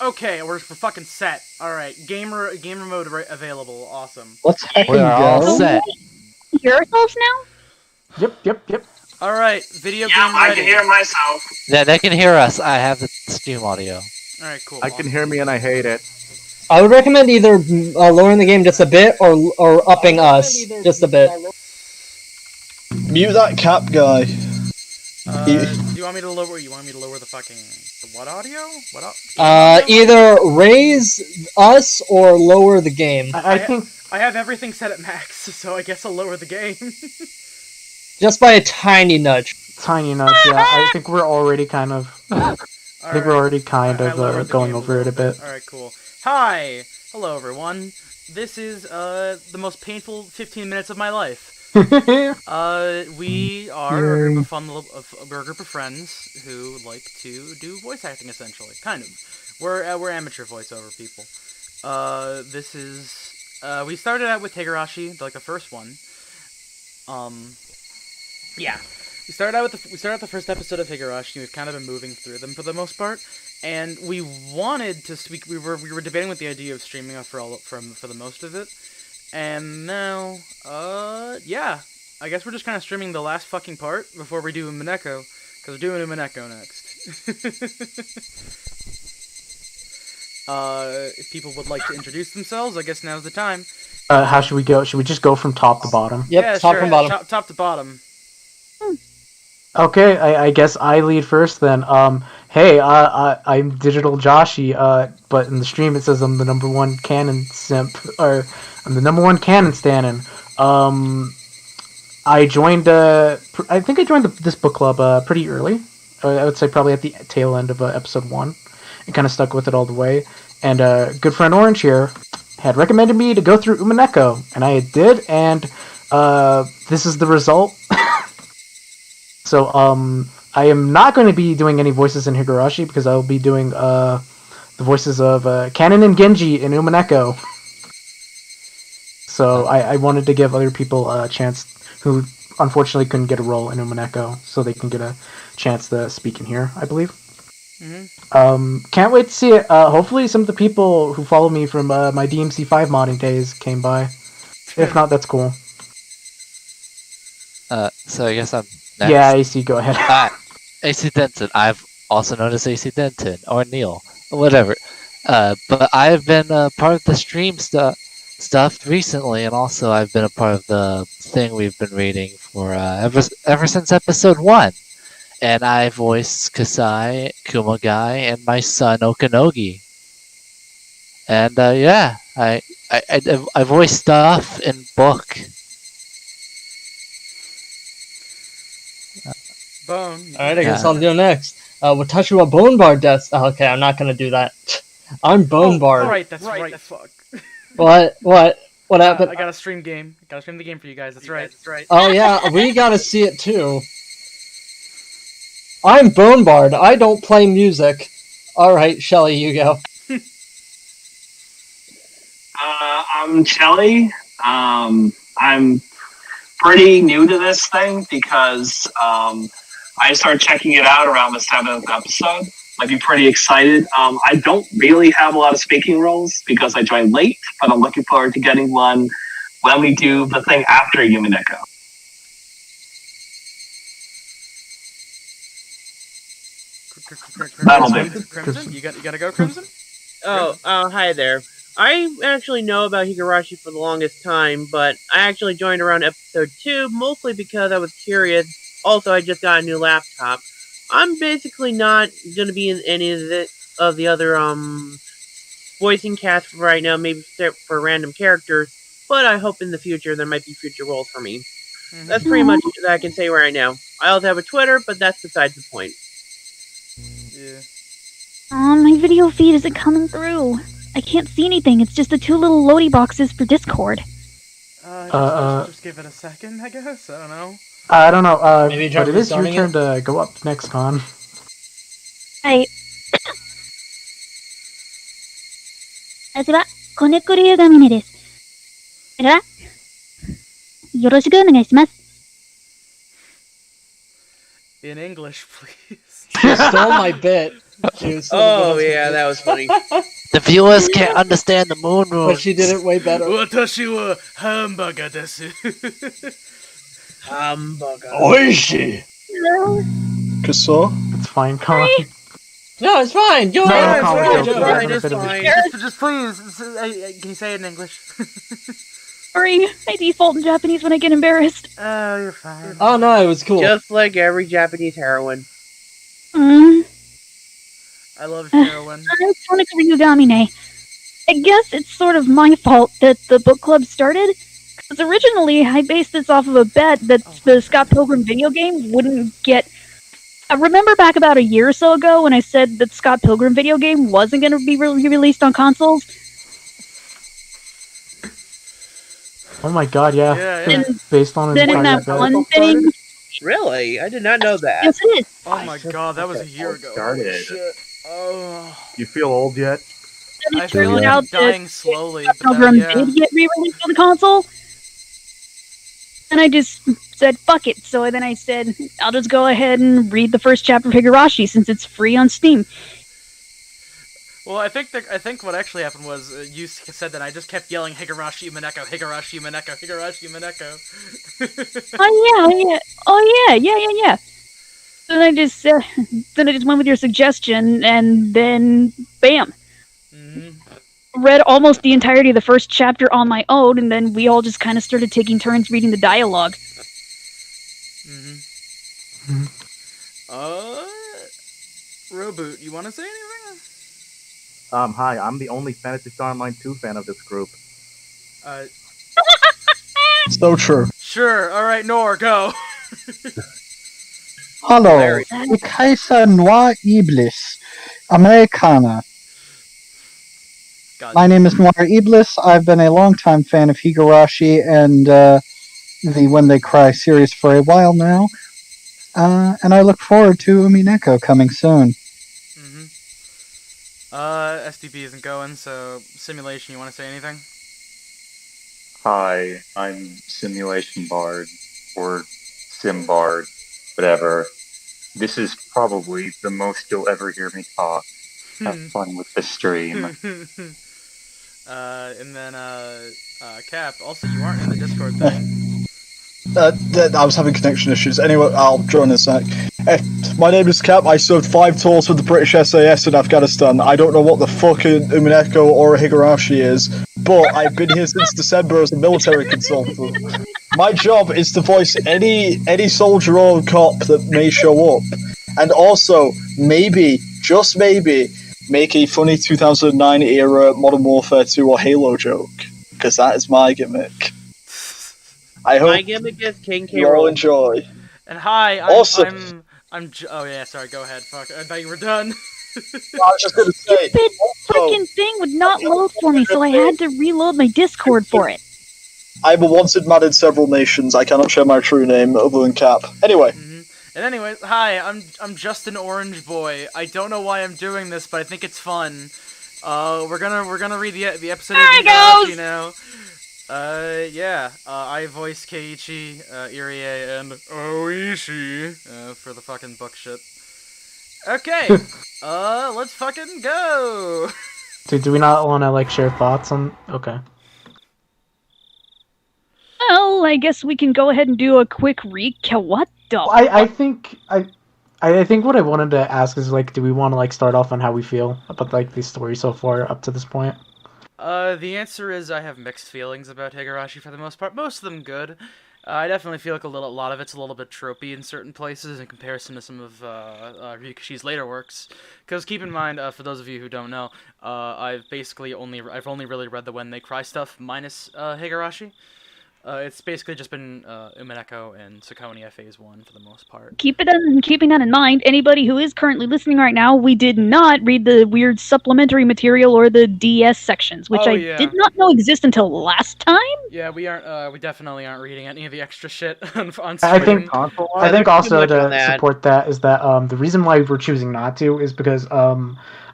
Okay, we're fucking set. Alright, gamer mode available. Awesome. Let's fucking We are all go. set. Can you hear ourselves now? Yep. Alright, video Yeah, game I ready. can hear myself. Yeah, they can hear us. I have the Steam audio. Alright, cool. I can hear me and I hate it. I would recommend either lowering the game just a bit or upping us just a bit. Mute that cap guy. Do you want me to lower? You want me to lower the fucking what audio? What Either raise us or lower the game. I think I have everything set at max, so I guess I'll lower the game. Just by a tiny nudge. tiny nudge. Yeah, I think we're already kind of. I think we're already kind of going over it a bit. Alright, cool. Hi! Hello, everyone. This is, the most painful 15 minutes of my life. We are a group of friends who like to do voice acting, essentially. Kind of. We're amateur voiceover people. This is, we started out with Higurashi, like the first one. Yeah. We started out the first episode of Higurashi. We've kind of been moving through them for the most part, and we wanted to speak. We were debating with the idea of streaming for the most of it, and now, yeah. I guess we're just kind of streaming the last fucking part before we do Umineko, because we're doing Umineko next. If people would like to introduce themselves, I guess now's the time. How should we go? Should we just go from top to bottom? Yep, Yeah, top sure. from bottom. Top to bottom. Okay, I guess I lead first then. Hey, I'm Digital Joshi, but in the stream it says I'm the #1 canon simp, or I'm the #1 canon stanin. I joined, I think I joined this book club, pretty early. I would say probably at the tail end of episode 1. And kind of stuck with it all the way. And, good friend Orange here had recommended me to go through Umineko, and I did, and, this is the result. So, I am not going to be doing any voices in Higurashi, because I'll be doing, the voices of, Kanon and Genji in Umineko. So, I wanted to give other people a chance who unfortunately couldn't get a role in Umineko, so they can get a chance to speak in here, I believe. Mm-hmm. Can't wait to see it. Hopefully some of the people who follow me from, my DMC5 modding days came by. If not, that's cool. So I guess I'm next. Yeah, AC, go ahead. AC Denton. I've also known as AC Denton or Neil, whatever. But I've been part of the stream stuff recently, and also I've been a part of the thing we've been reading for ever since episode 1. And I voiced Kasai, Kumagai, and my son Okanogi. And yeah, I voiced stuff in book. Bone. Alright, I guess I'll do next. Watashi wa Bone Bar desu. Oh, okay, I'm not gonna do that. I'm Bone Bar. Alright, that's right. Fuck. What happened? I got a stream game. I gotta stream the game for you guys. That's right. Oh yeah, we gotta see it too. I'm Bone Bard. I don't play music. Alright, Shelly, you go. I'm Chelly. I'm pretty new to this thing because I started checking it out around the 7th episode. I'd be pretty excited. I don't really have a lot of speaking roles because I joined late, but I'm looking forward to getting one when we do the thing after Umineko. That'll do. Crimson? You gotta go, Crimson? Oh, hi there. I actually know about Higurashi for the longest time, but I actually joined around episode 2, mostly because I was curious. Also, I just got a new laptop. I'm basically not going to be in any of the other, voicing casts right now, maybe for random characters, but I hope in the future there might be future roles for me. Mm-hmm. That's pretty much what I can say right now. I also have a Twitter, but that's besides the point. Yeah. My video feed isn't coming through. I can't see anything. It's just the 2 little loading boxes for Discord. Just give it a second, I guess. I don't know. I don't know. Maybe but it is your restarting turn to go up next, Con. Right. 私はコネクリユガミネです。では、よろしくお願いします。 In English, please. You stole my bit. She was Oh yeah, that was funny. The viewers can't understand the moon But rules. she did it way better. Watashi wa hamburger desu. Hamburger. Oishi! Kaso? It's fine, Colin. No, it's fine. Go No, ahead. Colin, It's don't fine, do Joe. that. It's fine. Just please, can you say it in English? Sorry, I default in Japanese when I get embarrassed. Oh, you're fine. Oh no, it was cool. Just like every Japanese heroine. I love heroin. Sonic Ryugamine. I guess it's sort of my fault that the book club started. Because originally, I based this off of a bet that the Scott Pilgrim video game wouldn't get... I remember back about a year or so ago when I said that Scott Pilgrim video game wasn't going to be released on consoles. Oh my god, yeah. Yeah, yeah. Based on Then in entire that bet. one thing... Really? I did not know that. Yes, it is. Oh my god, that was a year ago. Started. Holy shit. Oh. You feel old yet? And I it feel turned like out I'm dying that slowly, Scott but Pilgrim yeah. did get re-released on the console. And I just said, fuck it. So then I said, I'll just go ahead and read the first chapter of Higurashi since it's free on Steam. Well, I think what actually happened was you said that I just kept yelling Higurashi Umineko, Higurashi Umineko, Higurashi Umineko. Oh yeah. Then I just went with your suggestion, and then bam, read almost the entirety of the first chapter on my own, and then we all just kind of started taking turns reading the dialogue. Roboot, you want to say anything? Hi, I'm the only Fantasy Star Online 2 fan of this group. So true. Sure, alright, Nor, go. Hallo, Very- ich heiße Noir Iblis, Americana. God. My name is Noir Iblis. I've been a longtime fan of Higurashi and the When They Cry series for a while now. And I look forward to Umineko coming soon. SDB isn't going, so Simulation, you want to say anything? Hi, I'm Simulation Bard, or Sim Bard, whatever. This is probably the most you'll ever hear me talk. Have fun with the stream. And then, Cap, also you aren't in the Discord thing. I was having connection issues. Anyway, I'll join in a sec. My name is Cap. I served 5 tours with the British SAS in Afghanistan. I don't know what the fucking Umineko or a Higurashi is, but I've been here since December as a military consultant. My job is to voice any soldier or cop that may show up, and also maybe, just maybe, make a funny 2009 era Modern Warfare 2 or Halo joke, because that is my gimmick. I My hope gimmick is King K. you all Rool. enjoy. And hi, Also- oh yeah, sorry, go ahead, fuck, I thought you were done. I was just going to say, Stupid freaking thing would not load for me, so I had to reload my Discord for it. I'm a wanted man in several nations. I cannot share my true name other than Cap. Anyway, And anyways, hi, I'm just an orange boy. I don't know why I'm doing this, but I think it's fun. We're gonna read the episode There of he Higurashi goes! now. I voice Keiichi, Irie, and Oishi, for the fucking book shit. Okay, let's fucking go! Do we not want to, like, share thoughts on... Okay. Well, I guess we can go ahead and do a quick recap. What the? I think what I wanted to ask is, like, do we want to, like, start off on how we feel about, like, the story so far up to this point? The answer is I have mixed feelings about Higurashi for the most part. Most of them good. I definitely feel like a lot of it's a little bit tropey in certain places in comparison to some of Ryukishi's later works. Because keep in mind, for those of you who don't know, I've only really read the When They Cry stuff minus Higurashi. It's basically just been Umineko and Sakonia Phase 1 for the most part. Keeping that in mind, anybody who is currently listening right now, we did not read the weird supplementary material or the DS sections, which I did not know exist until last time. Yeah, we aren't. We definitely aren't reading any of the extra shit on stream. I think also much on to that. support that is that the reason why we're choosing not to is because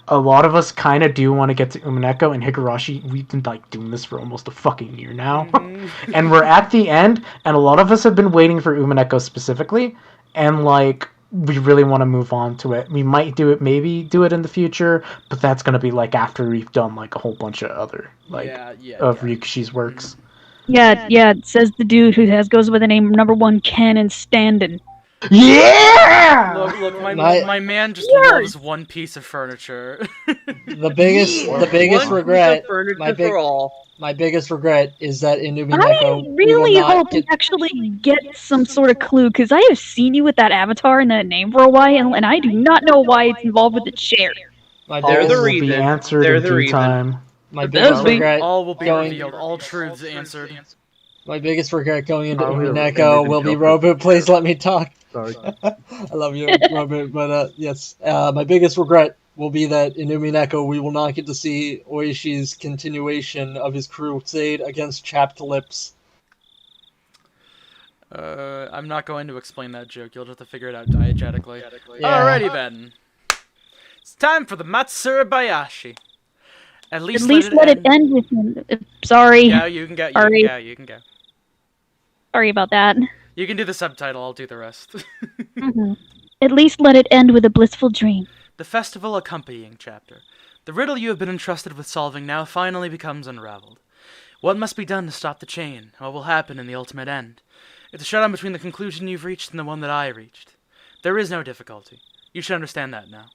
a lot of us kind of do want to get to Umineko and Higurashi. We've been like doing this for almost a fucking year now, and we're at the end. And a lot of us have been waiting for Umineko specifically, and like we really want to move on to it. We might maybe do it in the future, but that's gonna be like after we've done like a whole bunch of other Ryukushi's works. Yeah, it says the dude who goes by the name #1 Canon Standen. Yeah! Look, my man just loves one piece of furniture. The biggest regret. My biggest regret is that Inumi Neko. I really hope you actually get some sort of clue, because I have seen you with that avatar and that name for a while, and I do not know why it's involved with the chair. They're the reason. Will be answered They're in the due reason. time. My biggest regret. All will be revealed. All truths answered. My biggest regret going into Inumi Neko will be Robo. Please let me talk. Sorry. I love you, Robo, but yes. My biggest regret will be that in Inumi Neko we will not get to see Oishi's continuation of his crusade against chapped lips. I'm not going to explain that joke. You'll just have to figure it out diegetically. Yeah. Alrighty then. It's time for the Matsurabayashi. At least let it end with him. Sorry. Yeah, you can go. You can go. Sorry about that. You can do the subtitle. I'll do the rest. At least let it end with a blissful dream. The festival accompanying chapter. The riddle you have been entrusted with solving now finally becomes unraveled. What must be done to stop the chain, and what will happen in the ultimate end? It's a showdown between the conclusion you've reached and the one that I reached. There is no difficulty. You should understand that now.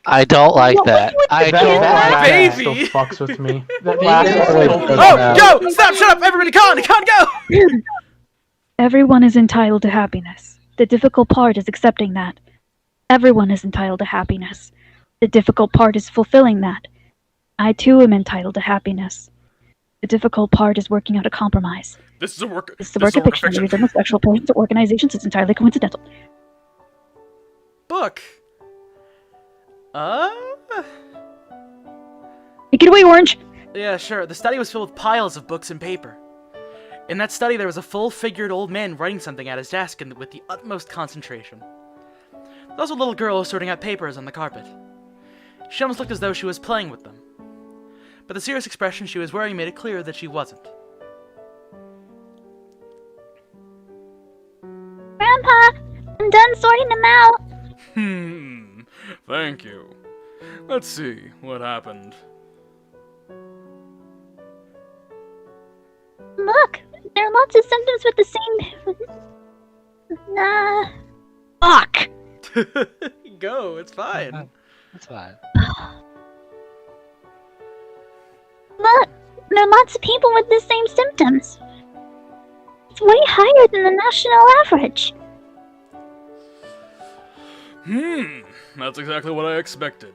I don't like that. I don't like That that. still fucks with me. Go! Stop! Shut up! Everybody, Con, go! Everyone is entitled to happiness. The difficult part is accepting that. Everyone is entitled to happiness. The difficult part is fulfilling that. I too am entitled to happiness. The difficult part is working out a compromise. This is a work. This is a work of fiction. The resemblance to actual persons or organizations is entirely coincidental. Book. Take it away, Orange! Yeah, sure. The study was filled with piles of books and paper. In that study, there was a full-figured old man writing something at his desk with the utmost concentration. There was also a little girl sorting out papers on the carpet. She almost looked as though she was playing with them. But the serious expression she was wearing made it clear that she wasn't. Grandpa, I'm done sorting them out. Thank you. Let's see what happened. Look, there are lots of symptoms with the same... Fuck! Go, it's fine. That's fine. Look, there are lots of people with the same symptoms. It's way higher than the national average. That's exactly what I expected.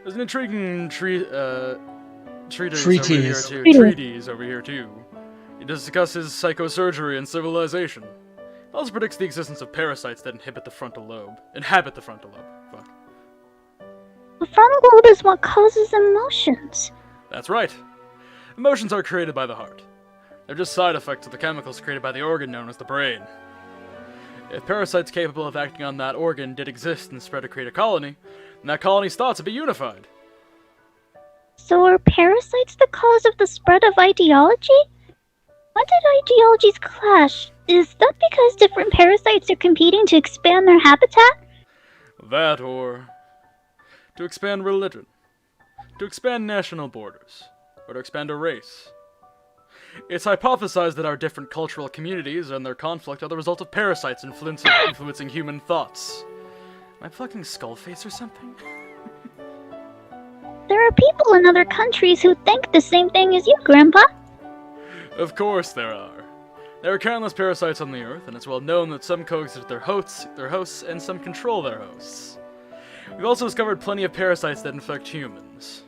There's an intriguing treatise over here too. He discusses psychosurgery and civilization. It also predicts the existence of parasites that inhabit the frontal lobe. Fuck. The frontal lobe is what causes emotions. That's right. Emotions are created by the heart. They're just side effects of the chemicals created by the organ known as the brain. If parasites capable of acting on that organ did exist and spread to create a colony, then that colony's thoughts would be unified. So are parasites the cause of the spread of ideology? When did ideologies clash? Is that because different parasites are competing to expand their habitat? That or to expand religion, to expand national borders, or to expand a race. It's hypothesized that our different cultural communities and their conflict are the result of parasites influencing human thoughts. Am I fucking Skullface or something? There are people in other countries who think the same thing as you, Grandpa. Of course there are. There are countless parasites on the Earth, and it's well known that some coexist with their hosts, and some control their hosts. We've also discovered plenty of parasites that infect humans.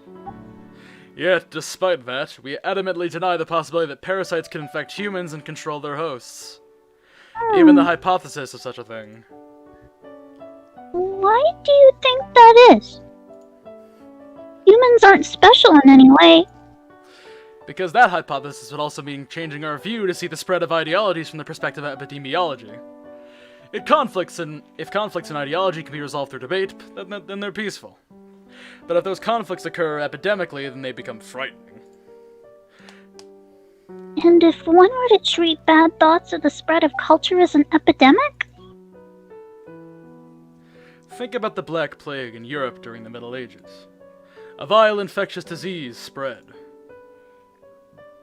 Yet, despite that, we adamantly deny the possibility that parasites can infect humans and control their hosts. Even the hypothesis of such a thing. Why do you think that is? Humans aren't special in any way. Because that hypothesis would also mean changing our view to see the spread of ideologies from the perspective of epidemiology. If conflicts in ideology can be resolved through debate, then they're peaceful. But if those conflicts occur epidemically, then they become frightening. And if one were to treat bad thoughts or the spread of culture as an epidemic? Think about the Black Plague in Europe during the Middle Ages. A vile infectious disease spread.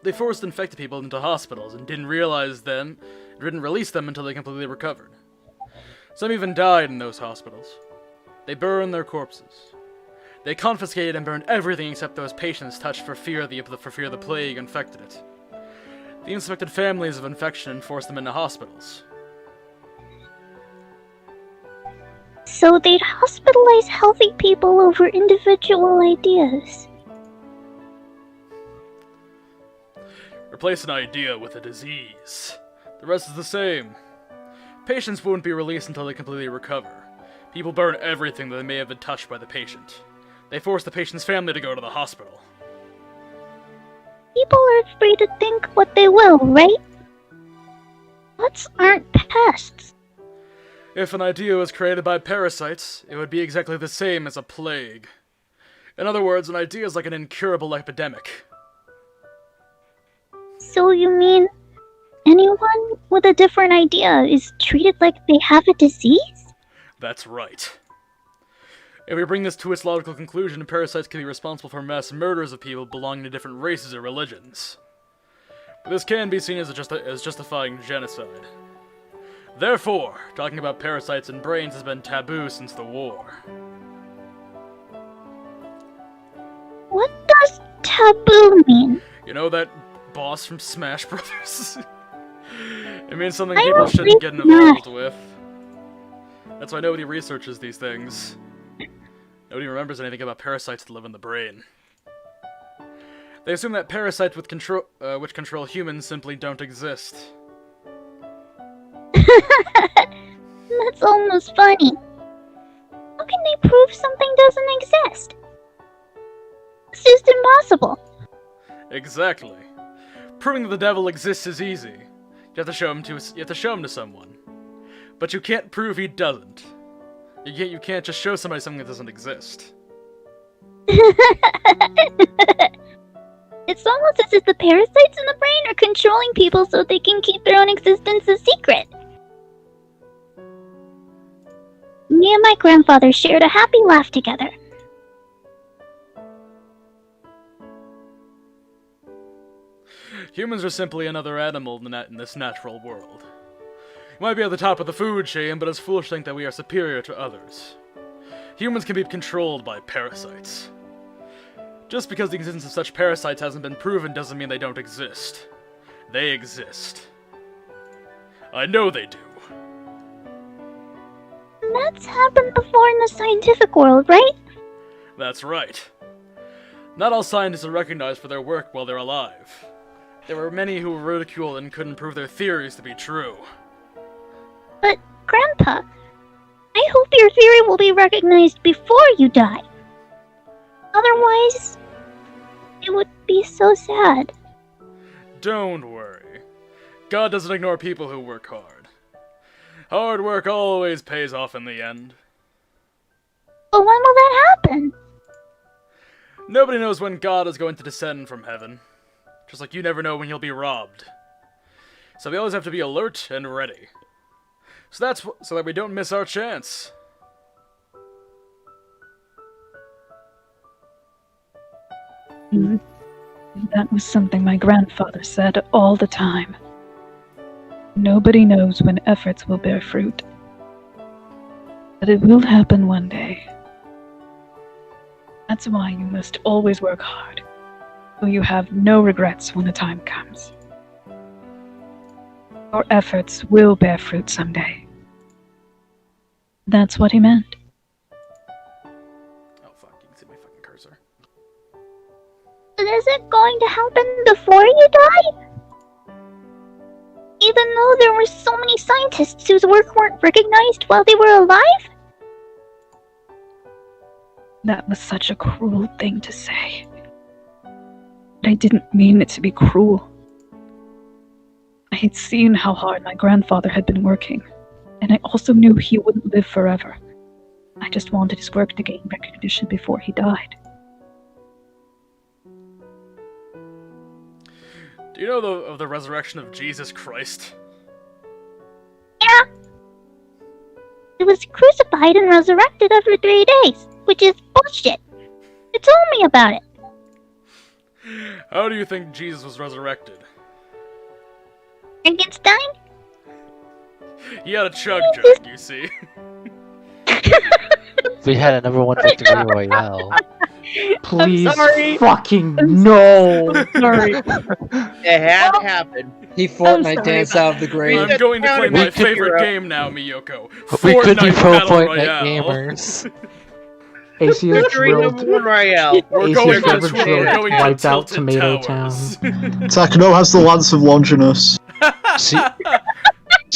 They forced infected people into hospitals and didn't release them until they completely recovered. Some even died in those hospitals. They burned their corpses. They confiscated and burned everything except those patients touched for fear the plague infected it. They inspected families of infection and forced them into hospitals. So they'd hospitalize healthy people over individual ideas. Replace an idea with a disease. The rest is the same. Patients won't be released until they completely recover. People burn everything that may have been touched by the patient. They force the patient's family to go to the hospital. People are free to think what they will, right? Thoughts aren't pests. If an idea was created by parasites, it would be exactly the same as a plague. In other words, an idea is like an incurable epidemic. So you mean anyone with a different idea is treated like they have a disease? That's right. If we bring this to its logical conclusion, parasites can be responsible for mass murders of people belonging to different races or religions. But this can be seen as justifying genocide. Therefore, talking about parasites and brains has been taboo since the war. What does taboo mean? You know that boss from Smash Brothers? It means something I people don't shouldn't get read involved with. That's why nobody researches these things. Nobody remembers anything about parasites that live in the brain. They assume that parasites which control humans simply don't exist. That's almost funny. How can they prove something doesn't exist? It's just impossible. Exactly. Proving that the devil exists is easy. You have to show him to someone. But you can't prove he doesn't. You can't just show somebody something that doesn't exist. It's almost as if the parasites in the brain are controlling people so they can keep their own existence a secret. Me and my grandfather shared a happy laugh together. Humans are simply another animal in this natural world. You might be at the top of the food chain, but it's foolish to think that we are superior to others. Humans can be controlled by parasites. Just because the existence of such parasites hasn't been proven doesn't mean they don't exist. They exist. I know they do. That's happened before in the scientific world, right? That's right. Not all scientists are recognized for their work while they're alive. There were many who were ridiculed and couldn't prove their theories to be true. But, Grandpa, I hope your theory will be recognized before you die. Otherwise, it would be so sad. Don't worry. God doesn't ignore people who work hard. Hard work always pays off in the end. But when will that happen? Nobody knows when God is going to descend from heaven. Just like you never know when you'll be robbed. So we always have to be alert and ready. So that we don't miss our chance. That was something my grandfather said all the time. Nobody knows when efforts will bear fruit. But it will happen one day. That's why you must always work hard, so you have no regrets when the time comes. Your efforts will bear fruit someday. That's what he meant. Oh fuck, you can see my fucking cursor. Is it going to happen before you die? Even though there were so many scientists whose work weren't recognized while they were alive? That was such a cruel thing to say. But I didn't mean it to be cruel. I had seen how hard my grandfather had been working, and I also knew he wouldn't live forever. I just wanted his work to gain recognition before he died. Do you know of the resurrection of Jesus Christ? Yeah. He was crucified and resurrected after 3 days, which is bullshit. You told me about it. How do you think Jesus was resurrected? Frankenstein? He had a chug jug, you see. We had a number 1 victory royale. Please, sorry. fucking no. Sorry. It had happened. He Fortnite sorry danced about out of the grave. I'm going to play my We could- favorite game now, Miyoko. We could be Fortnite pro Battle Fortnite Royale. gamers. AC is Victory drilled. number 1 Royale. We're AC going to forever we're drilled, going to wiped out Tilted Tomato Towers. Takano has the Lance of Longinus.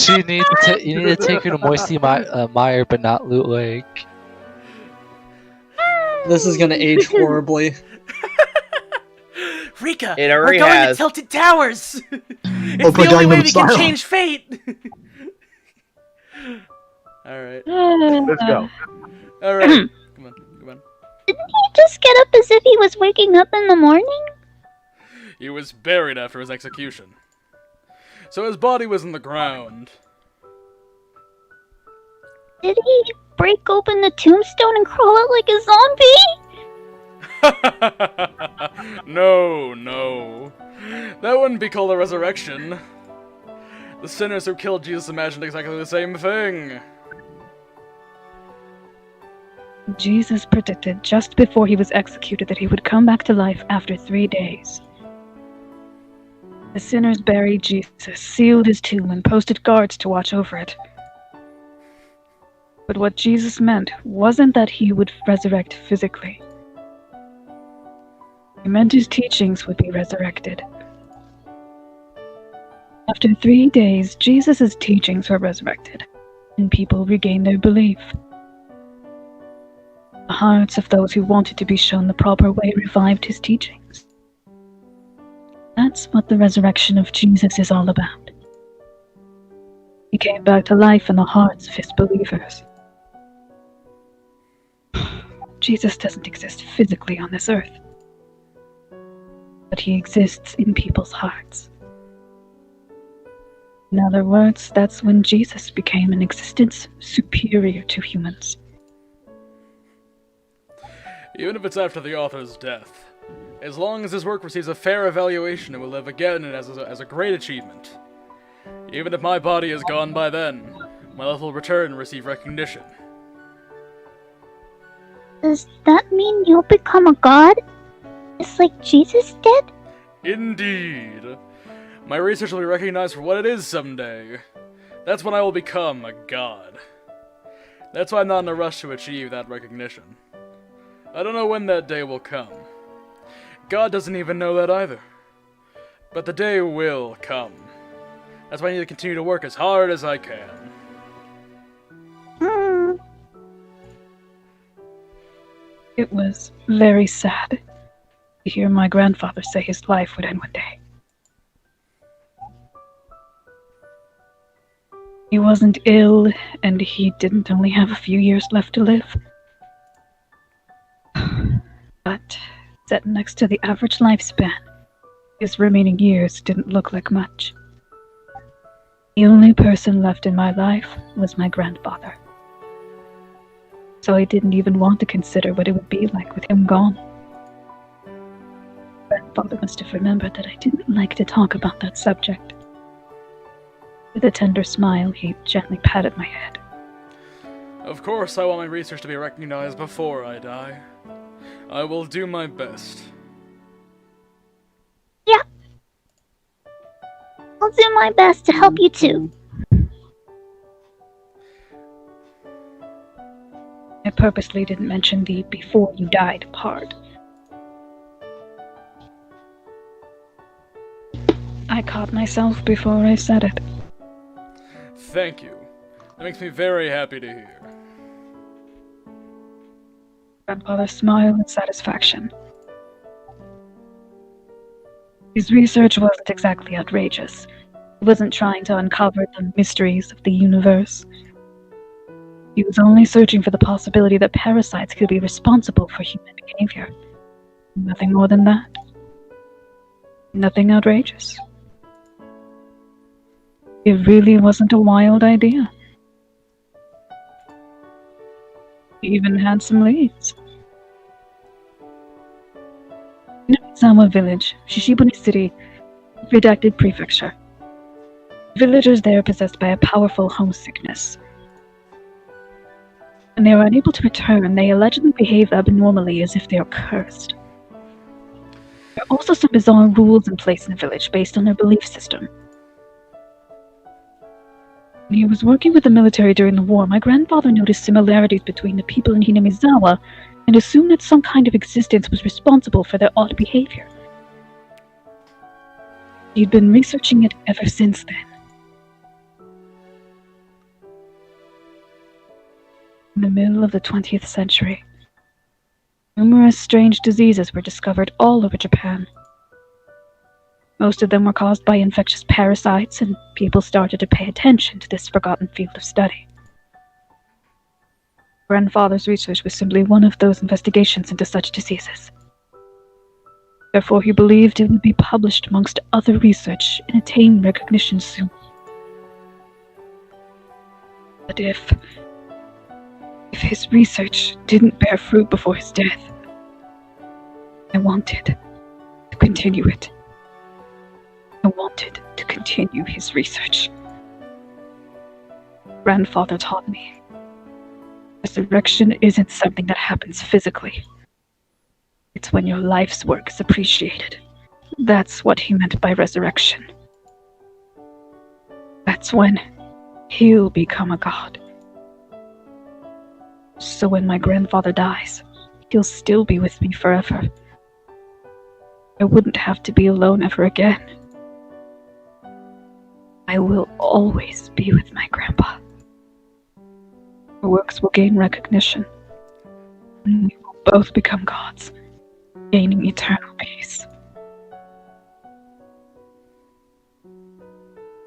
You need to take her to Moisty Mire, but not Loot Lake. This is gonna age horribly. Rika, It we're already going has. to Tilted Towers. It's Open the only way Gangnam we can Style. change fate. All right, Let's go. all right. Come on. Didn't he just get up as if he was waking up in the morning? He was buried after his execution, so his body was in the ground. Did he break open the tombstone and crawl out like a zombie? No. That wouldn't be called a resurrection. The sinners who killed Jesus imagined exactly the same thing. Jesus predicted just before he was executed that he would come back to life after 3 days. The sinners buried Jesus, sealed his tomb, and posted guards to watch over it. But what Jesus meant wasn't that he would resurrect physically. He meant his teachings would be resurrected. After 3 days, Jesus' teachings were resurrected, and people regained their belief. The hearts of those who wanted to be shown the proper way revived his teachings. That's what the resurrection of Jesus is all about. He came back to life in the hearts of his believers. Jesus doesn't exist physically on this earth, but he exists in people's hearts. In other words, that's when Jesus became an existence superior to humans. Even if it's after the author's death, as long as his work receives a fair evaluation, it will live again as a great achievement. Even if my body is gone by then, my life will return and receive recognition. Does that mean you'll become a god? Just like Jesus did? Indeed. My research will be recognized for what it is someday. That's when I will become a god. That's why I'm not in a rush to achieve that recognition. I don't know when that day will come. God doesn't even know that either. But the day will come. That's why I need to continue to work as hard as I can. It was very sad to hear my grandfather say his life would end one day. He wasn't ill, and he didn't only have a few years left to live. But set next to the average lifespan, his remaining years didn't look like much. The only person left in my life was my grandfather. So I didn't even want to consider what it would be like with him gone. Grandfather must have remembered that I didn't like to talk about that subject. With a tender smile, he gently patted my head. Of course, I want my research to be recognized before I die. I will do my best. Yeah. I'll do my best to help you too. I purposely didn't mention the before you died part. I caught myself before I said it. Thank you. That makes me very happy to hear. Grandfather smiled in satisfaction. His research wasn't exactly outrageous. He wasn't trying to uncover the mysteries of the universe. He was only searching for the possibility that parasites could be responsible for human behavior. Nothing more than that. Nothing outrageous. It really wasn't a wild idea. It even had some leads. In Sama village, Shishibune City, redacted prefecture. Villagers there are possessed by a powerful homesickness. When they are unable to return, they allegedly behave abnormally as if they are cursed. There are also some bizarre rules in place in the village based on their belief system. When he was working with the military during the war, my grandfather noticed similarities between the people in Hinamizawa and assumed that some kind of existence was responsible for their odd behavior. He'd been researching it ever since then. In the middle of the 20th century, numerous strange diseases were discovered all over Japan. Most of them were caused by infectious parasites, and people started to pay attention to this forgotten field of study. Grandfather's research was simply one of those investigations into such diseases. Therefore, he believed it would be published amongst other research and attain recognition soon. But if his research didn't bear fruit before his death, I wanted to continue it. I wanted to continue his research. Grandfather taught me resurrection isn't something that happens physically. It's when your life's work is appreciated. That's what he meant by resurrection. That's when he'll become a god. So when my grandfather dies, he'll still be with me forever. I wouldn't have to be alone ever again. I will always be with my grandpa. Our works will gain recognition, and we will both become gods, gaining eternal peace.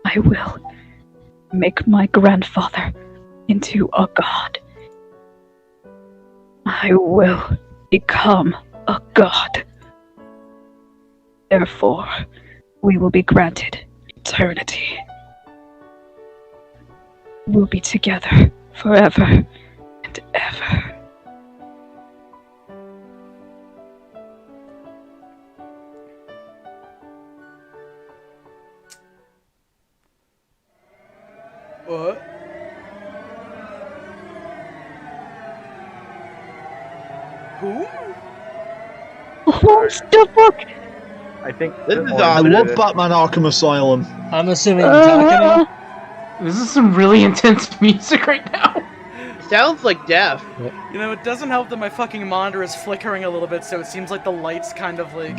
I will make my grandfather into a god. I will become a god. Therefore, we will be granted eternity. We'll be together forever and ever. What? Who? What the fuck? I think This is I ominous. love Batman Arkham Asylum. I'm assuming Takano. This is some really intense music right now. Sounds like death. You know, it doesn't help that my fucking monitor is flickering a little bit, so it seems like the light's kind of like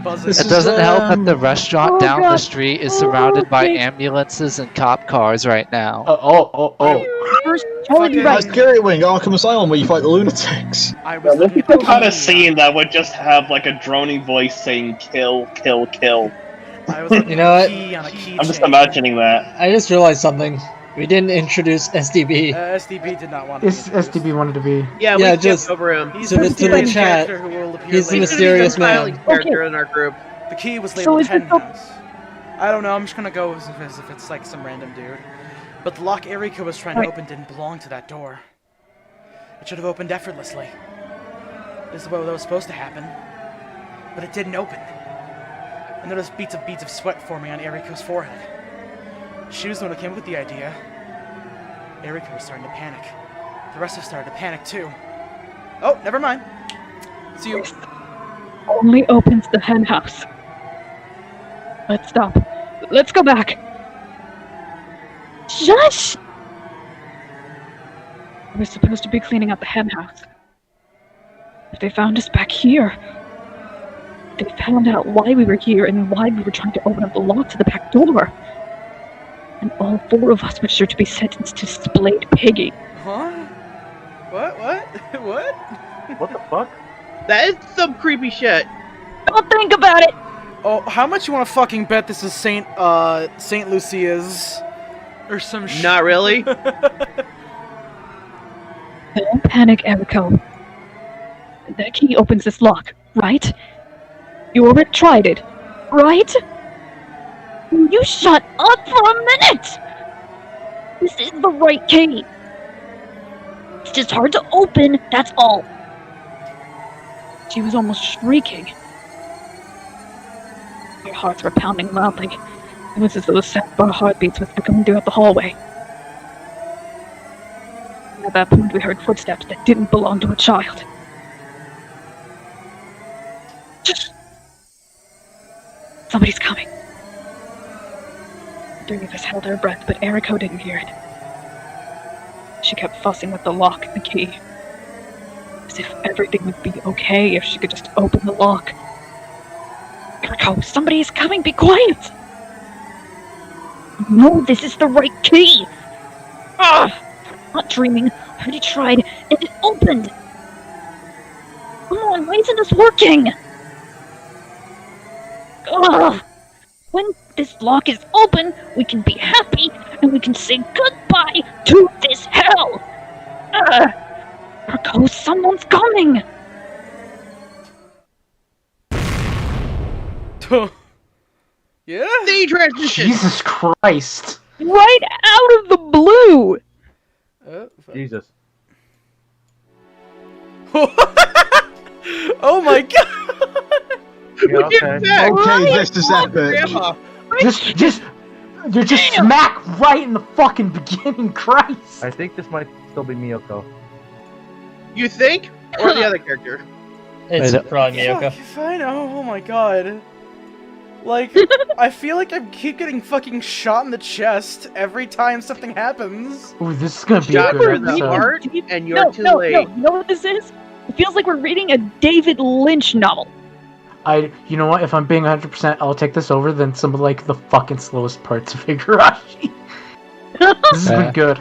buzzing. This It is, doesn't help that the restaurant Oh, down the God. street is surrounded by please. ambulances and cop cars right now. First, Fucking- That's Gary Wing, Arkham Asylum, where you fight the lunatics. I Yeah, was this looking is at the some kind of key. scene that would just have like a droning voice saying "kill, kill, kill." I was looking You know at what? the key on a keychain. I'm just imagining that. I just realized something. We didn't introduce SDB. SDB did not want to. This SDB wanted to be. Yeah, Yeah, we skipped just- over him. He's To the- the to the mysterious chat, character who will appear he's the later. mysterious man. Smiling character in our group. The key was So labeled is it the- Henhouse. I don't know. I'm just gonna go as if it's like some random dude. But the lock Erika was trying to open didn't belong to that door. It should have opened effortlessly. This is what was supposed to happen. But it didn't open. I noticed beads of sweat forming on Erika's forehead. She was the one who came up with the idea. Erika was starting to panic. The rest of us started to panic too. Oh, never mind. See you. Only opens the hen house. Let's stop. Let's go back. Shush! We're supposed to be cleaning out the hen house. If they found us back here, they found out why we were here and why we were trying to open up the lock to the back door. And all four of us were sure to be sentenced to splayed pigging. Huh? What? What? What the fuck? That is some creepy shit. Don't think about it! Oh, how much you want to fucking bet this is Saint Lucia's or some shit? Not really. Don't panic, Eriko. That key opens this lock, right? You already tried it, right? You shut up for a minute! This is the right key. It's just hard to open, that's all. She was almost shrieking. Our hearts were pounding loudly. It was as though the sound of our heartbeats was echoing throughout the hallway. And at that point, we heard footsteps that didn't belong to a child. Somebody's coming. The three of us held our breath, but Eriko didn't hear it. She kept fussing with the lock and the key. As if everything would be okay if she could just open the lock. Eriko, somebody is coming, be quiet! No, this is the right key! I'm not dreaming. I already tried, and it opened! Come on, why isn't this working? When this lock is open, we can be happy, and we can say goodbye to this hell! Eriko, someone's coming! Yeah? The transmission! Jesus Christ! Right out of the blue! Jesus. Oh my god! Yeah, Okay, this is epic. Grandma. You're just smack right in the fucking beginning, Christ! I think this might still be Miyoko. You think? Or the other character? It's probably Miyoko. Fuck, fine. Oh my god. Like, I feel like I keep getting fucking shot in the chest every time something happens. Ooh, this is gonna be Shot good. in the So- heart, and you're too late. No, you know what this is? It feels like we're reading a David Lynch novel. You know what? If I'm being 100%, I'll take this over than some of like the fucking slowest parts of Higurashi. This has been good.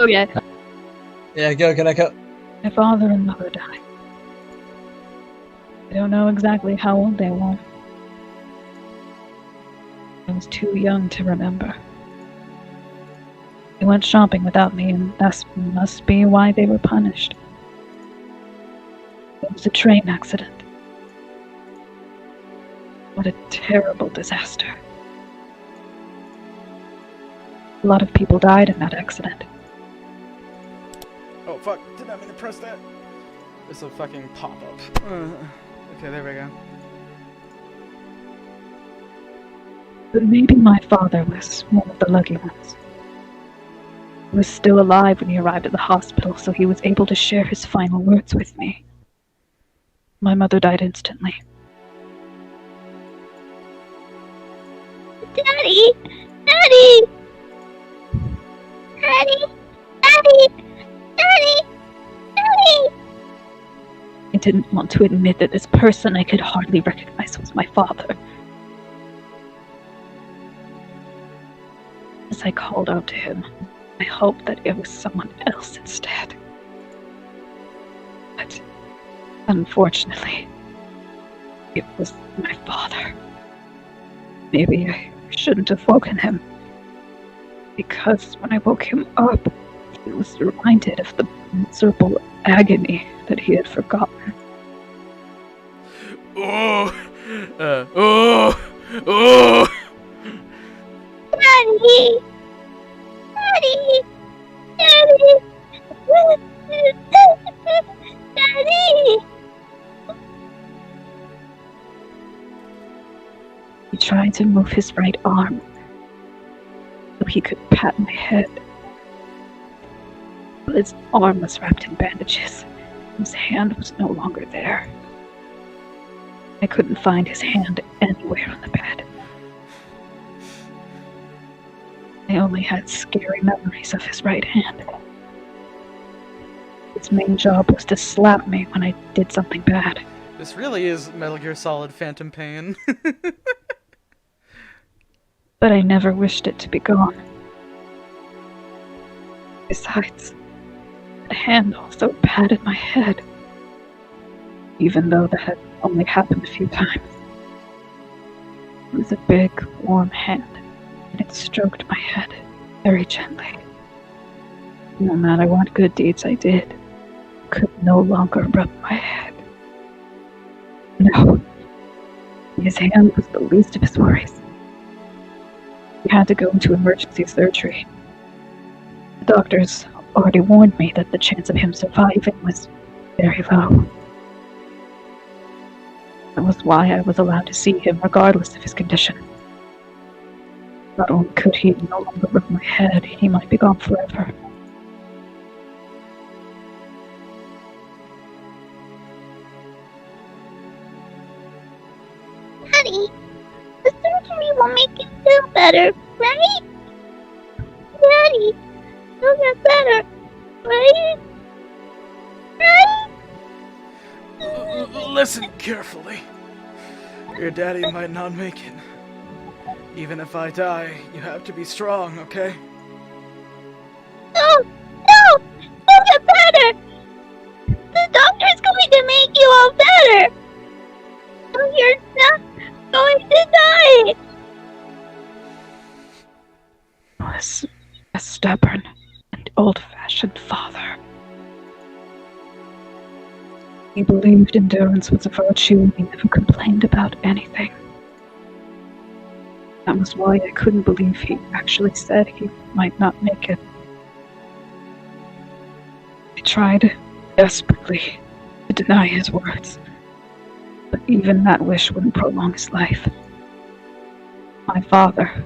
Oh yeah. Yeah, go, Kaneko. My father and mother died. I don't know exactly how old they were. I was too young to remember. They went shopping without me, and that must be why they were punished. It was a train accident. What a terrible disaster. A lot of people died in that accident. Oh fuck, did not mean to press that. This will fucking pop up. Okay, there we go. But maybe my father was one of the lucky ones. He was still alive when he arrived at the hospital, so he was able to share his final words with me. My mother died instantly. Daddy! Daddy! Daddy! Daddy! Daddy! Daddy! I didn't want to admit that this person I could hardly recognize was my father. As I called out to him, I hoped that it was someone else instead. But, unfortunately, it was my father. Maybe I shouldn't have woken him, because when I woke him up, he was reminded of the miserable agony that he had forgotten. Oh! Oh! Daddy! Daddy! Daddy! Daddy! He tried to move his right arm so he could pat my head. But his arm was wrapped in bandages. His hand was no longer there. I couldn't find his hand anywhere on the bed. I only had scary memories of his right hand. His main job was to slap me when I did something bad. This really is Metal Gear Solid Phantom Pain. But I never wished it to be gone. Besides, the hand also patted my head, even though that had only happened a few times. It was a big, warm hand, and it stroked my head very gently. No matter what good deeds I did, I could no longer rub my head. No, his hand was the least of his worries. had to go into emergency surgery. The doctors already warned me that the chance of him surviving was very low. That was why I was allowed to see him regardless of his condition. Not only could he no longer rub my head, he might be gone forever. Daddy, the surgery will make you feel better, right? Daddy, you'll get better, right? Right? Listen carefully. Your daddy might not make it. Even if I die, you have to be strong, okay? No! No! You'll get better! The doctor's going to make you all better! No, you're not going to die! Was a stubborn and old-fashioned father. He believed endurance was a virtue and he never complained about anything. That was why I couldn't believe he actually said he might not make it. I tried desperately to deny his words, but even that wish wouldn't prolong his life. My father,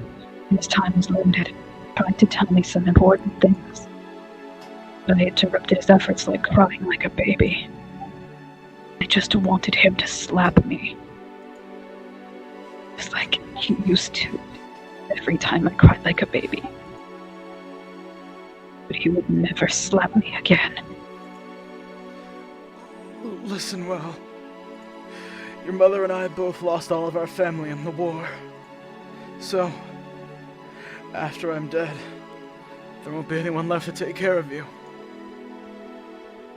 his time was limited, tried to tell me some important things, but I interrupted his efforts like crying like a baby. I just wanted him to slap me. Just like he used to every time I cried like a baby. But he would never slap me again. Listen well. Your mother and I both lost all of our family in the war. So, after I'm dead, there won't be anyone left to take care of you.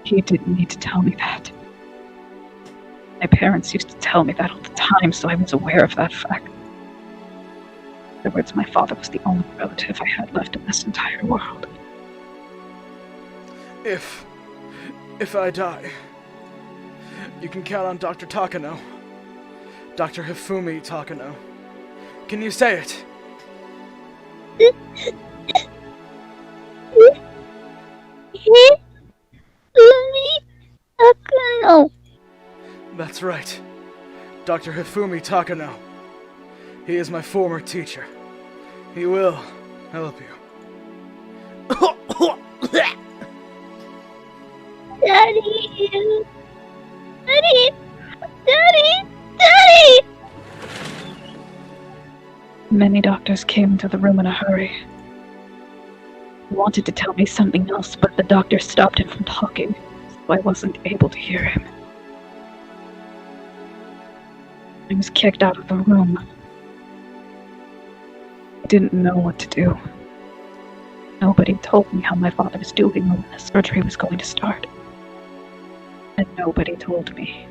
He didn't need to tell me that. My parents used to tell me that all the time, so I was aware of that fact. In other words, my father was the only relative I had left in this entire world. If I die, you can count on Dr. Takano. Dr. Hifumi Takano. Can you say it? Takano. That's right. Dr. Hifumi Takano. He is my former teacher. He will help you. Daddy! Daddy! Daddy! Daddy! Many doctors came into the room in a hurry. He wanted to tell me something else, but the doctor stopped him from talking, so I wasn't able to hear him. I was kicked out of the room. I didn't know what to do. Nobody told me how my father was doing when the surgery was going to start. And nobody told me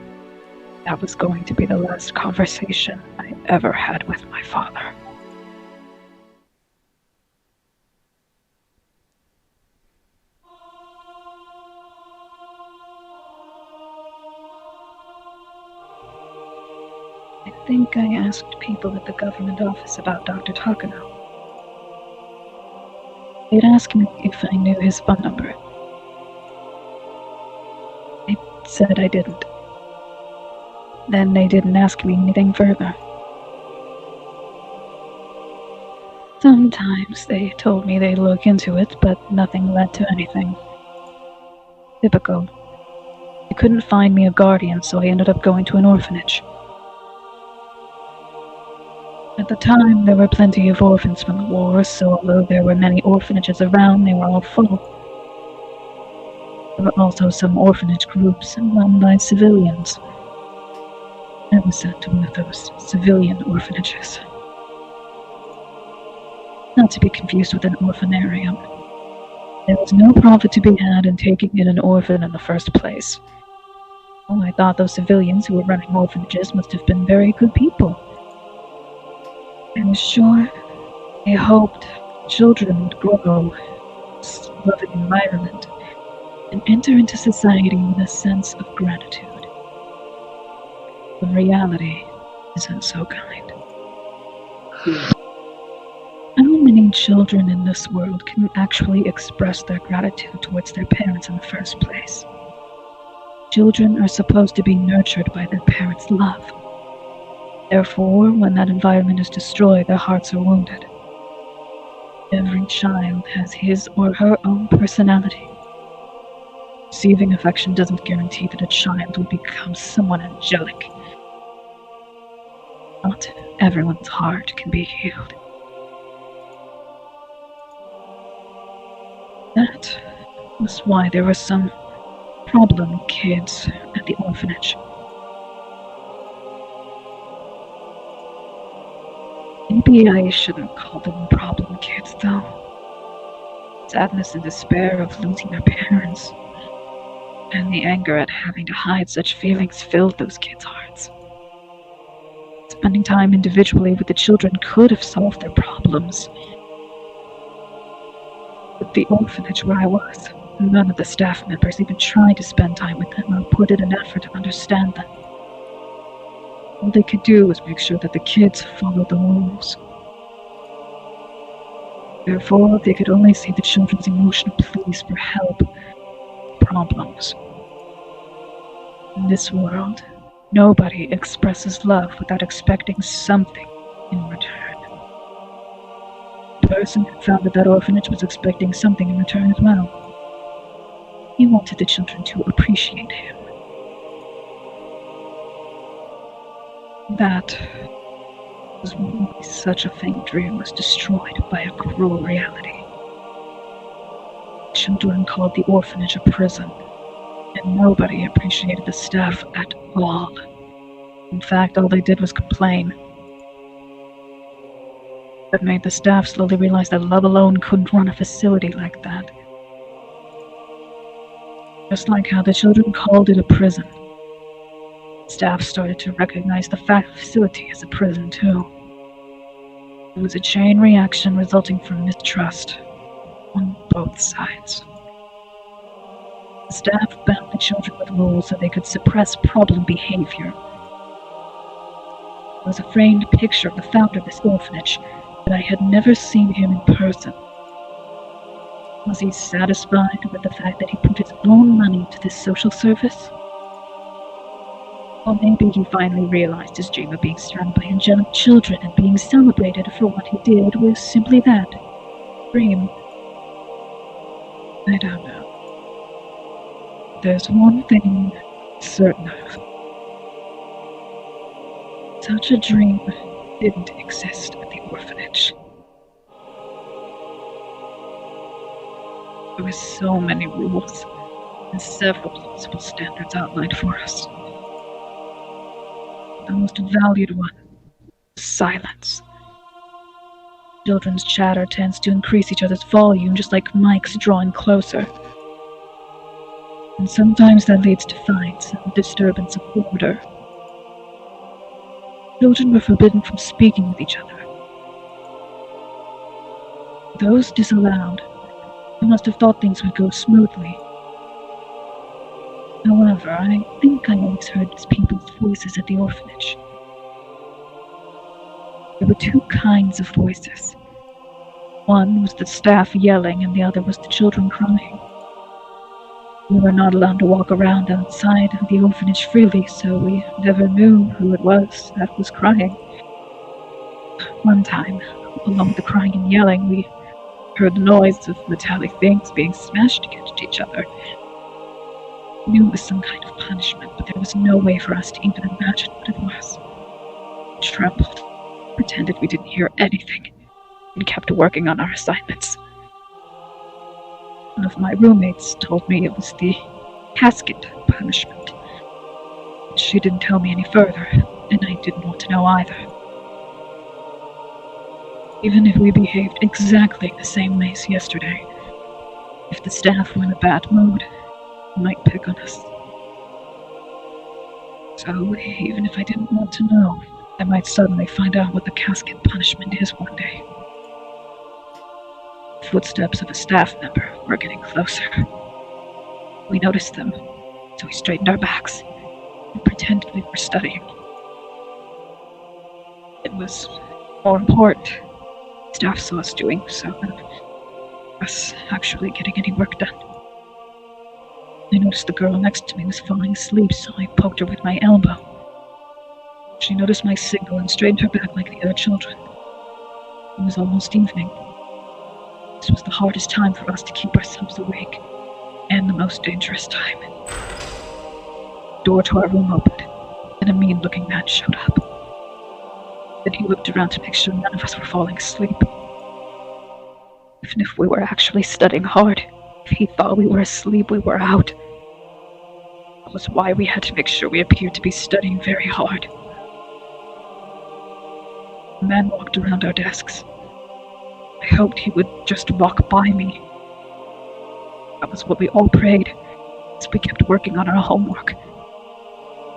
that was going to be the last conversation I ever had with my father. I think I asked people at the government office about Dr. Takano. They'd asked me if I knew his phone number. I said I didn't. Then they didn't ask me anything further. Sometimes they told me they'd look into it, but nothing led to anything. Typical. They couldn't find me a guardian, so I ended up going to an orphanage. At the time, there were plenty of orphans from the war, so although there were many orphanages around, they were all full. There were also some orphanage groups run by civilians. I was sent to one of those civilian orphanages. Not to be confused with an orphanarium. There was no profit to be had in taking in an orphan in the first place. Oh, I thought those civilians who were running orphanages must have been very good people. I was sure they hoped children would grow in this loving environment and enter into society with a sense of gratitude. When reality isn't so kind. I don't many children in this world can actually express their gratitude towards their parents in the first place? Children are supposed to be nurtured by their parents' love. Therefore, when that environment is destroyed, their hearts are wounded. Every child has his or her own personality. Receiving affection doesn't guarantee that a child will become someone angelic. Not everyone's heart can be healed. That was why there were some problem kids at the orphanage. Maybe I shouldn't call them problem kids, though. Sadness and despair of losing their parents, and the anger at having to hide such feelings filled those kids' hearts. Spending time individually with the children could have solved their problems. At the orphanage where I was, none of the staff members even tried to spend time with them or put in an effort to understand them. All they could do was make sure that the kids followed the rules. Therefore, they could only see the children's emotional pleas for help, problems. In this world, nobody expresses love without expecting something in return. The person who founded that orphanage was expecting something in return as well. He wanted the children to appreciate him. That was why such a faint dream was destroyed by a cruel reality. Children called the orphanage a prison, and nobody appreciated the staff at all. In fact, all they did was complain. That made the staff slowly realize that love alone couldn't run a facility like that. Just like how the children called it a prison, staff started to recognize the facility as a prison too. It was a chain reaction resulting from mistrust on both sides. The staff bound the children with rules so they could suppress problem behavior. There was a framed picture of the founder of this orphanage, but I had never seen him in person. Was he satisfied with the fact that he put his own money to this social service? Or maybe he finally realized his dream of being surrounded by angelic children and being celebrated for what he did was simply that, dream. I don't know. There's one thing certain of. Such a dream didn't exist at the orphanage. There were so many rules, and several plausible standards outlined for us. The most valued one was silence. Children's chatter tends to increase each other's volume, just like mics drawing closer. And sometimes that leads to fights and disturbance of order. Children were forbidden from speaking with each other. Those disallowed, they must have thought things would go smoothly. However, I think I always heard people's voices at the orphanage. There were two kinds of voices. One was the staff yelling, and the other was the children crying. We were not allowed to walk around outside of the orphanage freely, so we never knew who it was that was crying. One time, along with the crying and yelling, we heard the noise of metallic things being smashed against each other. We knew it was some kind of punishment, but there was no way for us to even imagine what it was. We trembled, pretended we didn't hear anything, and kept working on our assignments. One of my roommates told me it was the casket punishment. She didn't tell me any further, and I didn't want to know either. Even if we behaved exactly the same way as yesterday, if the staff were in a bad mood, they might pick on us. So, even if I didn't want to know, I might suddenly find out what the casket punishment is one day. The footsteps of a staff member were getting closer. We noticed them, so we straightened our backs and pretended we were studying. It was more important Staff saw us doing so, and us actually getting any work done. I noticed the girl next to me was falling asleep, so I poked her with my elbow. She noticed my signal and straightened her back like the other children. It was almost evening. This was the hardest time for us to keep ourselves awake, and the most dangerous time. The door to our room opened, and a mean-looking man showed up. Then he looked around to make sure none of us were falling asleep. Even if we were actually studying hard, if he thought we were asleep, we were out. That was why we had to make sure we appeared to be studying very hard. The man walked around our desks. I hoped he would just walk by me. That was what we all prayed, as we kept working on our homework.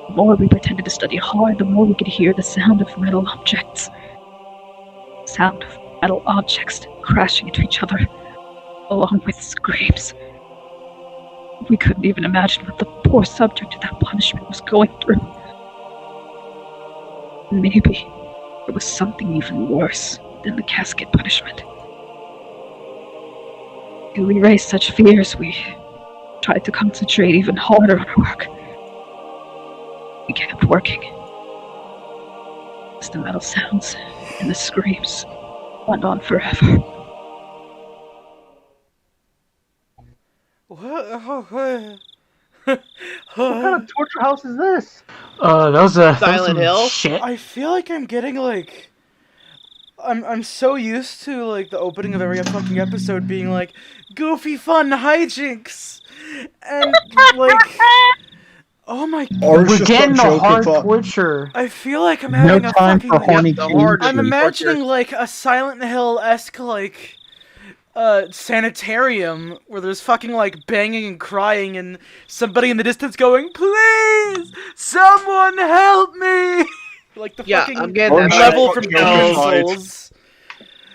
The more we pretended to study hard, the more we could hear the sound of metal objects. The sound of metal objects crashing into each other, along with screams. We couldn't even imagine what the poor subject of that punishment was going through. Maybe there was something even worse than the casket punishment. To erase such fears, we tried to concentrate even harder on our work. We kept working. As the metal sounds and the screams went on forever. What kind of torture house is this? That was Silent Hill? shit. I feel like I'm getting like I'm so used to like the opening of every fucking episode being like goofy fun hijinks and like oh my Or We're getting the hard torture. I feel like I'm having No a time fucking for horny I'm imagining like a Silent Hill-esque like sanitarium where there's fucking like banging and crying and somebody in the distance going, "Please, someone help me!" Like the fucking I'm getting that level vibe. from No. Demon Souls.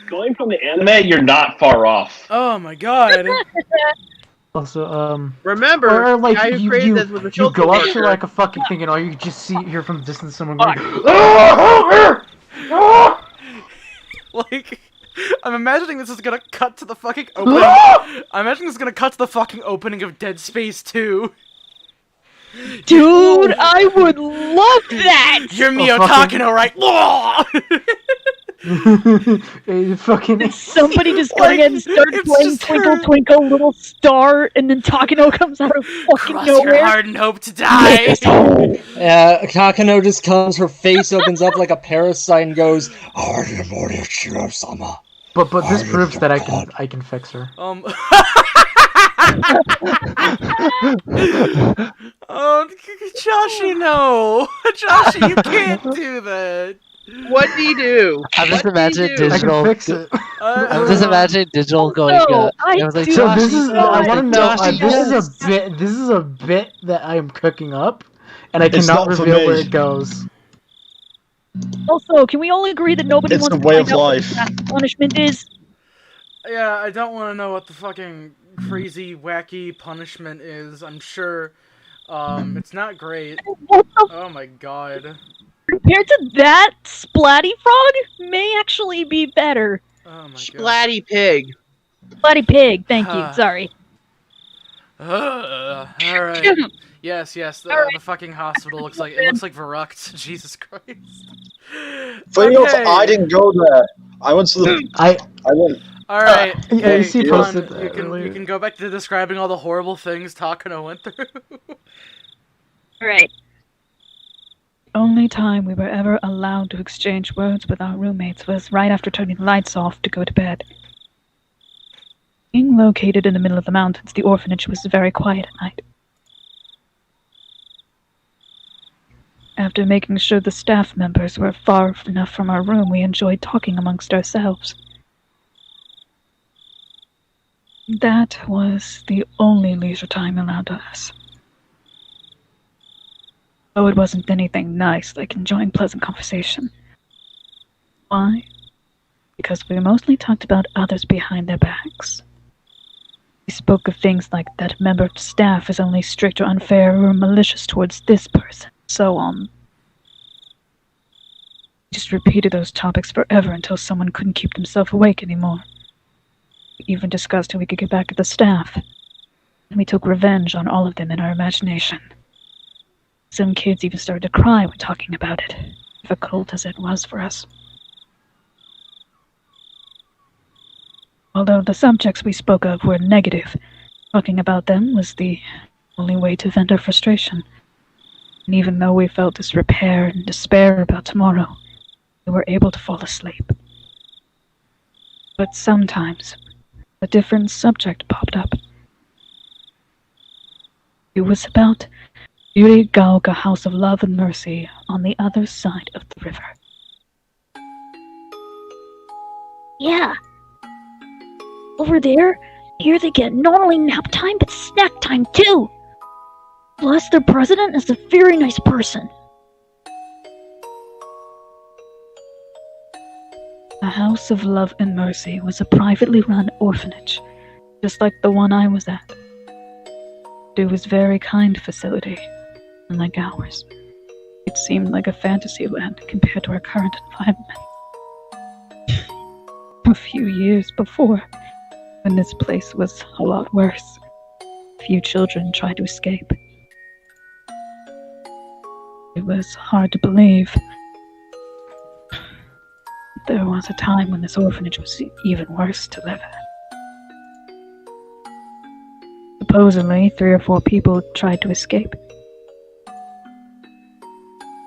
Going from the anime, you're not far off. Oh my god. Also, Remember, or like the guy who created this was a you social go up to worker. like a fucking thing and all you just hear from the distance someone going, Like, I'm imagining this is gonna cut to the fucking opening. I'm imagining this is gonna cut to the fucking opening of Dead Space 2. Dude, I would love that! You're Mio fucking- Takano, right? fucking Somebody just go ahead and start it's playing just Twinkle her. Twinkle Little Star, and then Takano comes out of fucking Cross your nowhere. heart and hope to die. Yeah, Kakano just comes, her face opens up like a parasite and goes, Shiro-sama. But this proves that I can fix her. Oh, Joshi, no. Joshi, you can't do that. What do you do? I'm just imagining I can digital. fix it. I'm just imagining digital going. No, I it was like, do So Josh, this is I want to know. Josh, This is a bit that I am cooking up, and I It's cannot not for reveal me. where it goes. Also, can we all agree that nobody It's wants the to way find of out what life. the exact punishment is? Yeah, I don't want to know what the fucking crazy, wacky punishment is. I'm sure it's not great. What the Oh my god. compared to that, Splatty Frog may actually be better. Oh my god. Splatty Pig. Splatty Pig, thank you, sorry. Alright. Yes, the fucking hospital looks like Verrucht. Jesus Christ. Funny enough, Okay. I didn't go there. I went to the. I went. Alright, Yeah, okay, AC come on, posted that you earlier. can go back to describing all the horrible things Takano went through. Alright. Only time we were ever allowed to exchange words with our roommates was right after turning the lights off to go to bed. Being located in the middle of the mountains, the orphanage was very quiet at night. After making sure the staff members were far enough from our room, we enjoyed talking amongst ourselves. That was the only leisure time allowed to us. Though it wasn't anything nice, like enjoying pleasant conversation. Why? Because we mostly talked about others behind their backs. We spoke of things like that member of staff is only strict or unfair or malicious towards this person, so on. We just repeated those topics forever until someone couldn't keep themselves awake anymore. We even discussed how we could get back at the staff. And we took revenge on all of them in our imagination. Some kids even started to cry when talking about it, difficult as it was for us. Although the subjects we spoke of were negative, talking about them was the only way to vent our frustration. And even though we felt disrepair and despair about tomorrow, we were able to fall asleep. But sometimes, a different subject popped up. It was about Higurashi House of Love and Mercy on the other side of the river. Yeah. Over there, here they get not only nap time, but snack time too. Plus, their president is a very nice person. The House of Love and Mercy was a privately run orphanage, just like the one I was at. It was a very kind facility, unlike ours. It seemed like a fantasy land compared to our current environment. A few years before, when this place was a lot worse, a few children tried to escape. It was hard to believe. There was a time when this orphanage was even worse to live at. Supposedly, 3 or 4 people tried to escape.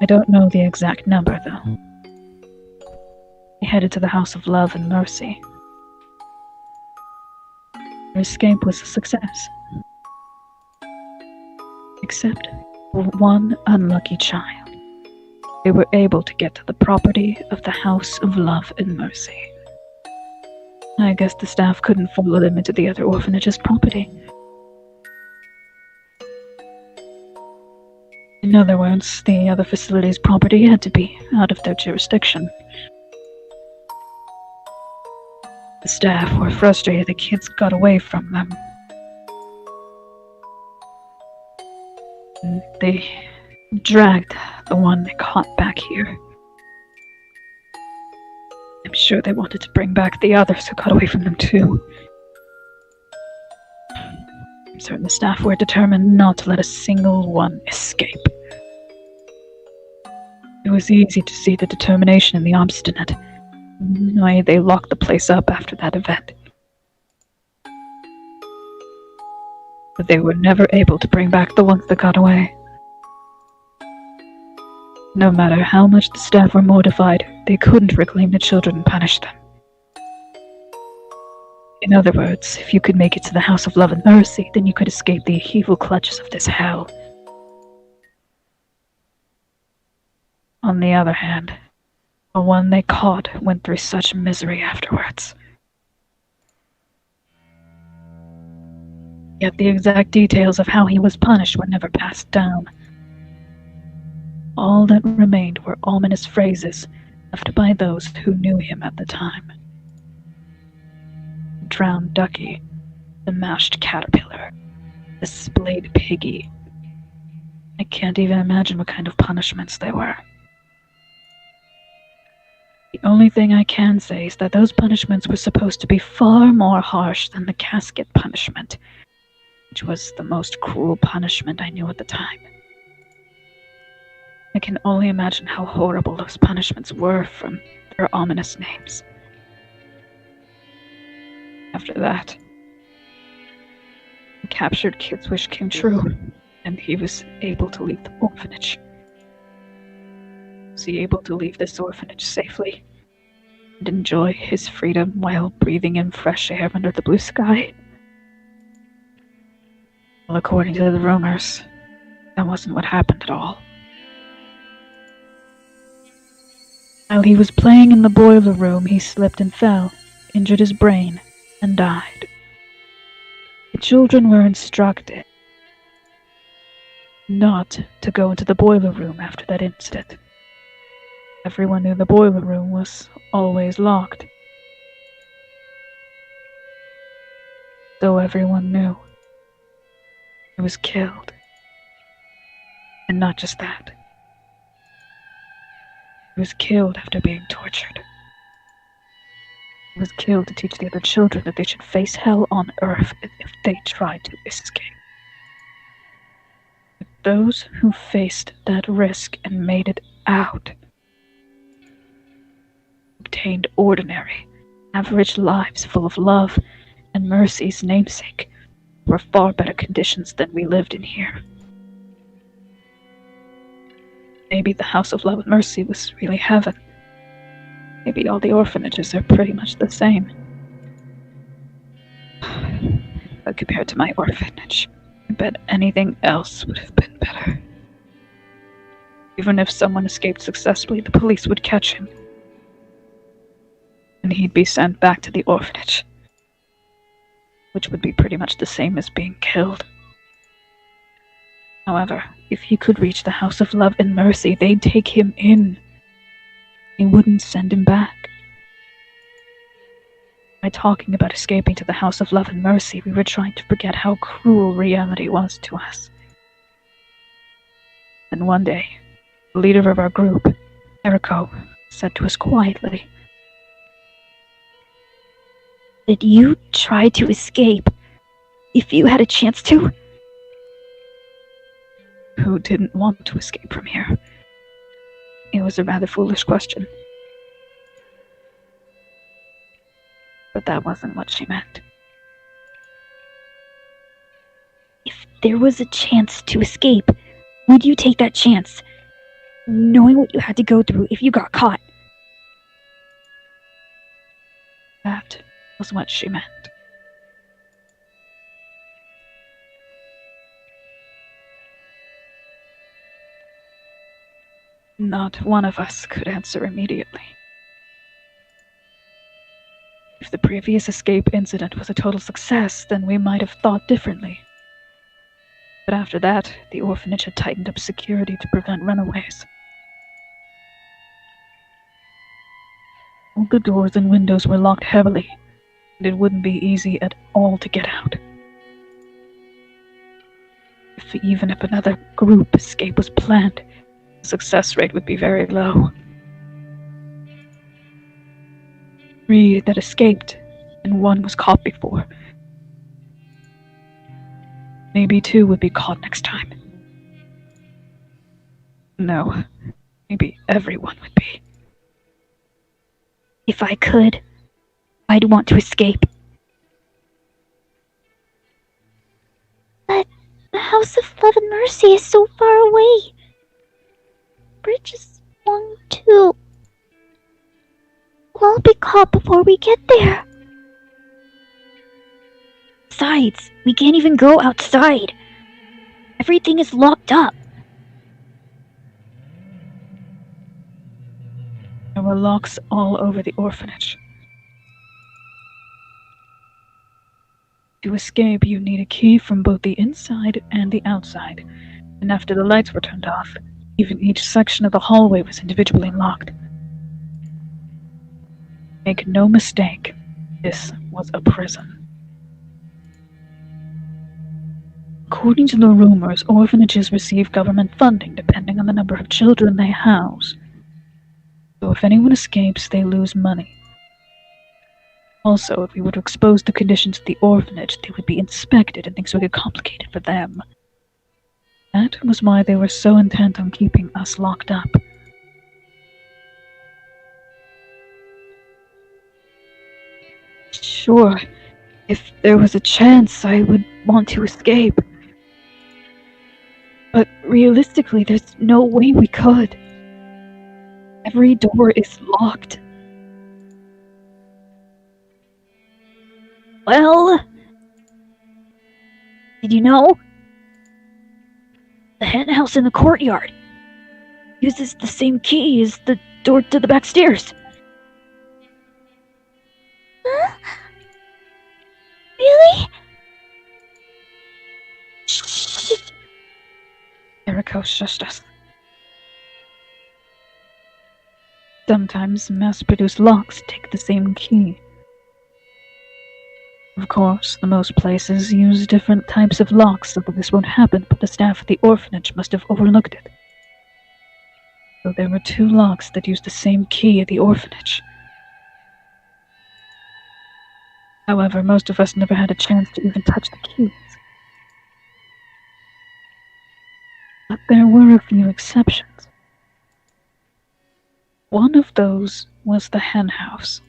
I don't know the exact number, though. They headed to the House of Love and Mercy. Their escape was a success. Except for one unlucky child. They were able to get to the property of the House of Love and Mercy. I guess the staff couldn't follow them into the other orphanage's property. In other words, the other facility's property had to be out of their jurisdiction. The staff were frustrated the kids got away from them. And they dragged the one they caught back here. I'm sure they wanted to bring back the others who got away from them too. I'm certain the staff were determined not to let a single one escape. It was easy to see the determination and the obstinate. Why they locked the place up after that event. But they were never able to bring back the ones that got away. No matter how much the staff were mortified, they couldn't reclaim the children and punish them. In other words, if you could make it to the House of Love and Mercy, then you could escape the evil clutches of this hell. On the other hand, the one they caught went through such misery afterwards. Yet the exact details of how he was punished were never passed down. All that remained were ominous phrases left by those who knew him at the time. The drowned ducky, the mashed caterpillar, the splayed piggy. I can't even imagine what kind of punishments they were. The only thing I can say is that those punishments were supposed to be far more harsh than the casket punishment, which was the most cruel punishment I knew at the time. I can only imagine how horrible those punishments were from their ominous names. After that, the captured kid's wish came true, and he was able to leave the orphanage. Was he able to leave this orphanage safely and enjoy his freedom while breathing in fresh air under the blue sky? Well, according to the rumors, that wasn't what happened at all. While he was playing in the boiler room, he slipped and fell, injured his brain, and died. The children were instructed not to go into the boiler room after that incident. Everyone knew the boiler room was always locked. So everyone knew he was killed. And not just that. He was killed after being tortured. He was killed to teach the other children that they should face hell on Earth if they tried to escape. But those who faced that risk and made it out obtained ordinary, average lives full of love and mercy's namesake for far better conditions than we lived in here. Maybe the House of Love and Mercy was really heaven. Maybe all the orphanages are pretty much the same. But compared to my orphanage, I bet anything else would have been better. Even if someone escaped successfully, the police would catch him. And he'd be sent back to the orphanage, which would be pretty much the same as being killed. However, if he could reach the House of Love and Mercy, they'd take him in. They wouldn't send him back. By talking about escaping to the House of Love and Mercy, we were trying to forget how cruel reality was to us. And one day, the leader of our group, Eriko, said to us quietly, "Did you try to escape if you had a chance to?" Who didn't want to escape from here? It was a rather foolish question. But that wasn't what she meant. If there was a chance to escape, would you take that chance? Knowing what you had to go through if you got caught. That was what she meant. Not one of us could answer immediately. If the previous escape incident was a total success, then we might have thought differently. But after that, the orphanage had tightened up security to prevent runaways. All the doors and windows were locked heavily, and it wouldn't be easy at all to get out. Even if another group escape was planned, the success rate would be very low. 3 that escaped, and 1 was caught before. Maybe 2 would be caught next time. No, maybe everyone would be. If I could, I'd want to escape. But the House of Love and Mercy is so far away. Bridge is long too. We'll all be caught before we get there. Besides, we can't even go outside. Everything is locked up. There were locks all over the orphanage. To escape, you need a key from both the inside and the outside, and after the lights were turned off, even each section of the hallway was individually locked. Make no mistake, this was a prison. According to the rumors, orphanages receive government funding depending on the number of children they house. So if anyone escapes, they lose money. Also, if we were to expose the conditions of the orphanage, they would be inspected and things would get complicated for them. That was why they were so intent on keeping us locked up. Sure, if there was a chance, I would want to escape. But realistically, there's no way we could. Every door is locked. Well, did you know? The hen house in the courtyard uses the same key as the door to the back stairs. Huh? Really? Shh. Eriko shushed us. Sometimes mass-produced locks take the same key. Of course, the most places use different types of locks so that this won't happen, but the staff at the orphanage must have overlooked it. So there were 2 locks that used the same key at the orphanage. However, most of us never had a chance to even touch the keys. But there were a few exceptions. One of those was the hen house.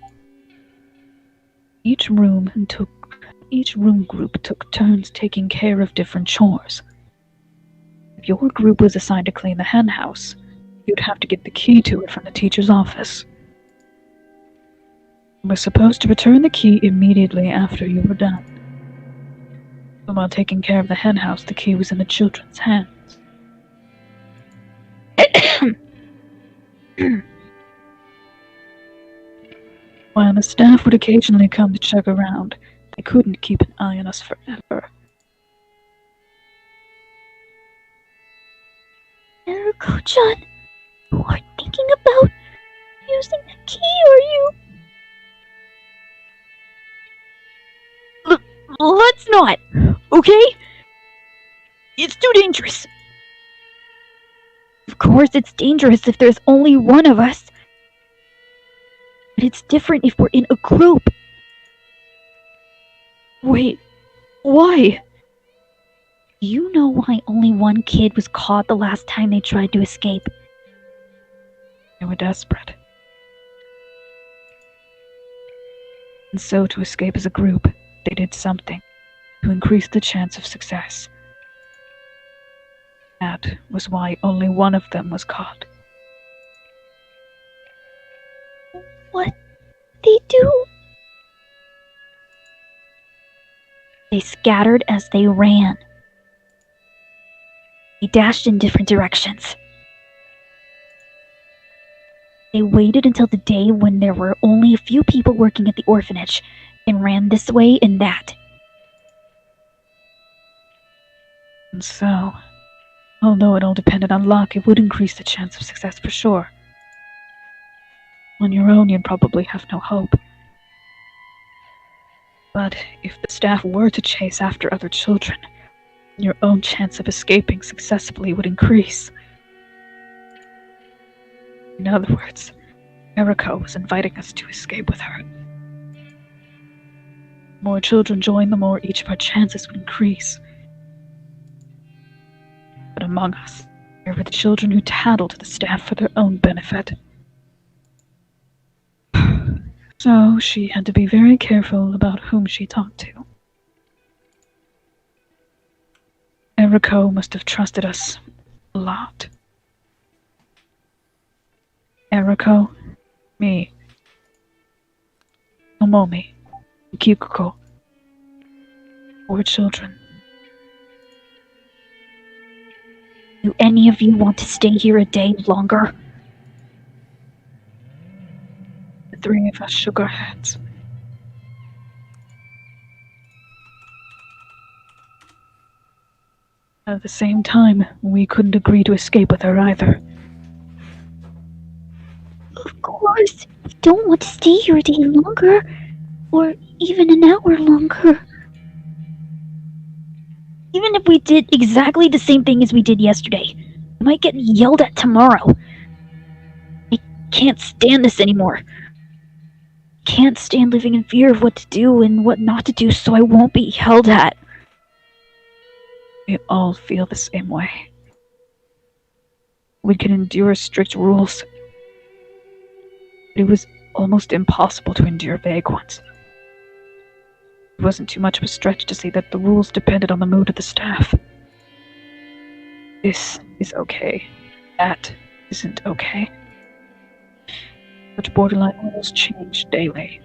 Each room group took turns taking care of different chores. If your group was assigned to clean the hen house, you'd have to get the key to it from the teacher's office. You were supposed to return the key immediately after you were done. But while taking care of the hen house, the key was in the children's hands. While the staff would occasionally come to check around, they couldn't keep an eye on us forever. Eruko-chan, you are thinking about using the key, are you? Let's not, okay? It's too dangerous. Of course it's dangerous if there's only one of us. But it's different if we're in a group. Wait, why? You know why only one kid was caught the last time they tried to escape? They were desperate. And so, to escape as a group, they did something to increase the chance of success. That was why only one of them was caught. What they do? They scattered as they ran. They dashed in different directions. They waited until the day when there were only a few people working at the orphanage and ran this way and that. And so, although it all depended on luck, it would increase the chance of success for sure. On your own, you'd probably have no hope. But if the staff were to chase after other children, your own chance of escaping successfully would increase. In other words, Eruko was inviting us to escape with her. The more children joined, the more each of our chances would increase. But among us, there were the children who tattled to the staff for their own benefit. So she had to be very careful about whom she talked to. Eruko must have trusted us a lot. Eruko, me, Tomomi, and Kikuko. 4 children. Do any of you want to stay here a day longer? The 3 of us shook our heads. At the same time, we couldn't agree to escape with her either. Of course, we don't want to stay here a day longer, or even an hour longer. Even if we did exactly the same thing as we did yesterday, we might get yelled at tomorrow. I can't stand this anymore. Can't stand living in fear of what to do and what not to do, so I won't be yelled at. We all feel the same way. We can endure strict rules, but it was almost impossible to endure vague ones. It wasn't too much of a stretch to say that the rules depended on the mood of the staff. This is okay. That isn't okay. Such borderline rules change daily.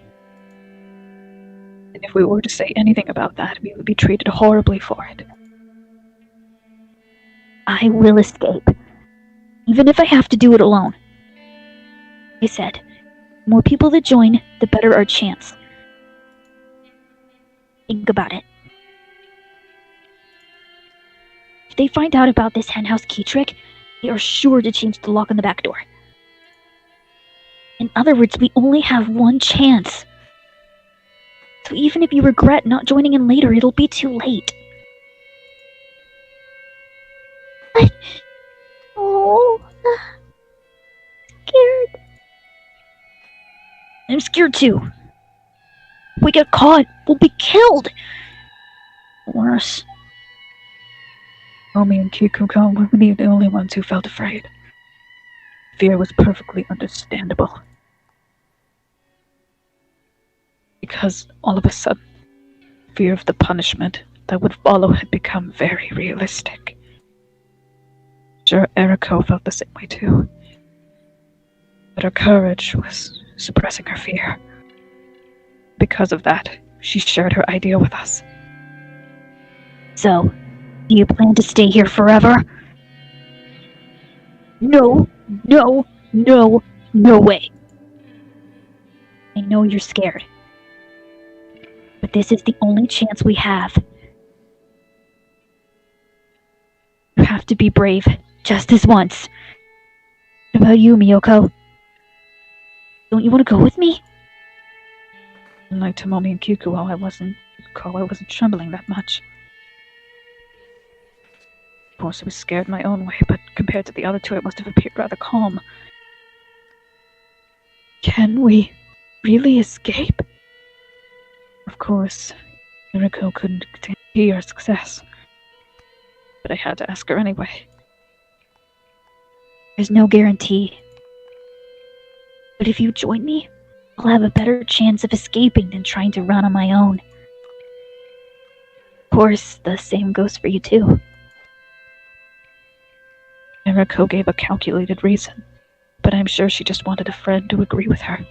And if we were to say anything about that, we would be treated horribly for it. I will escape, even if I have to do it alone. I said, the more people that join, the better our chance. Think about it. If they find out about this henhouse key trick, they are sure to change the lock on the back door. In other words, we only have one chance. So even if you regret not joining in later, it'll be too late. But... Oh... scared too. If we get caught, we'll be killed. Worse. Omi and Kikuko were the only ones who felt afraid. Fear was perfectly understandable. Because all of a sudden, fear of the punishment that would follow had become very realistic. Sure, Eriko felt the same way too. But her courage was suppressing her fear. Because of that, she shared her idea with us. So, do you plan to stay here forever? No, no, no, no way. I know you're scared. But this is the only chance we have. You have to be brave, just this once. What about you, Miyoko? Don't you want to go with me? Unlike Tomomi and Kikuo, I wasn't trembling that much. Of course, I was scared my own way, but compared to the other two, I must have appeared rather calm. Can we really escape? Of course, Eriko couldn't guarantee our success. But I had to ask her anyway. There's no guarantee. But if you join me, I'll have a better chance of escaping than trying to run on my own. Of course, the same goes for you too. Eriko gave a calculated reason, but I'm sure she just wanted a friend to agree with her.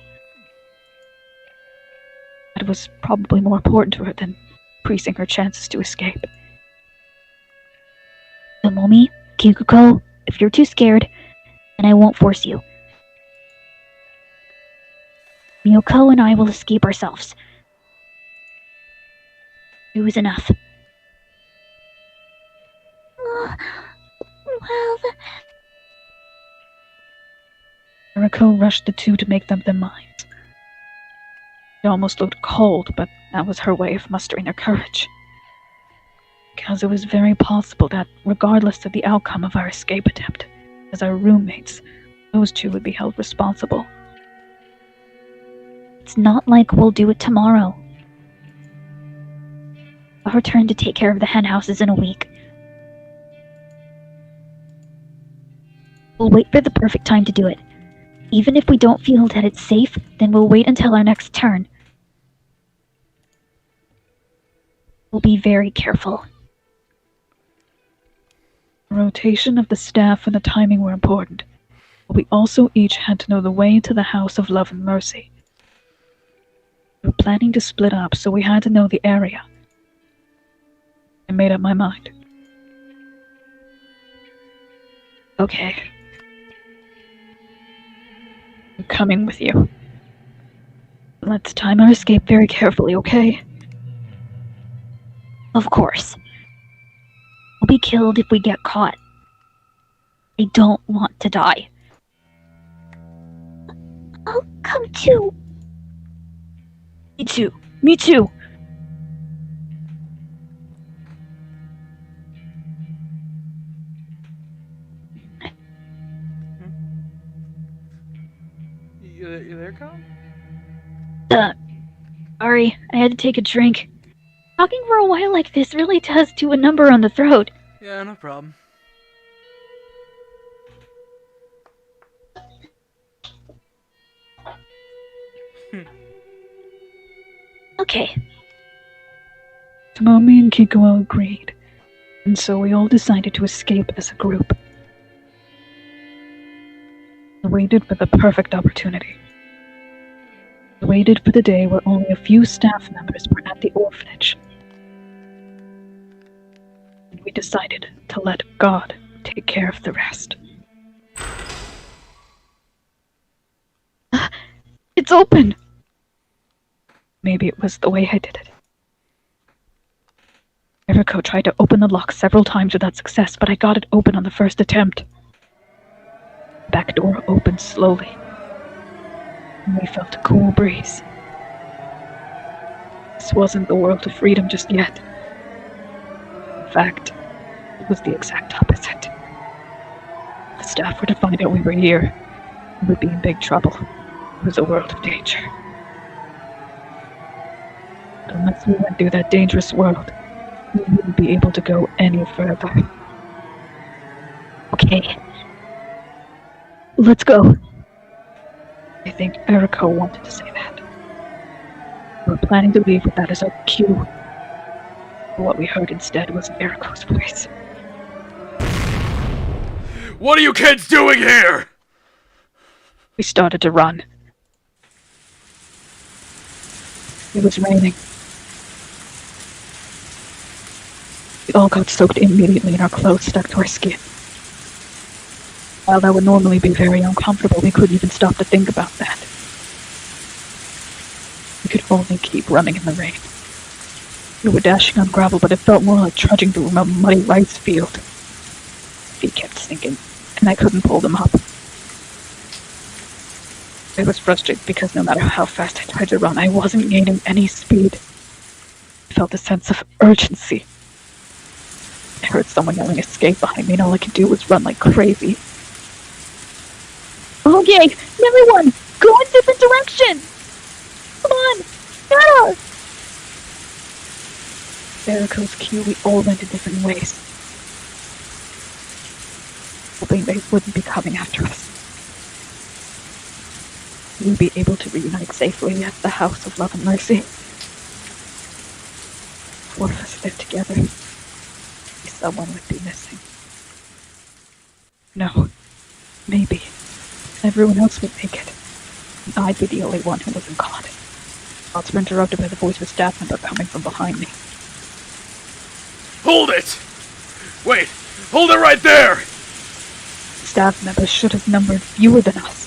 That was probably more important to her than increasing her chances to escape. Tomomi, Kikuko, if you're too scared, then I won't force you. Miyoko and I will escape ourselves. It was enough. Well, Eriko rushed the two to make them their minds. It almost looked cold, but that was her way of mustering her courage. Because it was very possible that, regardless of the outcome of our escape attempt, as our roommates, those two would be held responsible. It's not like we'll do it tomorrow. I'll return to take care of the hen houses in a week. We'll wait for the perfect time to do it. Even if we don't feel that it's safe, then we'll wait until our next turn. We'll be very careful. The rotation of the staff and the timing were important, but we also each had to know the way to the House of Love and Mercy. We were planning to split up, so we had to know the area. I made up my mind. Okay. I'm coming with you. Let's time our escape very carefully, okay? Of course. We'll be killed if we get caught. I don't want to die. I'll come too. Me too. Me too. You there, Con? Sorry, I had to take a drink. Talking for a while like this really does do a number on the throat. Yeah, no problem. Okay. Tomomi and Kikuo agreed, and so we all decided to escape as a group. We waited for the perfect opportunity. We waited for the day where only a few staff members were at the orphanage. And we decided to let God take care of the rest. It's open! Maybe it was the way I did it. Eriko tried to open the lock several times without success, but I got it open on the first attempt. The back door opened slowly, and we felt a cool breeze. This wasn't the world of freedom just yet. In fact, it was the exact opposite. If the staff were to find out we were here, we would be in big trouble. It was a world of danger. Unless we went through that dangerous world, we wouldn't be able to go any further. Okay. Let's go. I think Eriko wanted to say that. We were planning to leave with that as our cue. But what we heard instead was Eriko's voice. What are you kids doing here? We started to run. It was raining. We all got soaked immediately and our clothes stuck to our skin. While that would normally be very uncomfortable, we couldn't even stop to think about that. We could only keep running in the rain. We were dashing on gravel, but it felt more like trudging through a muddy rice field. Feet kept sinking, and I couldn't pull them up. I was frustrated because no matter how fast I tried to run, I wasn't gaining any speed. I felt a sense of urgency. I heard someone yelling escape behind me, and all I could do was run like crazy. Okay, everyone, go in different directions! Come on, go! Eriko's cue, we all went in different ways, hoping they wouldn't be coming after us. We'd be able to reunite safely at the House of Love and Mercy. 4 of us there together. Someone would be missing. No, maybe. Everyone else would make it. And I'd be the only one who wasn't caught. Thoughts were interrupted by the voice of a staff member coming from behind me. Hold it! Wait! Hold it right there! Staff members should have numbered fewer than us.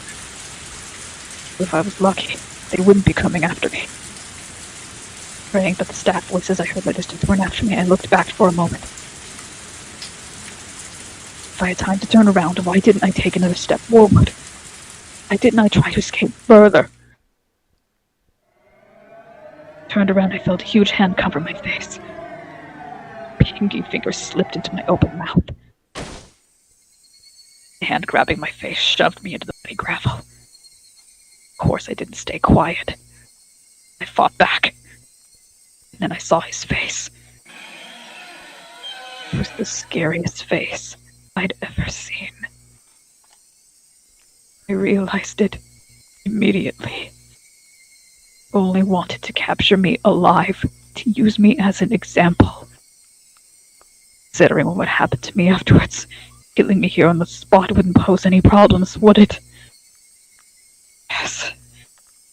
If I was lucky, they wouldn't be coming after me. Praying that the staff voices I heard in the distance weren't after me, I looked back for a moment. If I had time to turn around, why didn't I take another step forward? Why didn't I try to escape further? Turned around, I felt a huge hand cover my face. Pinky finger slipped into my open mouth. The hand grabbing my face shoved me into the muddy gravel. Of course, I didn't stay quiet. I fought back. And then I saw his face. It was the scariest face I'd ever seen. I realized it immediately. Only wanted to capture me alive, to use me as an example. Considering what would happen to me afterwards, killing me here on the spot wouldn't pose any problems, would it? Yes.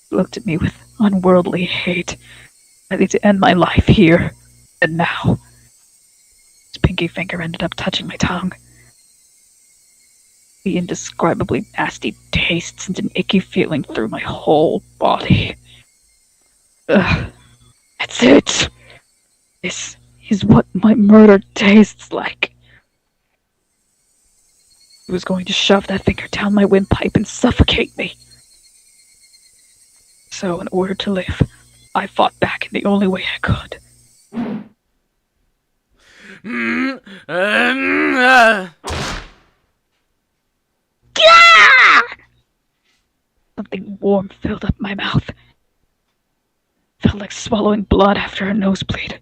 He looked at me with unworldly hate, ready to end my life here and now. His pinky finger ended up touching my tongue. The indescribably nasty taste sent an icky feeling through my whole body. Ugh. That's it! This is what my murder tastes like. He was going to shove that finger down my windpipe and suffocate me. So, in order to live, I fought back in the only way I could. Something warm filled up my mouth. Felt like swallowing blood after a nosebleed.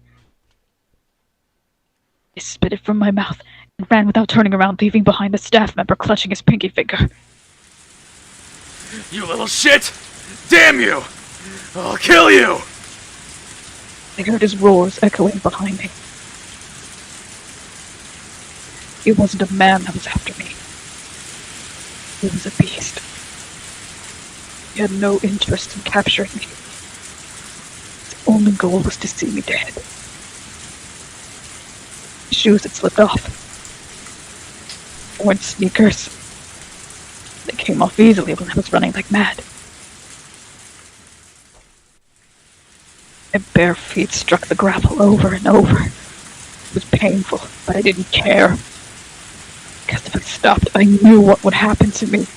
I spit it from my mouth and ran without turning around, leaving behind the staff member clutching his pinky finger. You little shit! Damn you! I'll kill you! I heard his roars echoing behind me. It wasn't a man that was after me. It was a beast. He had no interest in capturing me. His only goal was to see me dead. His shoes had slipped off. I wore sneakers. They came off easily when I was running like mad. My bare feet struck the gravel over and over. It was painful, but I didn't care. Because if I stopped, I knew what would happen to me.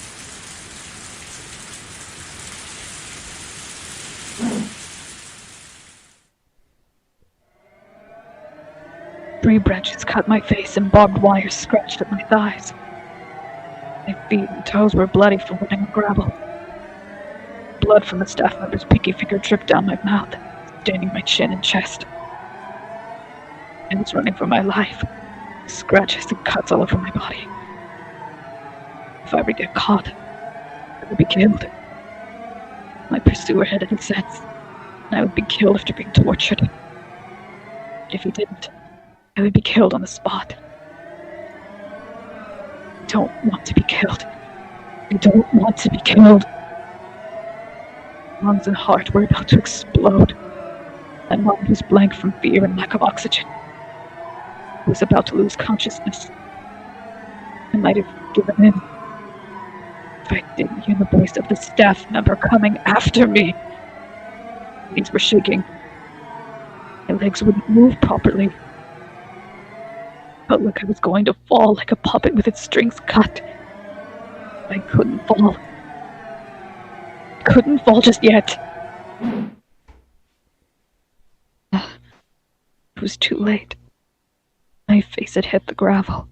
Tree branches cut my face and barbed wires scratched at my thighs. My feet and toes were bloody from running on gravel. Blood from the staff member's pinky finger dripped down my mouth. staining my chin and chest. I was running for my life. Scratches and cuts all over my body. If I ever get caught, I would be killed. My pursuer had any sense, and I would be killed after being tortured. If he didn't, I would be killed on the spot. I don't want to be killed. I don't want to be killed. Lungs and heart were about to explode. My mind was blank from fear and lack of oxygen. I was about to lose consciousness. I might have given in if I didn't hear the voice of the staff member coming after me. My knees were shaking. My legs wouldn't move properly. I felt like I was going to fall like a puppet with its strings cut. I couldn't fall. I couldn't fall just yet. It was too late. My face had hit the gravel.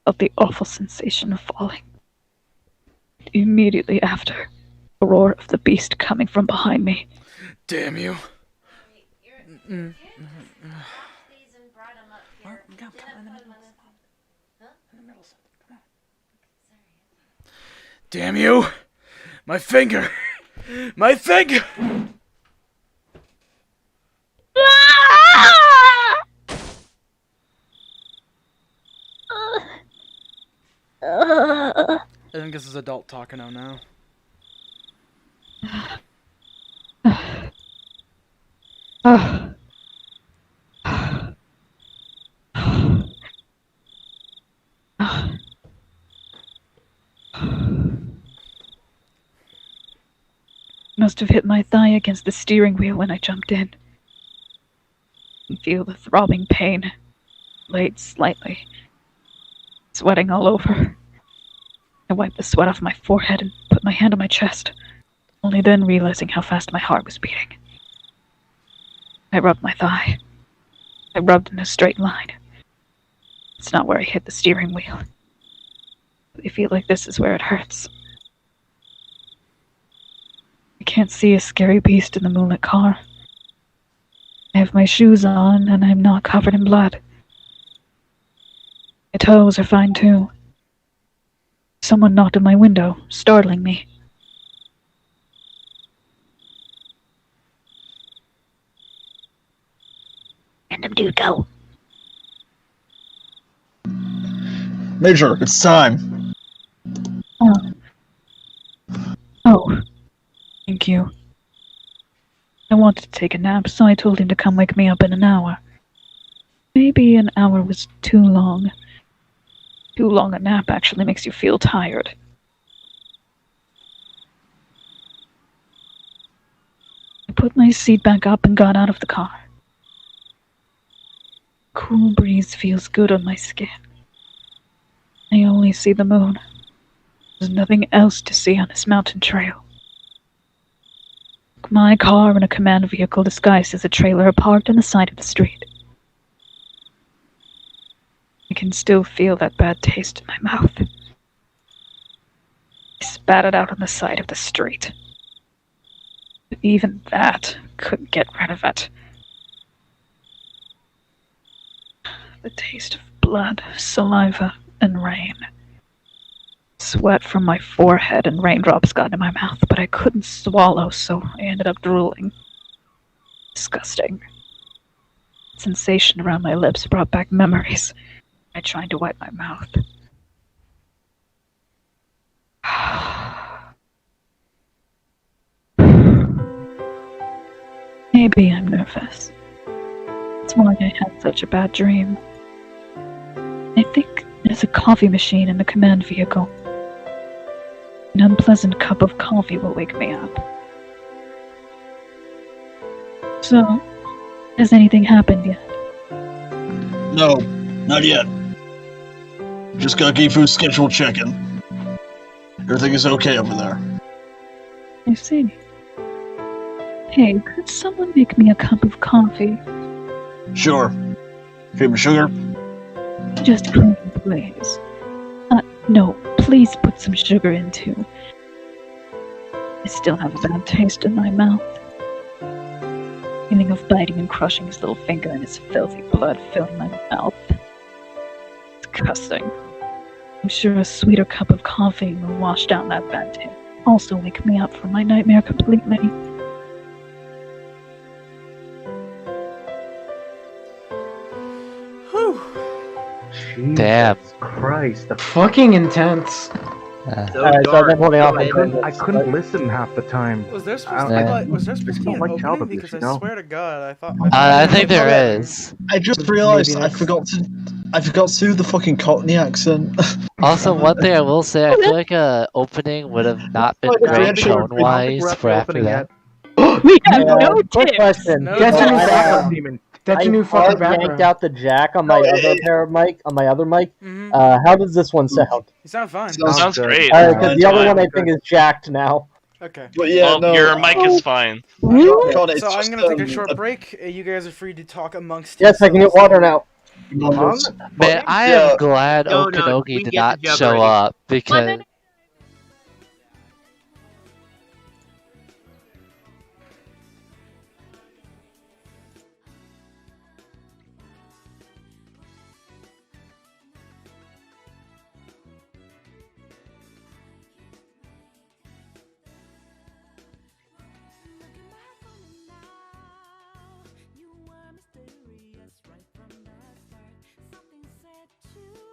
Felt the awful sensation of falling. Immediately after, the roar of the beast coming from behind me. Damn you. Damn you! My finger! My finger! I think this is adult talking out now. Must have hit my thigh against the steering wheel when I jumped in. I can feel the throbbing pain. Laid slightly. Sweating all over. I wiped the sweat off my forehead and put my hand on my chest, only then realizing how fast my heart was beating. I rubbed my thigh. I rubbed in a straight line. It's not where I hit the steering wheel. I feel like this is where it hurts. I can't see a scary beast in the moonlit car. I have my shoes on, and I'm not covered in blood. My toes are fine too. Someone knocked on my window, startling me. Random dude, go. Major, it's time. Oh. Thank you. I wanted to take a nap, so I told him to come wake me up in an hour. Maybe an hour was too long. Too long a nap actually makes you feel tired. I put my seat back up and got out of the car. Cool breeze feels good on my skin. I only see the moon. There's nothing else to see on this mountain trail. My car and a command vehicle disguised as a trailer are parked on the side of the street. I can still feel that bad taste in my mouth. I spat it out on the side of the street. But even that couldn't get rid of it. The taste of blood, saliva, and rain. Sweat from my forehead and raindrops got in my mouth, but I couldn't swallow, so I ended up drooling. Disgusting. Sensation around my lips brought back memories. I tried to wipe my mouth. Maybe I'm nervous. That's why I had such a bad dream. I think there's a coffee machine in the command vehicle. An unpleasant cup of coffee will wake me up. So, has anything happened yet? No, not yet. Just got Gifu's schedule checking. Everything is okay over there. I see. Hey, could someone make me a cup of coffee? Sure. Cream and sugar? Just cream, please. No, please put some sugar in too. I still have a bad taste in my mouth. Feeling of biting and crushing his little finger and his filthy blood filling my mouth. Disgusting. I'm sure a sweeter cup of coffee will wash down that bad taste. Also wake me up from my nightmare completely. Whew. Damn. Christ. Fucking intense. So I dark. couldn't listen half the time. Was there supposed to be an opening? Because I swear to God, I thought. I think there is. I just realised I forgot to do the fucking Cockney accent. Also, one thing I will say, I feel like opening would have not been great tone-wise for after that. We have no Quick tips! question. That's a new background demon. That's a new fucking I yanked background. out the jack on my other mic. How does this one sound? You sound fine. Sounds great. Because the other one I think is jacked now. Okay. But yeah, Well, no, your mic is fine. So I'm gonna take a short break. You guys are free to talk amongst Yes, I can get water now. Man, I am glad No, no, Okanogi we did get not the jug show already. up because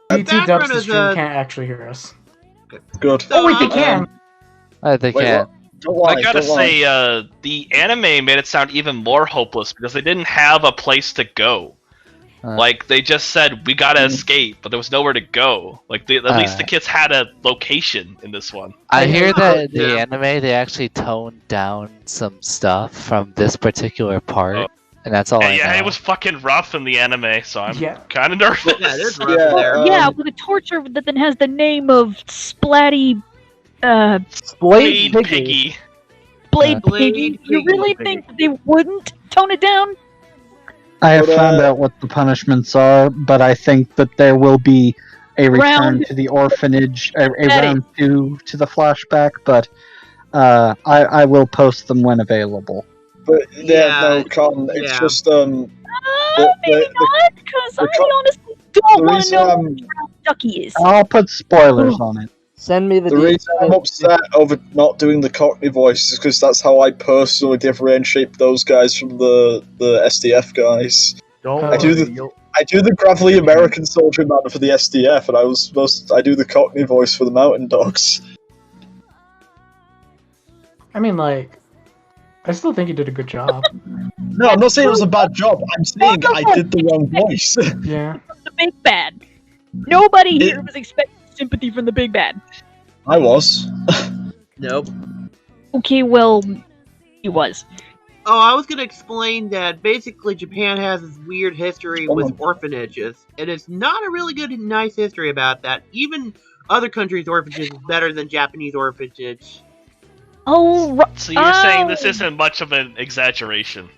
BT background Dubs the is, stream can't actually hear us. Good. Oh wait, they can. they can. I gotta say, the anime made it sound even more hopeless because they didn't have a place to go. Like they just said, "We gotta escape," but there was nowhere to go. Like at least the kids had a location in this one. I hear that in the anime they actually toned down some stuff from this particular part, and that's all I know. It was fucking rough in the anime, so I'm kind of nervous. Yeah, it is rough there. Yeah, with a torture that then has the name of Splatty, Blade Piggy. Blade Blade Piggy. Piggy. You really think that they wouldn't tone it down? I have found out what the punishments are, but I think that there will be a return Round- to the orphanage, a round 2 to the flashback, but I will post them when available. But no, Con, it's just Maybe not, because I honestly don't want to know what Round Ducky is. I'll put spoilers on it. Send me the reason I'm upset over not doing the Cockney voice is because that's how I personally differentiate those guys from the SDF guys. I do the gravelly American soldier man for the SDF, and I do the Cockney voice for the Mountain Dogs. I mean, like, I still think you did a good job. No, I'm not saying it was a bad job. I'm saying I did the wrong voice. Yeah. The big bad. Nobody here was expecting sympathy from the big bad. I was. Nope. Okay, well, he was. Oh, I was gonna explain that basically Japan has this weird history with orphanages, and it's not a really good, nice history about that. Even other countries' orphanages is better than Japanese orphanage. Oh, So you're saying this isn't much of an exaggeration?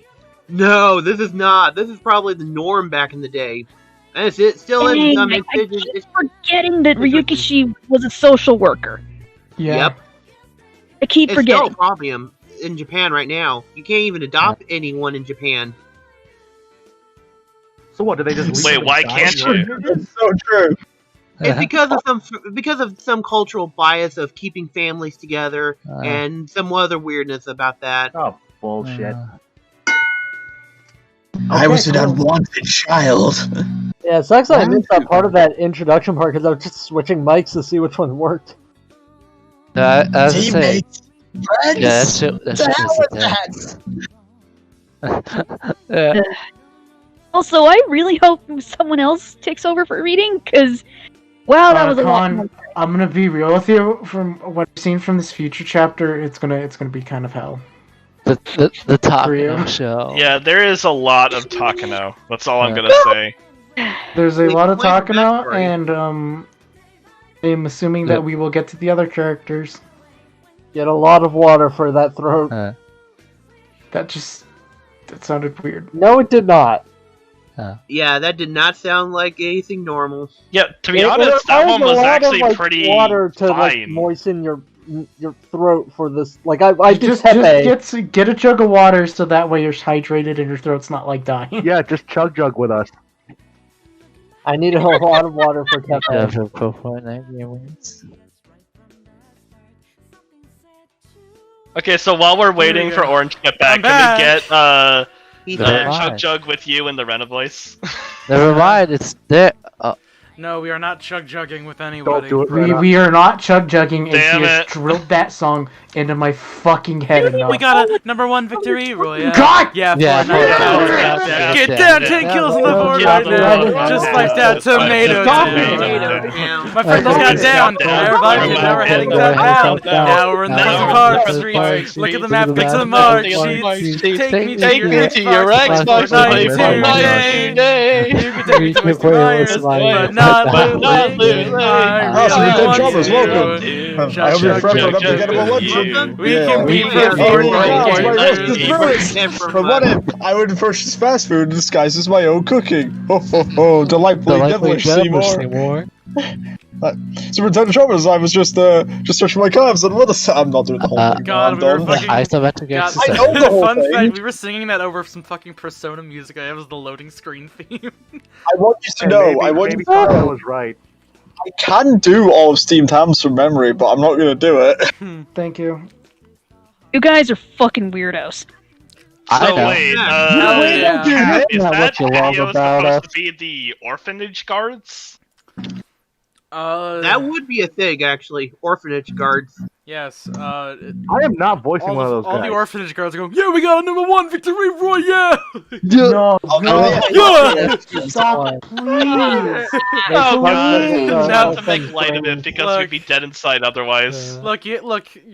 No, this is not. This is probably the norm back in the day. And it still is in Dang, some I instances. keep forgetting that Ryukishi was a social worker. Yeah. Yep. I keep It's forgetting. still a problem in Japan right now. You can't even adopt anyone in Japan. So what? Do they just Wait? Why can't you? It's so true. It's because of some cultural bias of keeping families together and some other weirdness about that. Oh, bullshit. I was an unwanted child. Yeah, it sucks that I missed that part of that introduction part because I was just switching mics to see which one worked. I was gonna say, Teammates, friends. yeah, that shit The hell was with that? yeah. Also, I really hope someone else takes over for reading, because, wow, that was a lot. Con, I'm gonna be real with you. From what I've seen from this future chapter, it's gonna be kind of hell. The For Takano you. show. Yeah, there is a lot of Takano. That's all I'm gonna say. There's a They lot of explain the Takano, backstory. and I'm assuming that we will get to the other characters. Get a lot of water for that throat. That sounded weird. No, it did not. Yeah, that did not sound like anything normal. Yeah, to be It honest, that requires one a was lot of, actually like, pretty water to like fine. moisten your your throat for this. Like I do just Pepe. get a jug of water so that way you're hydrated and your throat's not like dying. Yeah, just chug with us. I need a lot of water for Pepe. Pro Fortnite gamers. Okay, so while we're waiting for Orange to get back, can we get Never Chug mind. Jug with you in the Rena voice? Never mind, it's there. No, we are not chug-jugging with anybody. We are not chug-jugging, and Damn she has it. drilled that song into my fucking head enough. We got a #1 victory, Royale. God! Yeah, Yeah, Fortnite. Get down, 10 kills on the board right now. Just like that tomato. My friend just got down. I revived him. Now we're heading down. Now we're in the park street. Look at the map. Get to the mark sheet. Take me to your Xbox today. You can take me to Mr. Myers, but not Lily. Welcome. I hope you're friends with unforgettable lunch. We can be But what if I would purchase fast food disguised as my own cooking? Oh, delightfully devilish, Seymour. Superintendent Chalmers, I was just searching my calves and what a I'm not doing the whole thing. God, we were fucking... isometric I know the whole Fun thing. fact, we were singing that over some fucking Persona music. I was the loading screen theme. I want you to know. I want you to know. was right. I can do all of steamed hams from memory, but I'm not going to do it. Thank you. You guys are fucking weirdos. So wait, is that what you love video about supposed us. to be the orphanage guards? That would be a thing, actually. Orphanage guards. Yes. I am not voicing one of those all guys. the orphanage girls are going, yeah, we got a #1 victory, Royale! No, Yeah! stop, please. Oh god, No. not to make light of it because we'd be dead inside otherwise. Look,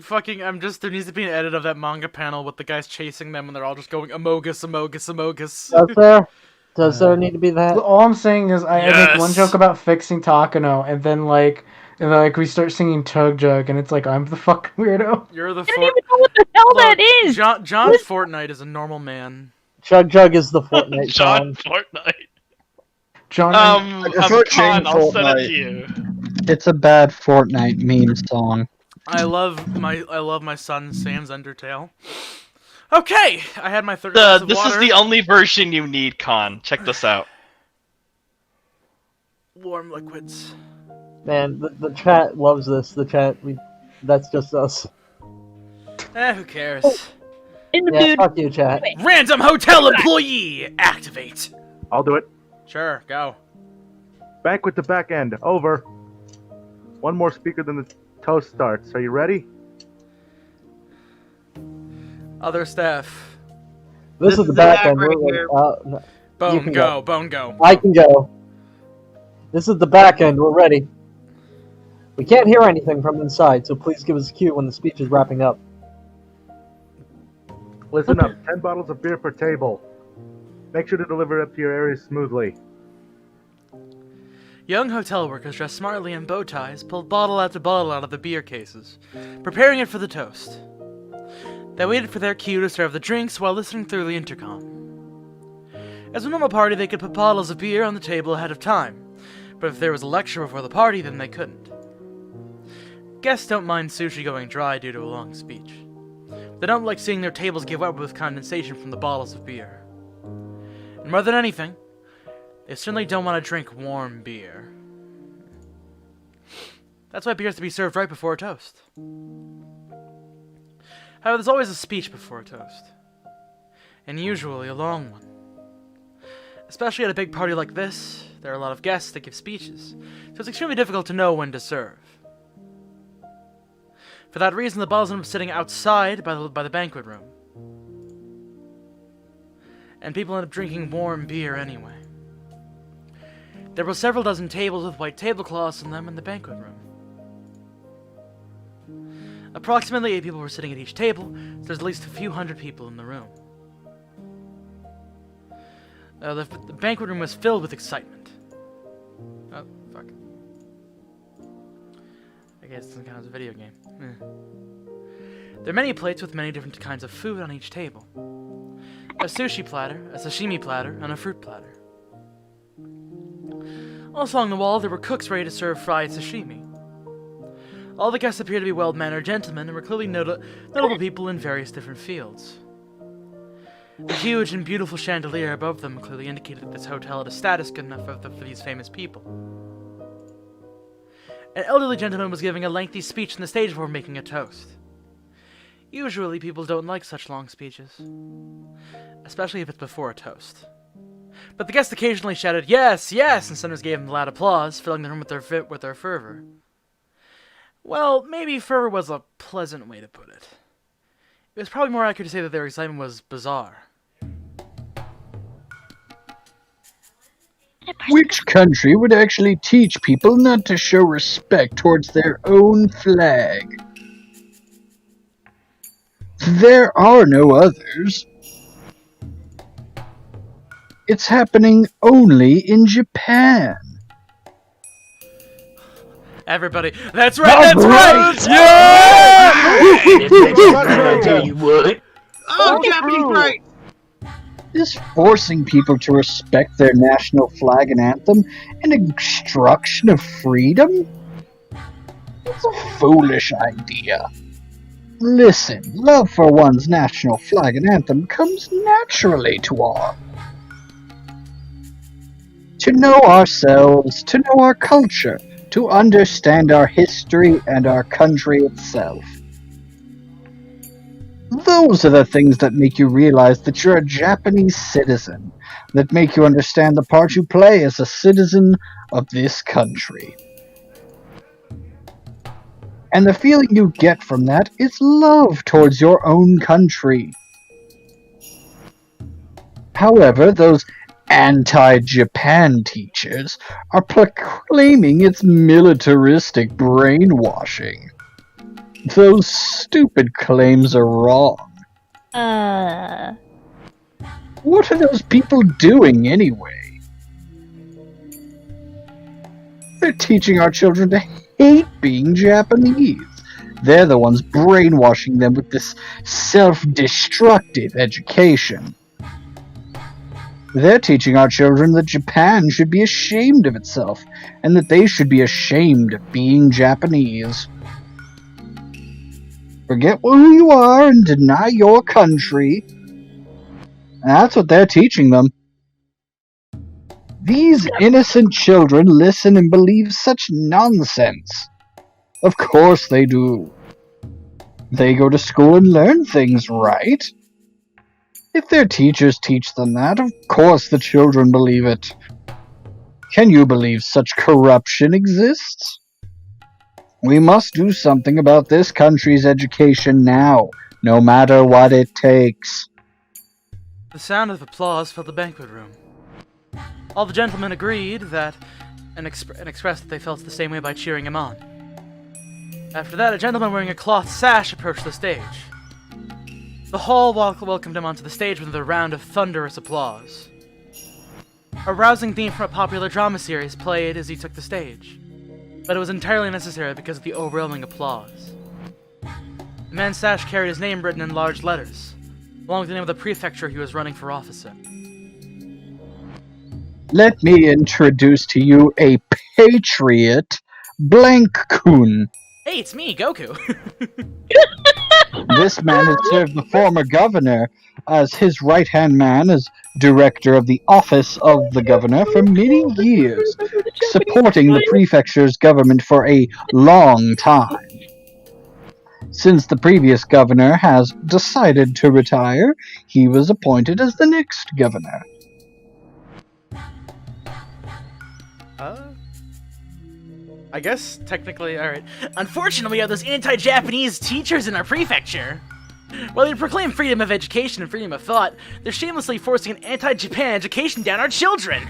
fucking, there needs to be an edit of that manga panel with the guys chasing them and they're all just going, Amogus, Amogus, Amogus. Does there need to be that? All I'm saying is I make one Yes. joke about fixing Takano, and then we start singing Chug Jug, and it's like I'm the fucking weirdo. You're the I don't even know what the hell that is. John Fortnite is a normal man. Chug Jug is the Fortnite John song. Fortnite. John, I prefer Chain I'll send it to Fortnite. you. It's a bad Fortnite meme song. I love my son Sam's Undertale. Okay, I had my third glass of This water. is the only version you need, Con. Check this out. Warm liquids. Man, the chat loves this. The chat, that's just us. Who cares? In the Yeah, mood. fuck you, chat. Random hotel employee, activate. I'll do it. Sure, go. Banquet to back end. Over. One more speaker than the toast starts. Are you ready? Other staff. This is the back end. right We're here. no, you Bone can go, bone go. I can go. This is the back end. We're ready. We can't hear anything from inside, so please give us a cue when the speech is wrapping up. Listen up. 10 bottles of beer per table. Make sure to deliver it up to your area smoothly. Young hotel workers dressed smartly in bow ties pulled bottle after bottle out of the beer cases, preparing it for the toast. They waited for their cue to serve the drinks while listening through the intercom. As a normal party, they could put bottles of beer on the table ahead of time, but if there was a lecture before the party, then they couldn't. Guests don't mind sushi going dry due to a long speech. They don't like seeing their tables give up with condensation from the bottles of beer. And more than anything, they certainly don't want to drink warm beer. That's why beer has to be served right before a toast. However, there's always a speech before a toast. And usually a long one. Especially at a big party like this, there are a lot of guests that give speeches, so it's extremely difficult to know when to serve. For that reason, the bottles end up sitting outside by the banquet room. And people end up drinking warm beer anyway. There were several dozen tables with white tablecloths on them in the banquet room. Approximately 8 people were sitting at each table, so there's at least a few hundred people in the room. The banquet room was filled with excitement. Oh, fuck. I guess it doesn't count as a video game. There are many plates with many different kinds of food on each table. A sushi platter, a sashimi platter, and a fruit platter. Also along the wall, there were cooks ready to serve fried sashimi. All the guests appeared to be well-mannered gentlemen and were clearly notable people in various different fields. The huge and beautiful chandelier above them clearly indicated that this hotel had a status good enough for these famous people. An elderly gentleman was giving a lengthy speech on the stage before making a toast. Usually, people don't like such long speeches, especially if it's before a toast. But the guests occasionally shouted, "Yes, yes!" and sometimes gave him loud applause, filling the room with their fervor. Well, maybe fervor was a pleasant way to put it. It was probably more accurate to say that their excitement was bizarre. Which country would actually teach people not to show respect towards their own flag? There are no others. It's happening only in Japan. Everybody, that's right, that's right! Yeah! I tell you what. Oh, Japanese right! Is forcing people to respect their national flag and anthem an obstruction of freedom? It's a foolish idea. Listen, love for one's national flag and anthem comes naturally to all. To know ourselves, to know our culture, to understand our history and our country itself. Those are the things that make you realize that you're a Japanese citizen, that make you understand the part you play as a citizen of this country. And the feeling you get from that is love towards your own country. However, those anti-Japan teachers are proclaiming its militaristic brainwashing. Those stupid claims are wrong. What are those people doing anyway? They're teaching our children to hate being Japanese. They're the ones brainwashing them with this self-destructive education. They're teaching our children that Japan should be ashamed of itself, and that they should be ashamed of being Japanese. Forget who you are and deny your country. That's what they're teaching them. These innocent children listen and believe such nonsense. Of course they do. They go to school and learn things, right? If their teachers teach them that, of course the children believe it. Can you believe such corruption exists? We must do something about this country's education now, no matter what it takes. The sound of applause filled the banquet room. All the gentlemen agreed that and expressed that they felt the same way by cheering him on. After that, a gentleman wearing a cloth sash approached the stage. The hall welcomed him onto the stage with a round of thunderous applause. A rousing theme from a popular drama series played as he took the stage, but it was entirely necessary because of the overwhelming applause. The man's sash carried his name written in large letters, along with the name of the prefecture he was running for office in. Let me introduce to you a patriot, Blank-kun. Hey, it's me, Goku! This man has served the former governor as his right-hand man as director of the office of the governor for many years, supporting the prefecture's government for a long time. Since the previous governor has decided to retire, he was appointed as the next governor. I guess, technically, alright. Unfortunately, we have those anti-Japanese teachers in our prefecture. While they proclaim freedom of education and freedom of thought, they're shamelessly forcing an anti-Japan education down our children.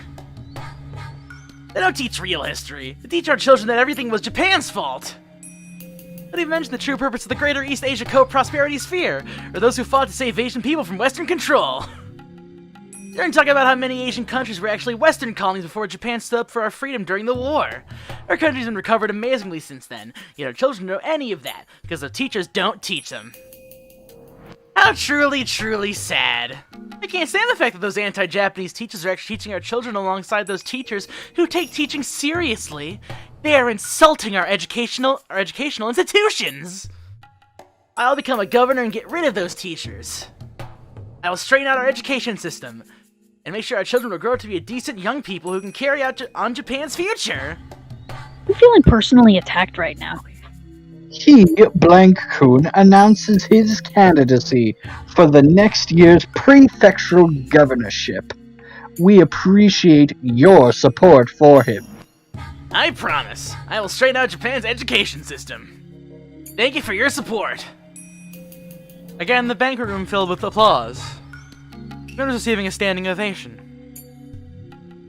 They don't teach real history. They teach our children that everything was Japan's fault. They don't even mention the true purpose of the Greater East Asia Co-Prosperity Sphere, or those who fought to save Asian people from Western control. They're talking about how many Asian countries were actually Western colonies before Japan stood up for our freedom during the war. Our country's been recovered amazingly since then, yet our children don't know any of that, because the teachers don't teach them. How truly, truly sad. I can't stand the fact that those anti-Japanese teachers are actually teaching our children alongside those teachers who take teaching seriously They are insulting our educational institutions! I'll become a governor and get rid of those teachers. I will straighten out our education system and make sure our children will grow up to be decent young people who can carry out on Japan's future. I'm feeling personally attacked right now. He, Blank Kun, announces his candidacy for the next year's prefectural governorship. We appreciate your support for him. I promise, I will straighten out Japan's education system. Thank you for your support. Again, the banquet room filled with applause. Everyone was receiving a standing ovation.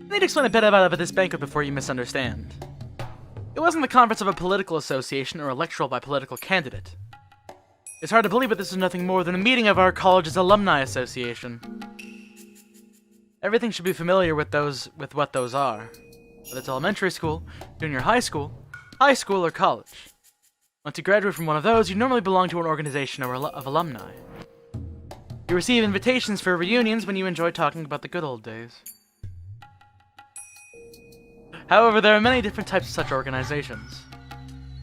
I need to explain a bit about this banquet before you misunderstand. It wasn't the conference of a political association or a lecture by a political candidate. It's hard to believe, but this is nothing more than a meeting of our college's alumni association. Everything should be familiar with what those are. Whether it's elementary school, junior high school, or college. Once you graduate from one of those, you normally belong to an organization of alumni. You receive invitations for reunions when you enjoy talking about the good old days. However, there are many different types of such organizations.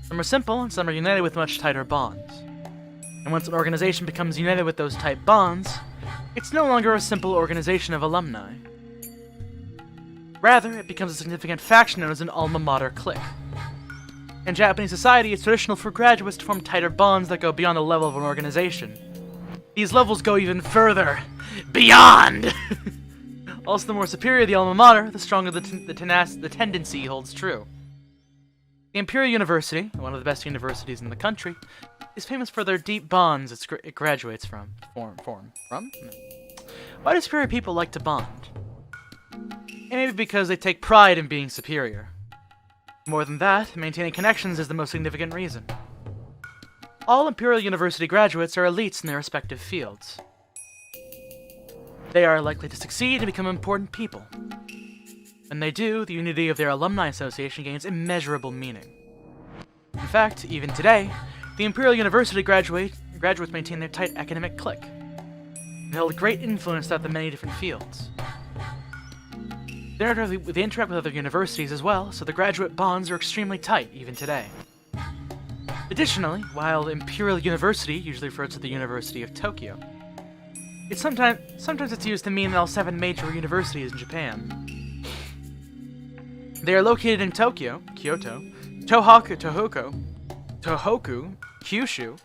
Some are simple, and some are united with much tighter bonds. And once an organization becomes united with those tight bonds, it's no longer a simple organization of alumni. Rather, it becomes a significant faction known as an alma mater clique. In Japanese society, it's traditional for graduates to form tighter bonds that go beyond the level of an organization. These levels go even further. Beyond! Also, the more superior the alma mater, the stronger the tendency holds true. The Imperial University, one of the best universities in the country, is famous for their deep bonds it graduates from. Why do superior people like to bond? And maybe because they take pride in being superior. More than that, maintaining connections is the most significant reason. All Imperial University graduates are elites in their respective fields. They are likely to succeed and become important people. When they do, the unity of their alumni association gains immeasurable meaning. In fact, even today, the Imperial University graduates maintain their tight academic clique, and hold great influence throughout the many different fields. They interact with other universities as well, so the graduate bonds are extremely tight even today. Additionally, while Imperial University usually refers to the University of Tokyo, sometimes it's used to mean all 7 major universities in Japan. They are located in Tokyo, Kyoto, Tohoku, Kyushu,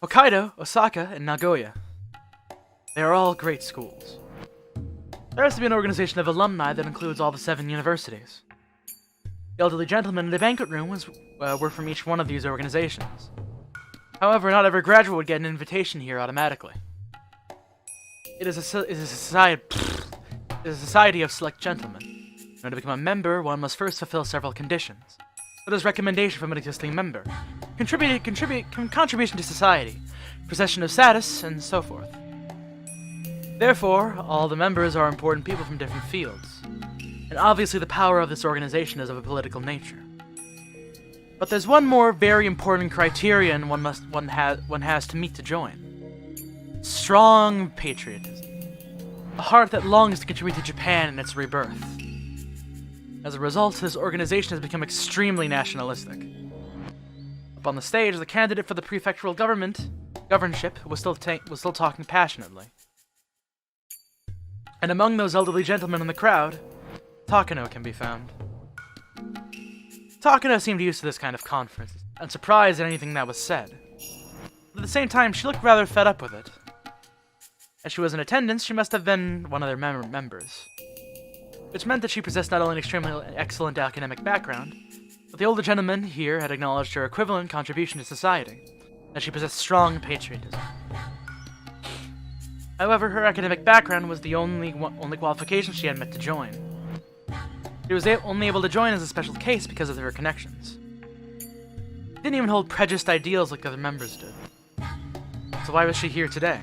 Hokkaido, Osaka, and Nagoya. They are all great schools. There has to be an organization of alumni that includes all the 7 universities. The elderly gentlemen in the banquet room were from each one of these organizations. However, not every graduate would get an invitation here automatically. It is a society of select gentlemen. In order to become a member, one must first fulfill several conditions, such as recommendation from an existing member, contribution to society, possession of status, and so forth. Therefore, all the members are important people from different fields, and obviously the power of this organization is of a political nature. But there's one more very important criterion one has to meet to join. Strong patriotism. A heart that longs to contribute to Japan in its rebirth. As a result, this organization has become extremely nationalistic. Up on the stage, the candidate for the prefectural governorship was still talking passionately. And among those elderly gentlemen in the crowd, Takano can be found. Takano seemed used to this kind of conference, unsurprised at anything that was said. But at the same time, she looked rather fed up with it. As she was in attendance, she must have been one of their members. Which meant that she possessed not only an extremely excellent academic background, but the older gentleman here had acknowledged her equivalent contribution to society, that she possessed strong patriotism. However, her academic background was the only qualification she had met to join. She was only able to join as a special case because of her connections. She didn't even hold prejudiced ideals like other members did. So why was she here today?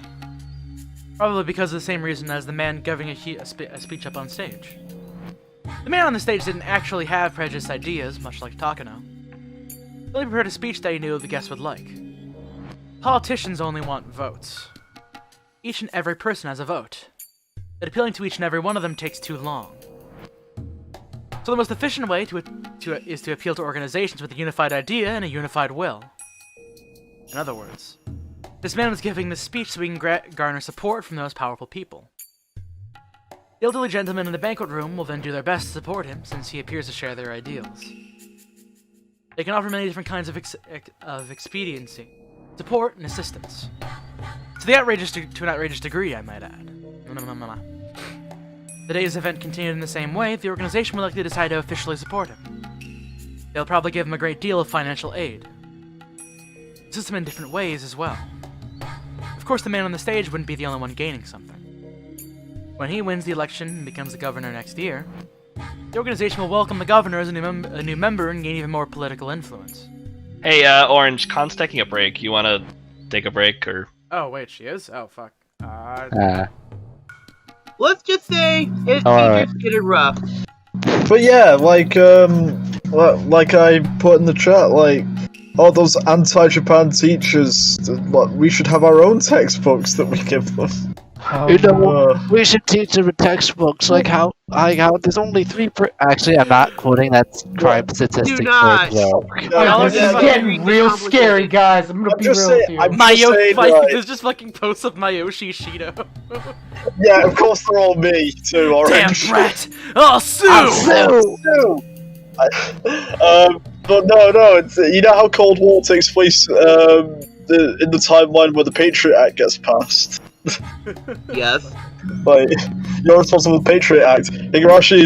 Probably because of the same reason as the man giving a speech up on stage. The man on the stage didn't actually have prejudiced ideas, much like Takano. He only prepared a speech that he knew the guests would like. Politicians only want votes. Each and every person has a vote. But appealing to each and every one of them takes too long. So the most efficient way is to appeal to organizations with a unified idea and a unified will. In other words, this man was giving this speech so he can garner support from those powerful people. The elderly gentlemen in the banquet room will then do their best to support him, since he appears to share their ideals. They can offer many different kinds of expediency, support, and assistance. To an outrageous degree, I might add. The day's event continued in the same way. The organization will likely decide to officially support him. They'll probably give him a great deal of financial aid. Assist him in different ways as well. Of course, the man on the stage wouldn't be the only one gaining something. When he wins the election and becomes the governor next year, the organization will welcome the governor as a new member and gain even more political influence. Hey, Orange, Khan's taking a break. You want to take a break, or? Oh, wait, she is? Oh, fuck. Let's just say it's Alright. just getting rough. But yeah, like I put in the chat, like, all those anti-Japan teachers, like, we should have our own textbooks that we give them. We should teach them textbooks like how there's only 3 Actually, I'm not quoting that crime statistic. Do not. This is getting real scary, guys. I'm gonna be real with you. There's just fucking posts of Mayoshi Shido. Yeah, of course they're all me too. Orange. Damn brat! I'll sue! But no, it's, you know how Cold War takes place in the timeline where the Patriot Act gets passed. Yes. Like, you're responsible for the Patriot Act. Higurashi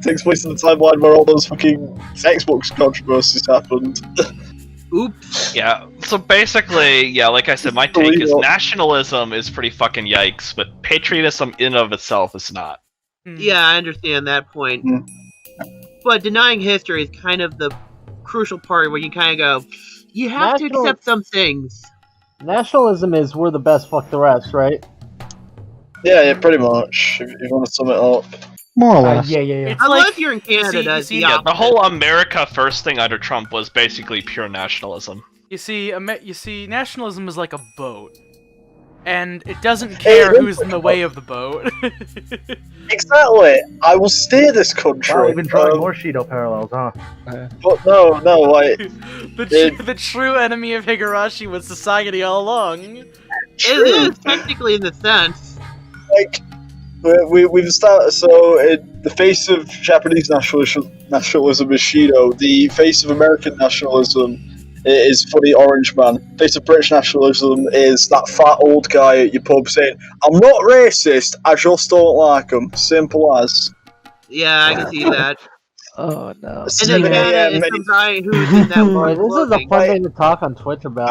takes place in the timeline where all those fucking textbooks controversies happened. Oops. Yeah, so basically, yeah, like I said, my take is nationalism is pretty fucking yikes, but patriotism in and of itself is not. Yeah, I understand that point. But denying history is kind of the crucial part where you kind of go, you have to accept some things. Nationalism is we're the best, fuck the rest, right? Yeah, pretty much. If you want to sum it up. More or less. Yeah. It's Unless you're in Canada, Yeah, the whole America First thing under Trump was basically pure nationalism. You see, nationalism is like a boat, and it doesn't care who's in the way of the boat. Exactly. I will steer this country. Wow, we've been drawing more Shido parallels, huh? But no, like the true enemy of Higurashi was society all along. It is technically in the sense. Like we've started. So the face of Japanese nationalism is Shido. The face of American nationalism is funny orange man. Face of British nationalism is that fat old guy at your pub saying, "I'm not racist. I just don't like them." Simple as. Yeah, I can see that. Oh no. And then Canada is some guy who's in that Boy, this is a fun thing to talk on Twitch about.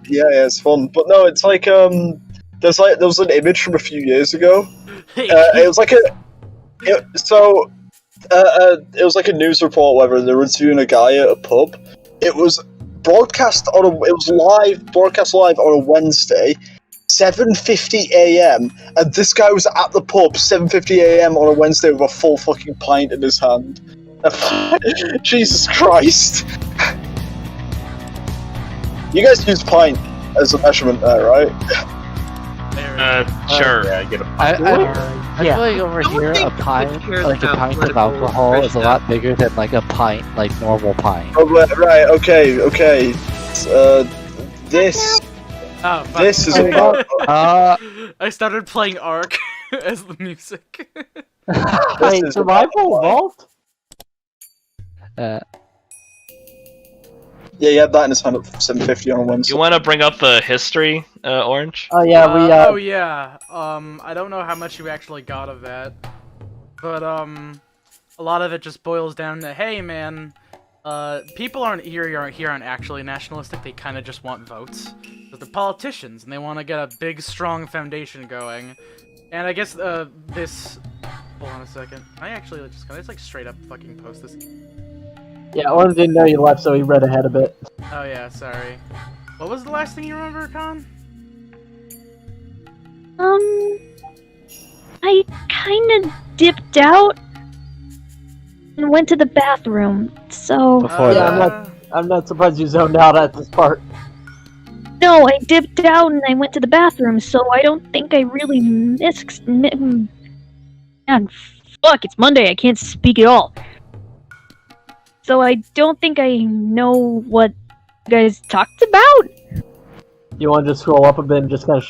Yeah, it's fun. But no, it's like there was an image from a few years ago. It was like it was like a news report where they were interviewing a guy at a pub. It was broadcast live on a Wednesday, 7:50 a.m. and this guy was at the pub 7:50 a.m. on a Wednesday with a full fucking pint in his hand. Jesus Christ! You guys use pint as a measurement there, right? Sure. Yeah, I get a I feel like over here a pint of alcohol is a lot bigger than like a pint, like normal pint. Oh, right, okay. This is about. I started playing Ark as the music. Wait, survival evolved? Yeah, he had that in his hand at 7:50 on a Wednesday. You want to bring up the history, Orange? Oh yeah, Oh yeah. I don't know how much you actually got of that, but a lot of it just boils down to, hey man, people aren't actually nationalistic. They kind of just want votes. But they're politicians and they want to get a big, strong foundation going. And I guess this. Hold on a second. Can I just like straight up fucking post this? Yeah, Oren didn't know you left, so he read ahead a bit. Oh yeah, sorry. What was the last thing you remember, Khan? I kind of dipped out and went to the bathroom, so... I'm not surprised you zoned out at this part. No, I dipped out and I went to the bathroom, so I don't think I really missed... Man, fuck, it's Monday, I can't speak at all. So I don't think I know what you guys talked about. You want to just scroll up a bit and just kind of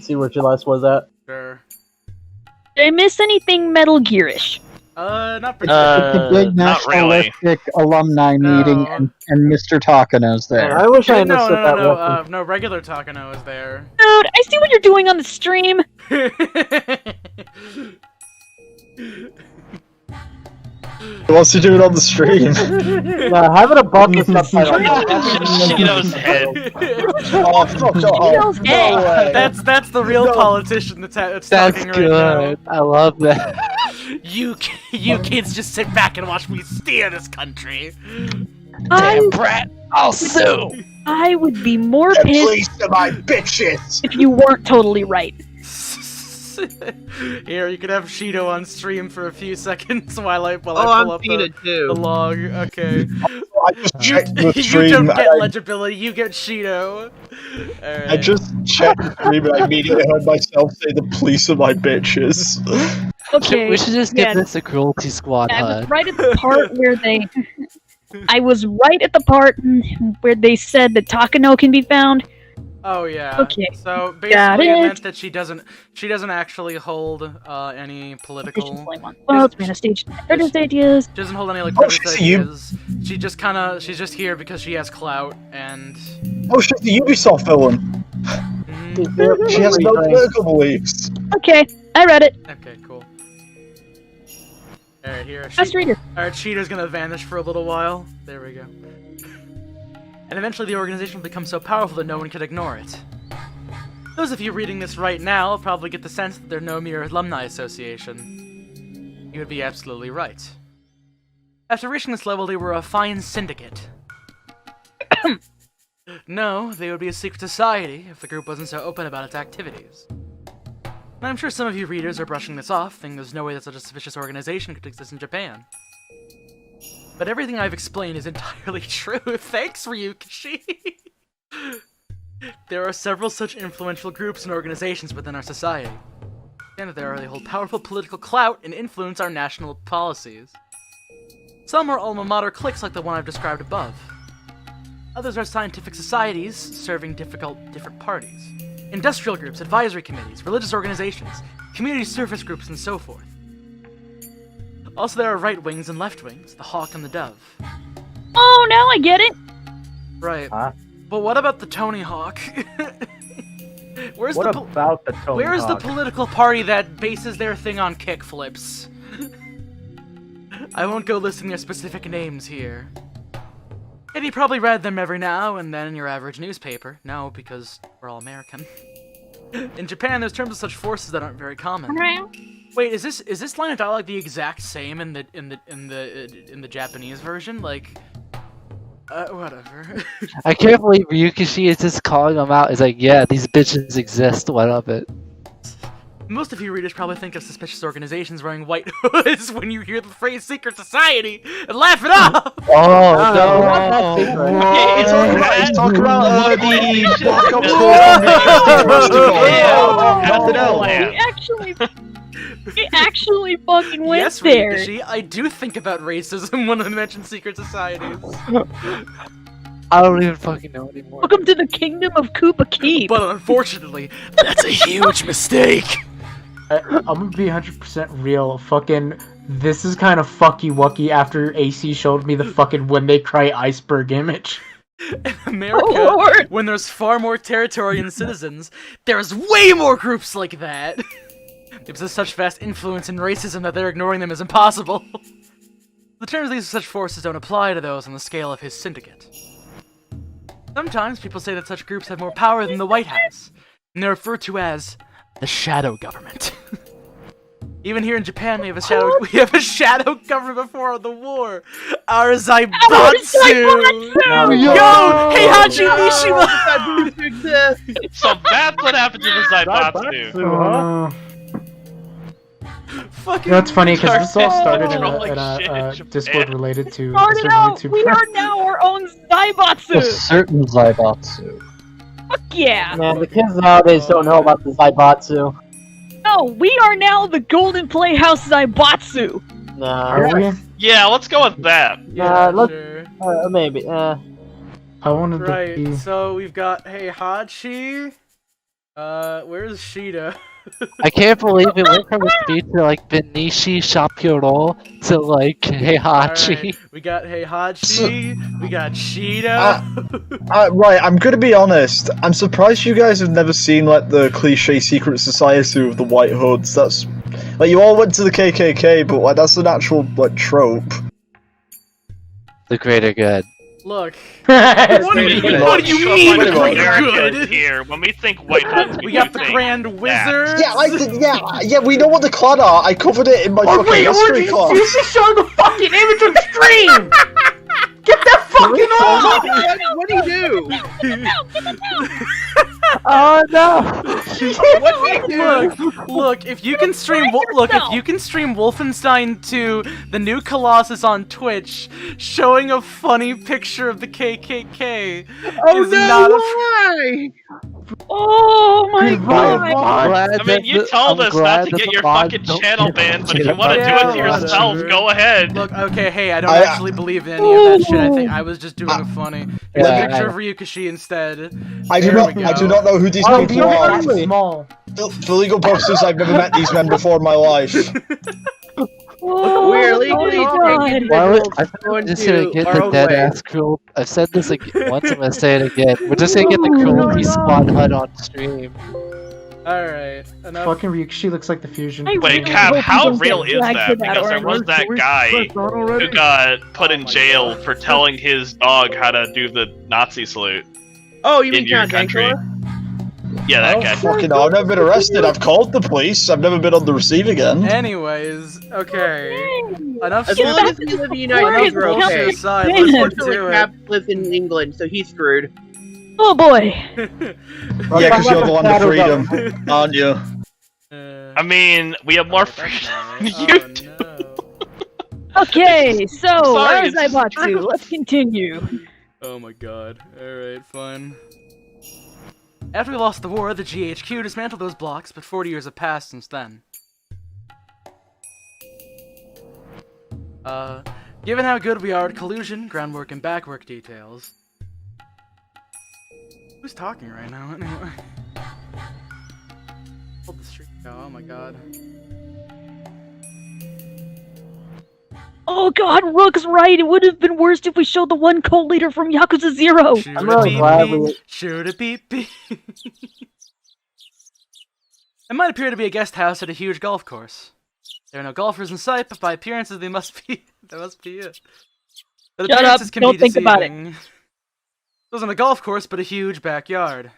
see where Gilles was at? Sure. Did I miss anything Metal Gearish? Not It's a big nationalistic alumni meeting, and Mr. Takano's there. I wish I understood that. No, regular Takano is there. Dude, I see what you're doing on the stream. What's he doing on the stream? Have it above the subtitle. Shino's head. Oh, fuck off. No way. That's the real politician that's That's talking right good. I love that. You kids just sit back and watch me steer this country. Damn brat, I'll sue. I would be more Get pissed police to my bitches. if you weren't totally right. Here, you can have Shido on stream for a few seconds while I pull I'm up seeing it too. the log. Okay. I just checked the You stream. don't get legibility, you get Shido. Alright. I just checked the stream and I immediately heard myself say the police are my bitches. Okay. We should just give this a cruelty squad I was hug. right at the part where they. I was right at the part where they said that Takano can be found. Oh yeah. Okay. So Got basically, it it. meant that she doesn't actually hold any political. Well, it's been a stage. Protest ideas. She doesn't hold any like Oh, protest she's a ideas. She's just here because she has clout and. Oh, she's the Ubisoft villain. She has no political beliefs. Okay, I read it. Okay, cool. Alright, here. Let's read it. Alright, Cheetah's gonna vanish for a little while. There we go. And eventually the organization will become so powerful that no one can ignore it. Those of you reading this right now will probably get the sense that they're no mere alumni association. You would be absolutely right. After reaching this level, they were a fine syndicate. No, they would be a secret society if the group wasn't so open about its activities. And I'm sure some of you readers are brushing this off, thinking there's no way that such a suspicious organization could exist in Japan. But everything I've explained is entirely true. Thanks, Ryukishi! There are several such influential groups and organizations within our society. And they hold powerful political clout and influence our national policies. Some are alma mater cliques like the one I've described above. Others are scientific societies serving different parties. Industrial groups, advisory committees, religious organizations, community service groups, and so forth. Also, there are right wings and left wings, the hawk and the dove. Oh, now I get it. Right. But what about the Tony Hawk? Where's What the about the Tony Where's the Hawk? political party that bases their thing on kickflips? I won't go listing their specific names here. And you probably read them every now and then in your average newspaper. No, because we're all American. In Japan, there's terms of such forces that aren't very common. Wait, is this line of dialogue the exact same in the Japanese version? Like, whatever. I can't believe Ryukishi is just calling them out. It's like, yeah, these bitches exist. What of it? Most of you readers probably think of suspicious organizations wearing white hoods when you hear the phrase secret society and laugh it off! Oh, no. Okay, it's all right. He's talking about He actually fucking went Yes, there. Ryukishi, I do think about racism when I mention secret societies. I don't even fucking know anymore. Welcome to the kingdom of Koopa Keep. But unfortunately, that's a huge mistake. I'm gonna be 100% real. Fucking, this is kind of fucky wucky after AC showed me the fucking When They Cry iceberg image. In America, when there's far more territory and citizens, there's way more groups like that. They possess such vast influence and racism that they're ignoring them is impossible. The terms of these such forces don't apply to those on the scale of his syndicate. Sometimes people say that such groups have more power than the White House, and they're referred to as the shadow government. Even here in Japan, we have a shadow government before the war. Our Zaibatsu! Yo! Heihachi Mishima! So that's what happened to the Zaibatsu. Fucking You know, it's funny because this all started in Trolling a shit, Discord related to a Started certain out, YouTube. we are now our own Zaibatsu! A certain Zaibatsu. Fuck yeah! Man, the kids nowadays don't know about the Zaibatsu. No, no! We are now the Golden Playhouse Zaibatsu! Nah. Are we? Yeah, let's go with that. Yeah, let's, sure. maybe. I wanted Right, to be... so we've got Heihachi. Where's Shida? I can't believe it went from a speech to like Benishi Shapiro to like Heihachi. Alright, we got Heihachi, we got Shida. Right, I'm gonna be honest. I'm surprised you guys have never seen like the cliche secret society with the white hoods. That's like you all went to the KKK, but like that's an actual like trope. The greater good. Look. What do you mean America good? is here. When we think white hoods, We got the Grand Wizard. Yeah, we know what the clan are. I covered it in my fucking history class. You just showed the fucking image on stream! Get that fucking off! What do you do? Oh no! What do you do? Look, if you can stream Wolfenstein 2, the new Colossus on Twitch, showing a funny picture of the KKK is not a Why? Oh my god! I mean, you told us not to get your fucking channel banned, but if you want to do it to yourself, go ahead. Look, okay, hey, I don't actually believe in any of that shit. I think I was just doing it funny. Here's a picture of Ryukishi instead. I do not know who these people are. Small. For legal purposes, I've never met these men before in my life. We're legally taking Why would, individuals I think we're going just gonna to get our the own dead way. ass cruel. I've said this once, I'm gonna say it again. We're just gonna get the cruelty squad HUD on stream. Alright, enough. Fucking Ryukishi looks like the fusion. Wait, Cap, how real is that? Because there was that guy who got put in jail for telling his dog how to do the Nazi salute. Oh, you mean in your Count country. Dankula? Yeah, that guy. Fucking hell, I've never been arrested. I've called the police. I've never been on the receiving end. Anyways, okay. Enough As long as we live in the United States, we're okay. Aside, let's get Unfortunately, to Cap lives in England, so he's screwed. Oh boy! Yeah, because you're the land of freedom, aren't you? I mean, we have more freedom than you do. Okay, so, Sorry, as Zaibatsu, let's continue. Oh my god. Alright, fine. After we lost the war, the GHQ dismantled those blocks, but 40 years have passed since then. Given how good we are at collusion, groundwork, and backwork details... Who's talking right now, anyway? Hold the streak go, oh my god. Oh god, Rook's right. It would have been worse if we showed the one co-leader from Yakuza 0. I'm really glad we... Shoot a beep beep. It might appear to be a guest house at a huge golf course. There are no golfers in sight, but by appearances they must be. That must be it. But Shut up, appearances can don't be think about it. deceiving. It wasn't a golf course, but a huge backyard.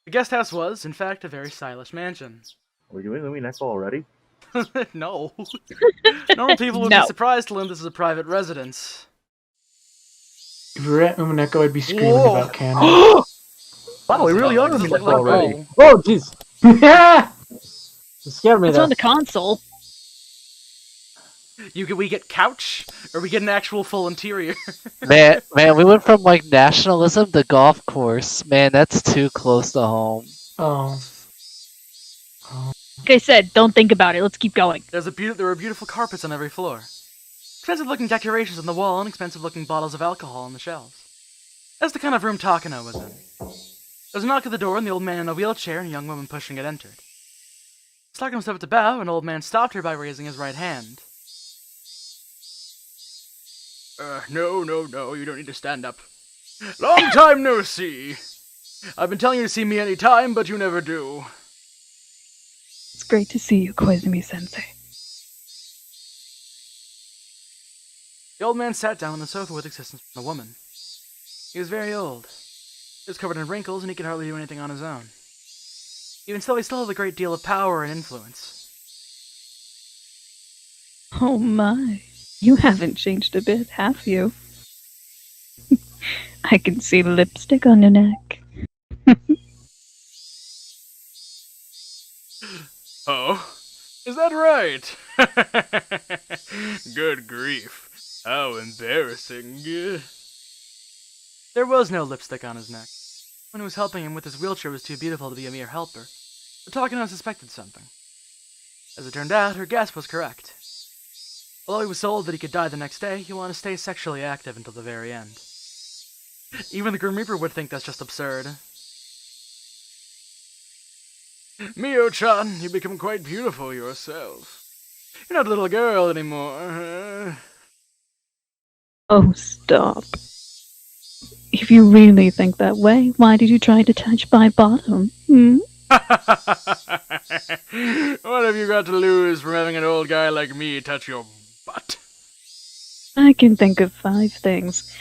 The guest house was, in fact, a very stylish mansion. We're doing Umineko already? No. Normal people would No. be surprised to learn this is a private residence. If we were at Umineko, I'd be screaming Whoa. about canon. Wow, we really are Does it look Umineko like already. gold? Oh, jeez. Yeah! You scared me It's there. on the console. We get couch, or we get an actual full interior. Man, we went from like nationalism to golf course. Man, that's too close to home. Oh. Like I said, don't think about it. Let's keep going. There were beautiful carpets on every floor. Expensive-looking decorations on the wall and expensive-looking bottles of alcohol on the shelves. That's the kind of room Takano was in. There was a knock at the door, and the old man in a wheelchair and a young woman pushing it entered. Takano stepped up to bow, and an old man stopped her by raising his right hand. No, you don't need to stand up. Long time no see. I've been telling you to see me any time, but you never do. It's great to see you, Koizumi-sensei. The old man sat down on the sofa with assistance from the woman. He was very old. He was covered in wrinkles, and he could hardly do anything on his own. Even still, he still had a great deal of power and influence. Oh my. You haven't changed a bit, have you? I can see lipstick on your neck. Oh, is that right? Good grief. How embarrassing. There was no lipstick on his neck. When who was helping him with his wheelchair was too beautiful to be a mere helper. But Takano suspected something. As it turned out, her guess was correct. Although he was told that he could die the next day, he wanted to stay sexually active until the very end. Even the Grim Reaper would think that's just absurd. Mio-chan, you become quite beautiful yourself. You're not a little girl anymore. Oh, stop. If you really think that way, why did you try to touch my bottom? Hmm? What have you got to lose from having an old guy like me touch your butt? I can think of 5 things.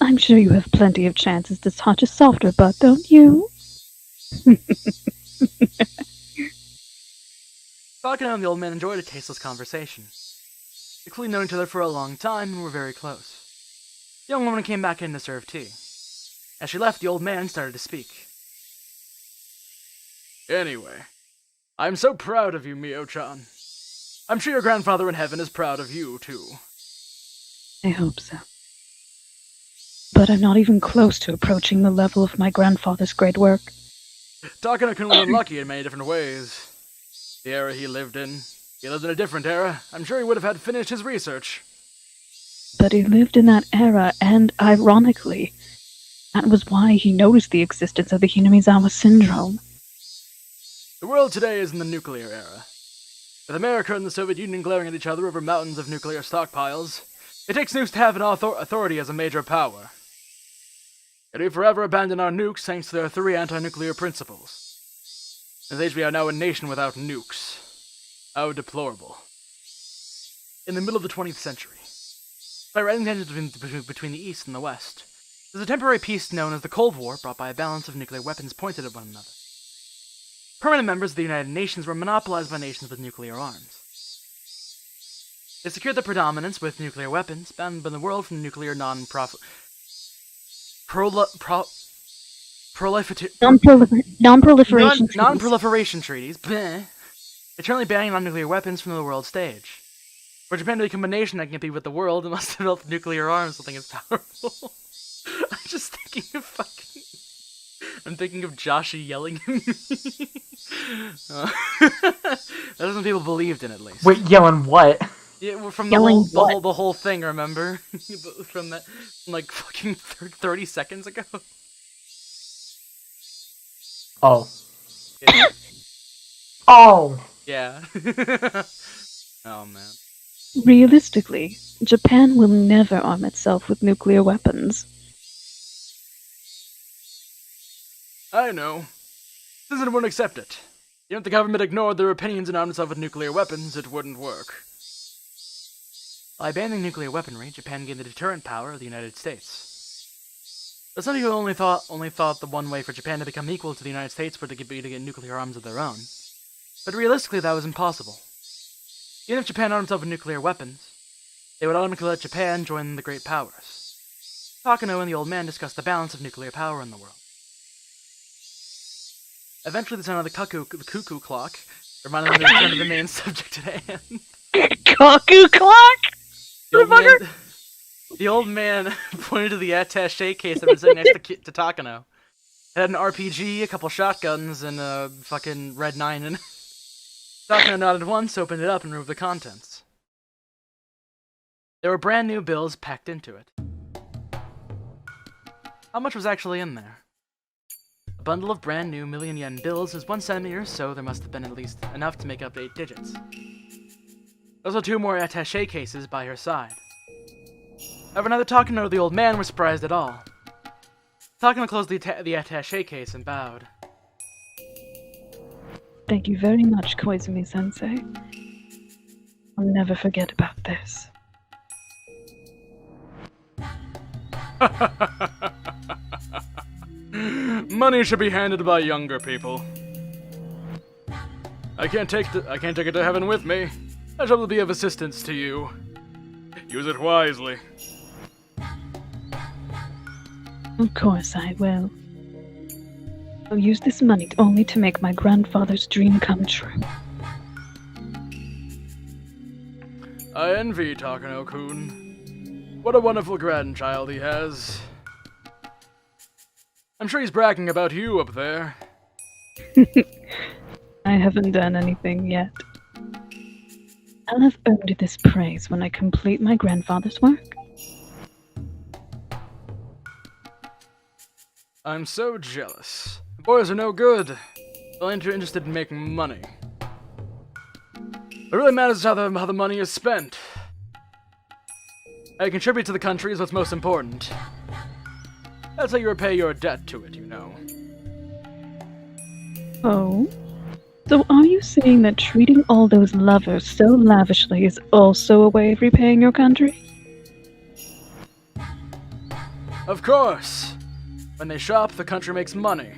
I'm sure you have plenty of chances to touch a softer butt, don't you? Takano and the old man enjoyed a tasteless conversation. They clearly known each other for a long time and were very close. The young woman came back in to serve tea. As she left, the old man started to speak. Anyway, I'm so proud of you, Mio-chan. I'm sure your grandfather in heaven is proud of you, too. I hope so. But I'm not even close to approaching the level of my grandfather's great work. Takano-kun was unlucky in many different ways. The era he lived in a different era. I'm sure he would have had finished his research. But he lived in that era, and ironically, that was why he noticed the existence of the Hinamizawa syndrome. The world today is in the nuclear era. With America and the Soviet Union glaring at each other over mountains of nuclear stockpiles, it takes nukes to have an authority as a major power. Yet we forever abandon our nukes thanks to their 3 anti-nuclear principles. In this age we are now a nation without nukes. How deplorable. In the middle of the 20th century, by rising tensions between the East and the West, there's a temporary peace known as the Cold War brought by a balance of nuclear weapons pointed at one another. Permanent members of the United Nations were monopolized by nations with nuclear arms. They secured their predominance with nuclear weapons, banned the world from nuclear non-proliferation treaties, eternally banning non-nuclear weapons from the world stage. For Japan to become a nation that can compete with the world, it must develop nuclear arms, something as powerful. I'm just thinking of I'm thinking of Joshi yelling at me. That's what people believed in, at least. Wait, yelling what? Yeah, well, from Yelling the whole thing, remember? From that, like, fucking 30 seconds ago. Oh. Yeah. Oh! Yeah. Oh, man. Realistically, Japan will never arm itself with nuclear weapons. I know. Citizens wouldn't accept it. Even if the government ignored their opinions and armed itself with nuclear weapons, it wouldn't work. By banning nuclear weaponry, Japan gained the deterrent power of the United States. But some people only thought the one way for Japan to become equal to the United States would be to get nuclear arms of their own. But realistically, that was impossible. Even if Japan armed itself with nuclear weapons, they would automatically let Japan join the great powers. Takano and the old man discussed the balance of nuclear power in the world. Eventually, the sound of the cuckoo clock reminded them to return to the main subject at hand. Cuckoo clock? The old man pointed to the attaché case that was sitting next to Takano. It had an RPG, a couple shotguns, and a fucking Red 9 in it. Takano nodded once, opened it up, and removed the contents. There were brand new bills packed into it. How much was actually in there? A bundle of brand new million-yen bills is 1 centimeter, so there must have been at least enough to make up 8 digits. Also 2 more attaché cases by her side. However, neither Takano nor the old man were surprised at all. Takano closed the attaché case and bowed. Thank you very much, Koizumi-sensei. I'll never forget about this. Money should be handed by younger people. I can't take it to heaven with me. I shall be of assistance to you. Use it wisely. Of course I will. I'll use this money only to make my grandfather's dream come true. I envy Takano-kun. What a wonderful grandchild he has. I'm sure he's bragging about you up there. I haven't done anything yet. I'll have earned this praise when I complete my grandfather's work. I'm so jealous. The boys are no good. They're only interested in making money. What really matters is how the money is spent. How you contribute to the country is what's most important. That's how you repay your debt to it, you know. Oh? So are you saying that treating all those lovers so lavishly is also a way of repaying your country? Of course. When they shop, the country makes money.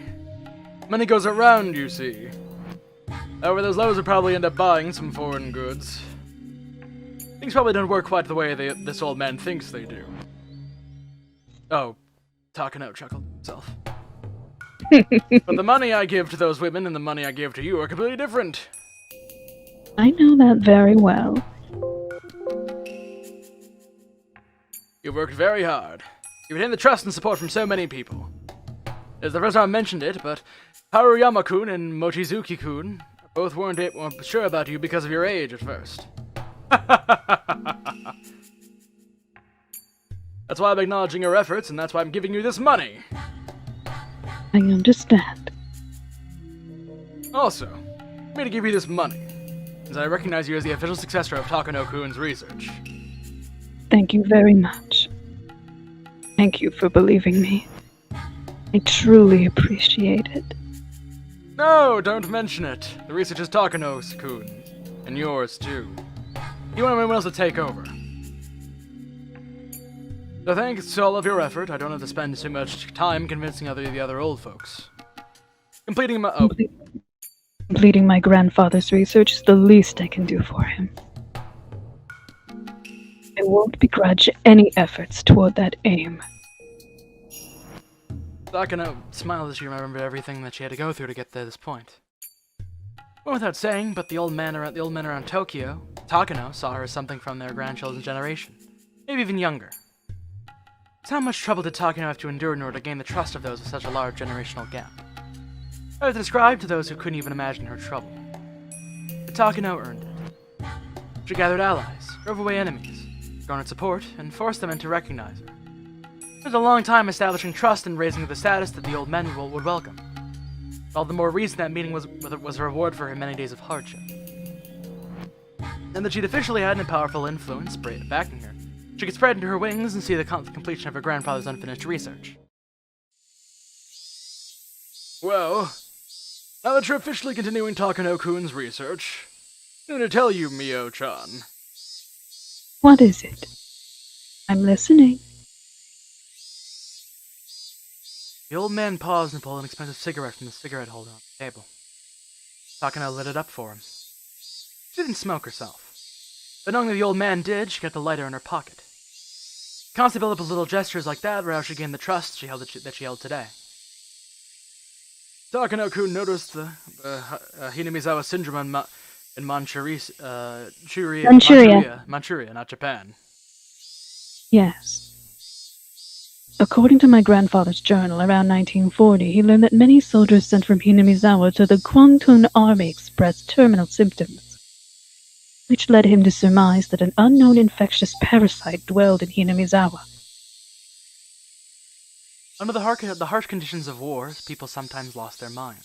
Money goes around, you see. However, those lovers would probably end up buying some foreign goods. Things probably don't work quite the way this old man thinks they do. Oh, Takano chuckled to himself. But the money I give to those women and the money I give to you are completely different. I know that very well. You worked very hard. You've attained the trust and support from so many people. It's the first time I mentioned it, but Haruyama-kun and Mochizuki-kun both weren't sure about you because of your age at first. That's why I'm acknowledging your efforts, and that's why I'm giving you this money. I understand. Also, I'm going to give you this money, as I recognize you as the official successor of Takano-kun's research. Thank you very much. Thank you for believing me. I truly appreciate it. No, don't mention it. The research is Takano-kun's, and yours too. You want anyone else to take over. So thanks to all of your effort, I don't have to spend too much time convincing the other old folks. Completing my grandfather's research is the least I can do for him. I won't begrudge any efforts toward that aim. Takano smiled as she remembered everything that she had to go through to get to this point. Well, without saying, but the old men around Tokyo, Takano saw her as something from their grandchildren's generation, maybe even younger. So how much trouble did Takano have to endure in order to gain the trust of those with such a large generational gap? I was described to those who couldn't even imagine her trouble. But Takano earned it. She gathered allies, drove away enemies, garnered support, and forced them to recognize her. It was a long time establishing trust and raising to the status that the old men would welcome. All the more reason that meeting was a reward for her many days of hardship. And that she'd officially had a powerful influence backing her, she could spread into her wings and see the completion of her grandfather's unfinished research. Well, now that you're officially continuing Takano-kun's research, I'm going to tell you, Mio-chan. What is it? I'm listening. The old man paused and pulled an expensive cigarette from the cigarette holder on the table. Takano lit it up for him. She didn't smoke herself, but knowing that the old man did, she kept the lighter in her pocket. Constantly built up little gestures like that were how she gained the trust that she held today. Takano-kun noticed the Hinamizawa syndrome in Manchuria, not Japan. Yes. According to my grandfather's journal, around 1940, he learned that many soldiers sent from Hinamizawa to the Kwangtung army expressed terminal symptoms, which led him to surmise that an unknown infectious parasite dwelled in Hinamizawa. Under the harsh conditions of war, people sometimes lost their mind.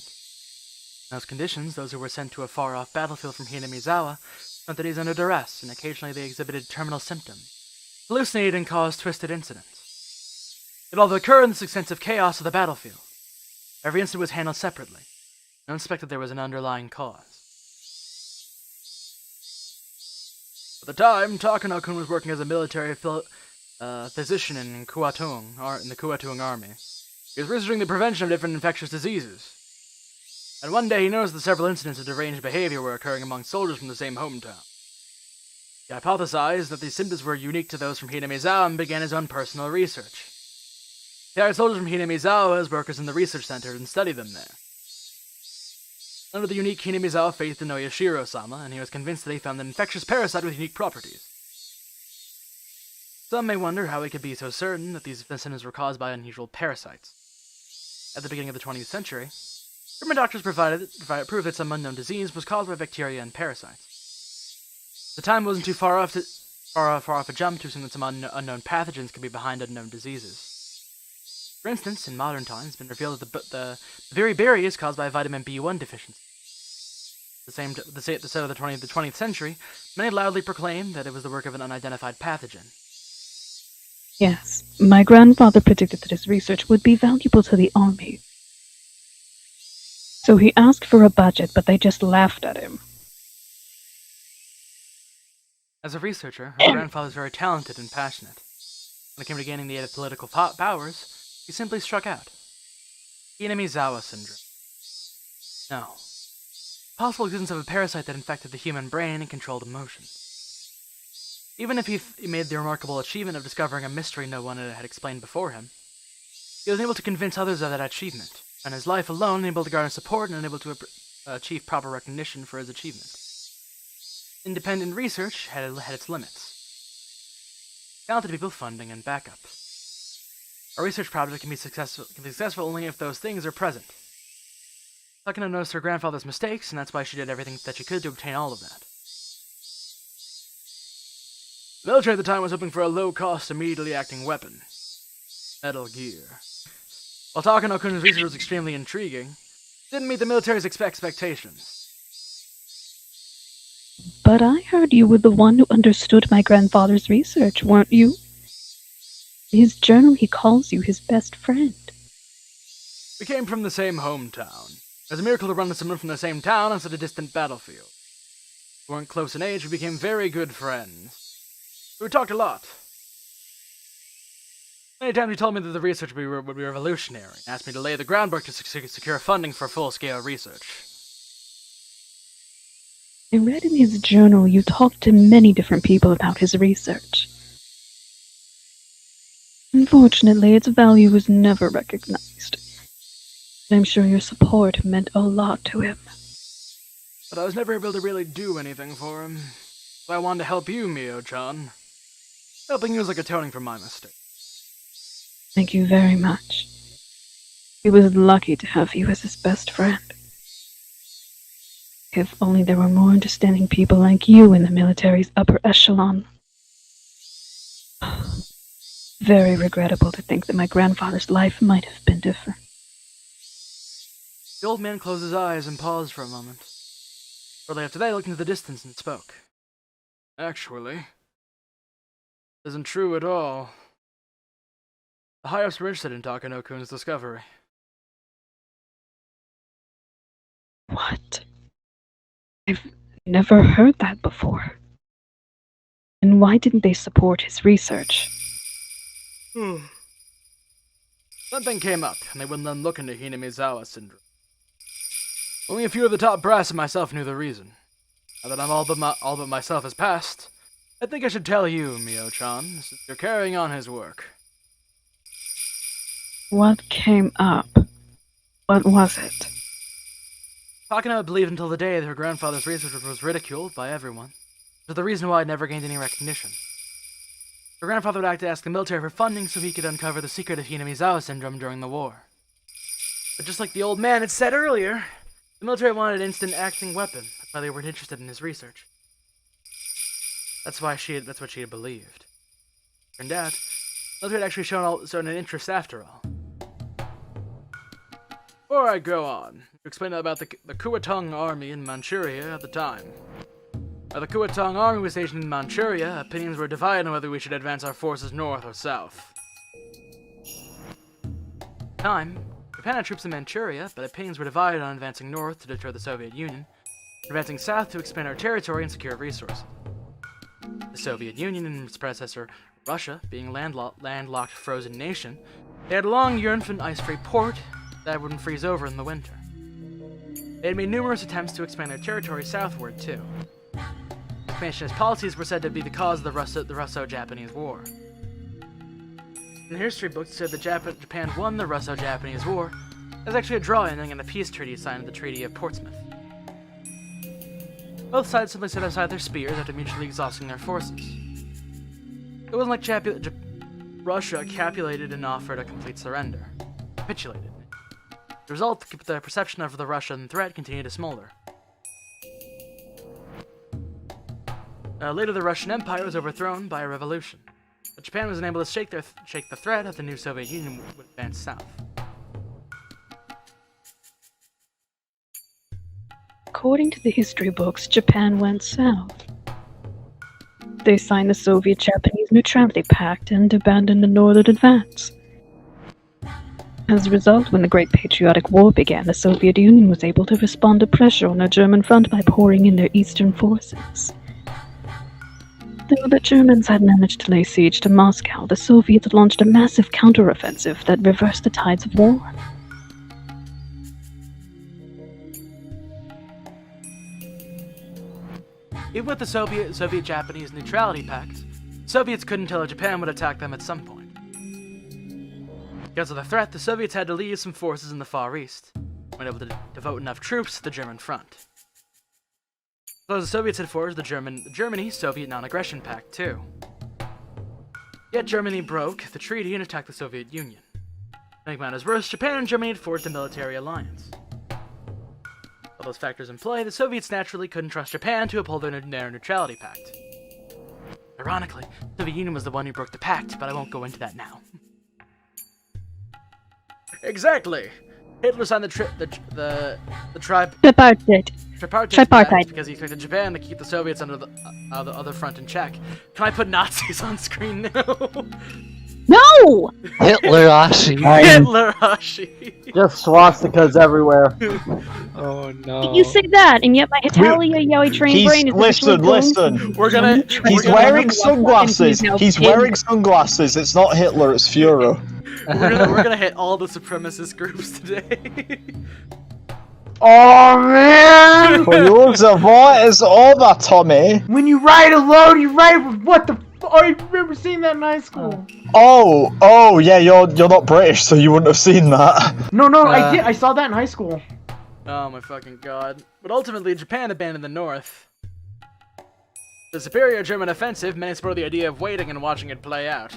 In those conditions, those who were sent to a far-off battlefield from Hinamizawa spent the days under duress, and occasionally they exhibited terminal symptoms, hallucinated and caused twisted incidents. It all occurred in this extensive chaos of the battlefield. Every incident was handled separately. No one suspected there was an underlying cause. At the time, Takano-kun was working as a military physician in the Kwangtung army. He was researching the prevention of different infectious diseases. And one day he noticed that several incidents of deranged behavior were occurring among soldiers from the same hometown. He hypothesized that these symptoms were unique to those from Hinamizawa and began his own personal research. He hired soldiers from Hinamizawa as workers in the research center and studied them there. Under the unique Hinamizawa faith in Oyashiro-sama, and he was convinced that he found an infectious parasite with unique properties. Some may wonder how he could be so certain that these symptoms were caused by unusual parasites. At the beginning of the 20th century, German doctors proved that some unknown disease was caused by bacteria and parasites. The time wasn't too far off a jump to assume that some unknown pathogens could be behind unknown diseases. For instance, in modern times, it's been revealed that the very berry is caused by vitamin B1 deficiency. At the start of the 20th century, many loudly proclaimed that it was the work of an unidentified pathogen. Yes, my grandfather predicted that his research would be valuable to the army. So he asked for a budget, but they just laughed at him. As a researcher, her grandfather was very talented and passionate. When it came to gaining the aid of political powers, he simply struck out. Hinamizawa syndrome. No. Possible existence of a parasite that infected the human brain and controlled emotions. Even if he made the remarkable achievement of discovering a mystery no one had explained before him, he was able to convince others of that achievement, and his life alone enabled to garner support and enabled to achieve proper recognition for his achievement. Independent research had its limits. Talented people, funding, and backup. A research project can be successful only if those things are present. Takano noticed her grandfather's mistakes, and that's why she did everything that she could to obtain all of that. The military at the time was hoping for a low-cost, immediately acting weapon. Metal Gear. While Takano-kun's research was extremely intriguing, it didn't meet the military's expectations. But I heard you were the one who understood my grandfather's research, weren't you? In his journal, he calls you his best friend. We came from the same hometown. It was a miracle to run into someone from the same town on such a distant battlefield. We weren't close in age, we became very good friends. We talked a lot. Many times he told me that the research would be revolutionary, and asked me to lay the groundwork to secure funding for full-scale research. I read in his journal you talked to many different people about his research. Unfortunately, its value was never recognized. But I'm sure your support meant a lot to him. But I was never able to really do anything for him. So I wanted to help you, Mio-chan. Helping you was like atoning for my mistake. Thank you very much. He was lucky to have you as his best friend. If only there were more understanding people like you in the military's upper echelon. Very regrettable to think that my grandfather's life might have been different. The old man closed his eyes and paused for a moment. Shortly after that, he looked into the distance and spoke. Actually, it isn't true at all. The high-ups were interested in Takano-kun's discovery. What? I've never heard that before. And why didn't they support his research? Something came up, and they wouldn't let him look into Hinamizawa syndrome. Only a few of the top brass and myself knew the reason. Now that all but myself has passed, I think I should tell you, Mio-chan, since you're carrying on his work. What came up? What was it? Takano believed until the day that her grandfather's research was ridiculed by everyone, which is the reason why it never gained any recognition. Her grandfather would act to ask the military for funding so he could uncover the secret of Hinamizawa syndrome during the war. But just like the old man had said earlier, the military wanted an instant acting weapon. That's why they weren't interested in his research. That's what she had believed. Turned out, the military had actually shown an interest after all. Before I go on, to explain about the Kuomintang army in Manchuria at the time. While the Kuomintang army was stationed in Manchuria, opinions were divided on whether we should advance our forces north or south. At the time, Japan had troops in Manchuria, but opinions were divided on advancing north to deter the Soviet Union, and advancing south to expand our territory and secure resources. The Soviet Union and its predecessor, Russia, being a landlocked frozen nation, they had long yearned for an ice-free port that wouldn't freeze over in the winter. They had made numerous attempts to expand their territory southward, too. Expansionist policies were said to be the cause of the Russo-Japanese War. In the history books, it said that Japan won the Russo-Japanese War. It was actually a draw ending in a peace treaty signed at the Treaty of Portsmouth. Both sides simply set aside their spears after mutually exhausting their forces. It wasn't like Russia capitulated and offered a complete surrender. Capitulated. The result, the perception of the Russian threat continued to smolder. Later, the Russian Empire was overthrown by a revolution, but Japan was unable to shake the threat that the new Soviet Union would advance south. According to the history books, Japan went south. They signed the Soviet-Japanese Neutrality Pact and abandoned the northern advance. As a result, when the Great Patriotic War began, the Soviet Union was able to respond to pressure on the German front by pouring in their eastern forces. Though the Germans had managed to lay siege to Moscow, the Soviets launched a massive counteroffensive that reversed the tides of war. Even with the Soviet-Japanese Neutrality Pact, Soviets couldn't tell if Japan would attack them at some point. Because of the threat, the Soviets had to leave some forces in the Far East, when able to devote enough troops to the German front. So the Soviets had forged the Germany-Soviet Non-Aggression Pact, too. Yet Germany broke the treaty and attacked the Soviet Union. To make matters worse, Japan and Germany had forged a military alliance. With all those factors in play, the Soviets naturally couldn't trust Japan to uphold their neutrality pact. Ironically, the Soviet Union was the one who broke the pact, but I won't go into that now. Exactly! Hitler signed the Tripartite Pact because he expected Japan to keep the Soviets under the other front in check. Can I put Nazis on screen now? No! Higurashi. Higurashi. Just swastikas everywhere. Oh no. You say that, and yet my Italia yaoi trained brain is Listen. He's wearing sunglasses. He's wearing sunglasses. It's not Hitler, it's Führer. We're gonna hit all the supremacist groups today. Oh man! What is over, Tommy? When you ride alone, you ride with what the? I remember seeing that in high school. Oh, yeah. You're not British, so you wouldn't have seen that. No, I did. I saw that in high school. Oh my fucking god! But ultimately, Japan abandoned the North. The superior German offensive, many explored the idea of waiting and watching it play out.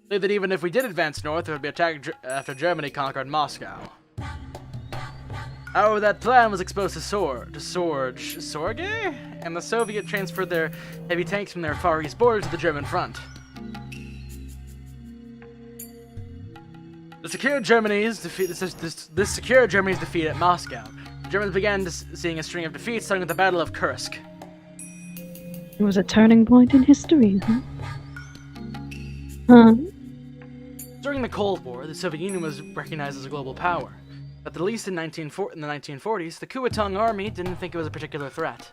Believed that even if we did advance north, it would be attacked after Germany conquered Moscow. However, that plan was exposed to Sorge, and the Soviet transferred their heavy tanks from their Far East border to the German front. This secured Germany's defeat at Moscow. The Germans began seeing a string of defeats, starting with the Battle of Kursk. It was a turning point in history, huh? During the Cold War, the Soviet Union was recognized as a global power, but at least in the 1940s, the Kuomintang army didn't think it was a particular threat.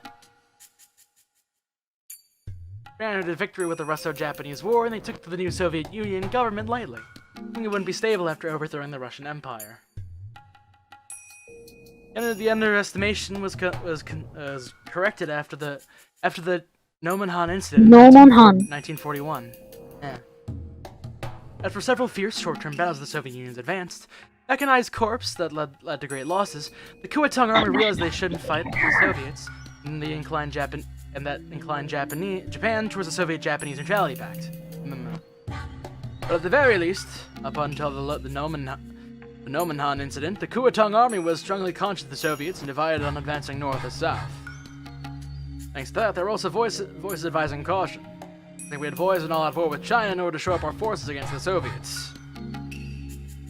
Japan had a victory with the Russo-Japanese War, and they took the new Soviet Union government lightly, thinking it wouldn't be stable after overthrowing the Russian Empire. And the underestimation was corrected after the Nomonhan incident in 1941. Yeah. After several fierce short-term battles the Soviet Union advanced, mechanized corps that led to great losses, the Kuomintang army realized they shouldn't fight the Soviets, and that inclined Japan towards the Soviet-Japanese Neutrality Pact. But at the very least, up until the Nomonhan incident, the Kuomintang army was strongly conscious of the Soviets and divided on advancing north or south. Thanks to that, there were also voices advising caution. I think we had voices all at war with China in order to show up our forces against the Soviets.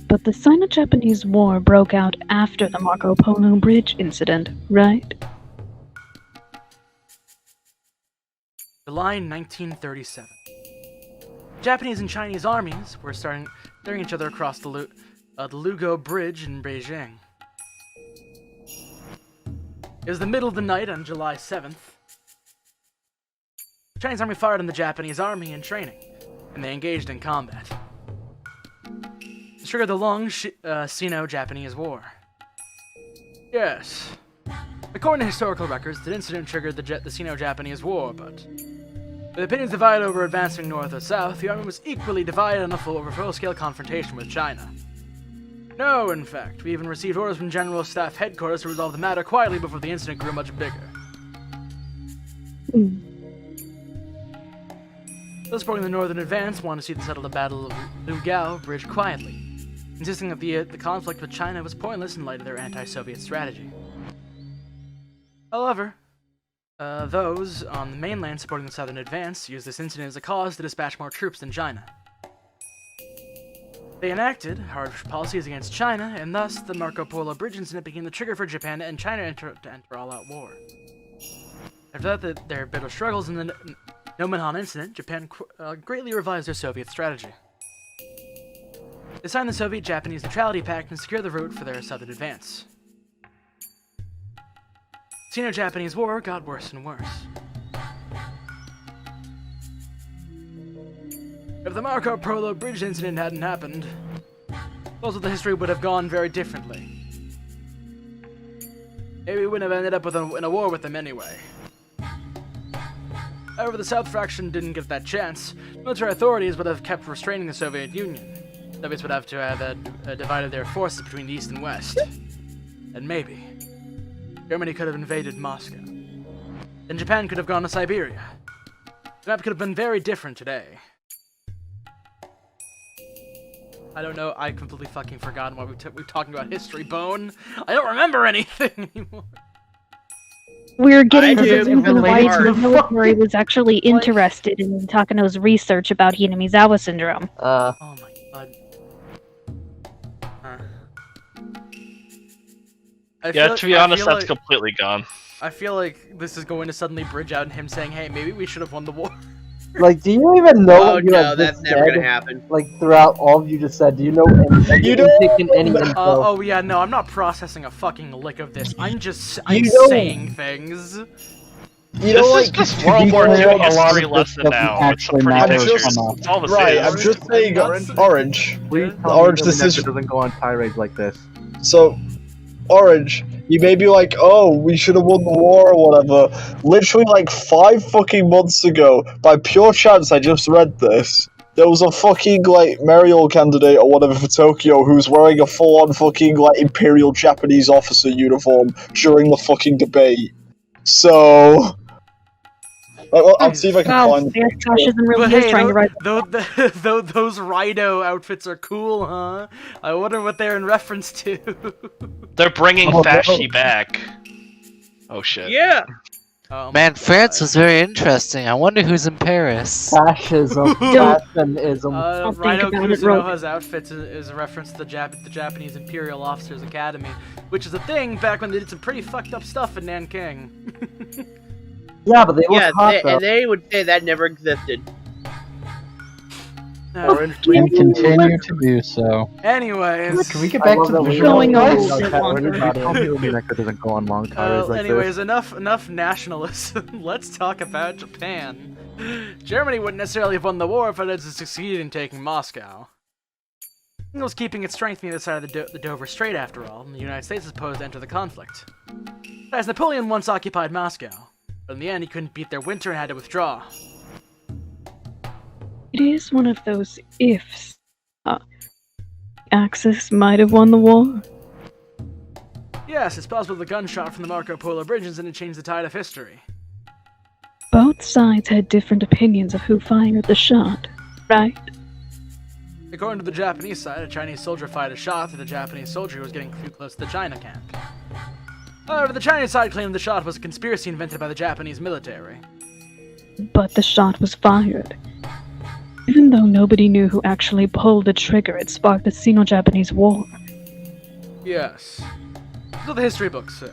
But the Sino-Japanese War broke out after the Marco Polo Bridge incident, right? July 1937. Japanese and Chinese armies were staring each other across the Lugo Bridge in Beijing. It was the middle of the night on July 7th. The Chinese army fired on the Japanese army in training, and they engaged in combat. This triggered the long Sino-Japanese War. Yes. According to historical records, the incident triggered the Sino-Japanese War, but with opinions divided over advancing north or south, the army was equally divided on a full-scale confrontation with China. No, in fact, we even received orders from General Staff Headquarters to resolve the matter quietly before the incident grew much bigger. Those supporting the northern advance wanted to see the settle the Battle of Lugao Bridge quietly. insisting that the conflict with China was pointless in light of their anti-Soviet strategy. However, those on the mainland supporting the Southern advance used this incident as a cause to dispatch more troops than China. They enacted harsh policies against China, and thus the Marco Polo Bridge incident became the trigger for Japan and China to enter all-out war. After that, their bitter struggles in the Nomonhan incident, Japan greatly revised their Soviet strategy. They signed the Soviet-Japanese Neutrality Pact and secured the route for their southern advance. The Sino-Japanese War got worse and worse. If the Marco Polo Bridge incident hadn't happened, most of the history would have gone very differently. Maybe we wouldn't have ended up in a war with them anyway. However, the South faction didn't get that chance. Military authorities would have kept restraining the Soviet Union. The Soviets would have to have divided their forces between the East and West. And maybe Germany could have invaded Moscow. Then Japan could have gone to Siberia. The map could have been very different today. I don't know, I completely fucking forgotten why we're talking about history, Bone. I don't remember anything anymore. We're getting to the reason why the military was actually interested in Takano's research about Hinamizawa syndrome. Oh my god. Yeah, to be honest, that's completely gone. I feel like this is going to suddenly bridge out in him saying, hey, maybe we should have won the war. Like, do you even know what you have that's just never said? gonna happen. Like, throughout all of you just said, do you know any, you taken any info? Oh yeah, no, I'm not processing a fucking lick of this. I'm saying things. You know, this is just World War II history lesson now. It's a pretty it's all the same. I'm just saying, Orange. Please tell Orange, me this is doesn't go on tirades like this. so. Orange, you may be like, oh, we should have won the war or whatever. Literally, like 5 fucking months ago, by pure chance, I just read this. There was a fucking, like, mayoral candidate or whatever for Tokyo who was wearing a full-on fucking, like, Imperial Japanese officer uniform during the fucking debate. So... I'll see if I can find... But hey, those Rhino outfits are cool, huh? I wonder what they're in reference to. They're bringing Fasci back. Oh shit. Yeah. Man, France was very interesting. I wonder who's in Paris. Fascism. Fashionism. Rhino Kusunoha's outfits is a reference to the Japanese Imperial Officers Academy, which is a thing back when they did some pretty fucked up stuff in Nanking. Yeah, but they look hot, though. And they would say that never existed. And continue to do so. Anyways, can we get back to the going on? Doesn't go on long tirades like anyways, this. enough nationalism. Let's talk about Japan. Germany wouldn't necessarily have won the war if it had succeeded in taking Moscow. It was keeping its strength near the side of the Dover Strait, after all, and the United States was supposed to enter the conflict. As Napoleon once occupied Moscow, but in the end he couldn't beat their winter and had to withdraw. It is one of those ifs. Axis might have won the war. Yes, it's possible the gunshot from the Marco Polo Bridge incident changed the tide of history. Both sides had different opinions of who fired the shot, right? According to the Japanese side, a Chinese soldier fired a shot at a Japanese soldier who was getting too close to the China camp. However, the Chinese side claimed the shot was a conspiracy invented by the Japanese military. But the shot was fired. Even though nobody knew who actually pulled the trigger, it sparked the Sino-Japanese War. Yes. That's what the history books say.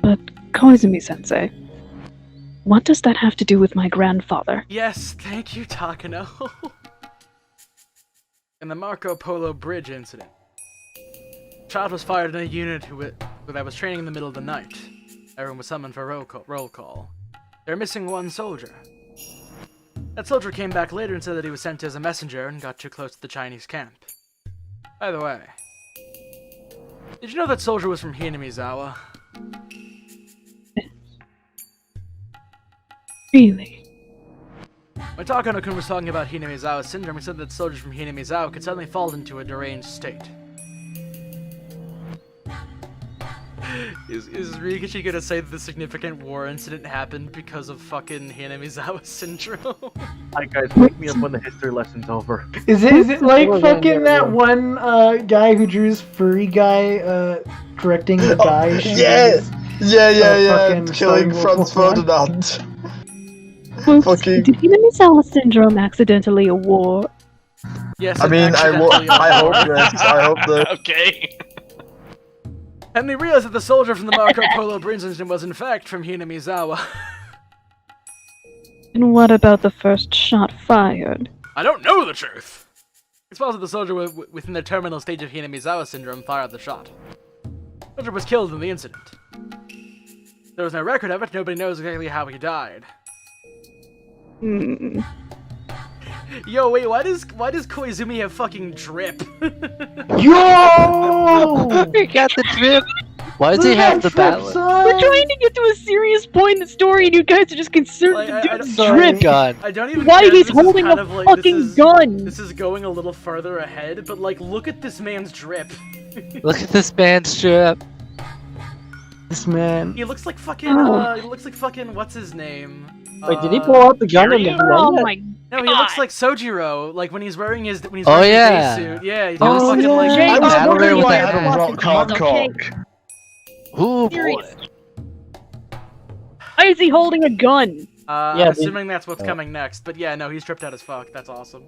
But, Koizumi-sensei, what does that have to do with my grandfather? Yes, thank you, Takano. In the Marco Polo Bridge incident, a shot was fired in a unit that was training in the middle of the night. Everyone was summoned for a roll call. They were missing one soldier. That soldier came back later and said that he was sent as a messenger and got too close to the Chinese camp. By the way, did you know that soldier was from Hinamizawa? Really? When Takano-kun was talking about Hinamizawa syndrome, he said that soldiers from Hinamizawa could suddenly fall into a deranged state. Is Rikishi gonna say that the significant war incident happened because of fucking Hinamizawa syndrome? Alright guys, wake me up when the history lesson's over. Is it like fucking that one guy who drew his furry guy correcting the guy shooting his, fucking killing Starting Franz World War I? Ferdinand. Whoops, did Hinamizawa syndrome accidentally a war? Yes, I mean, I hope this. I hope that. Okay. And they realized that the soldier from the Marco Polo Bridge incident was in fact from Hinamizawa. And what about the first shot fired? I don't know the truth. It's possible the soldier within the terminal stage of Hinamizawa syndrome fired the shot. The soldier was killed in the incident. There was no record of it. Nobody knows exactly how he died. Hmm. Yo, wait, why does Koizumi have fucking drip? Yo! He got the drip. Why does he have the battle? We're trying to get to a serious point in the story, and you guys are just concerned with the dude's drip. God. I don't even Why care. he's This is holding kind a of like, fucking gun. This is going a little further ahead, but like, look at this man's drip. Look at this man's drip. This man. He looks like fucking. He looks like fucking. What's his name? Wait, did he pull out the gun in the Oh end? my No, he looks like Sojiro, like when he's wearing his his Oh, wearing yeah. his suit. Yeah, he's Oh, fucking yeah. like. I was Battle wondering with why I that had a rock hard cock. Ooh, boy. Seriously. Why is he holding a gun? I'm Yeah, assuming that's what's coming next, but yeah, no, he's tripped out as fuck. That's awesome.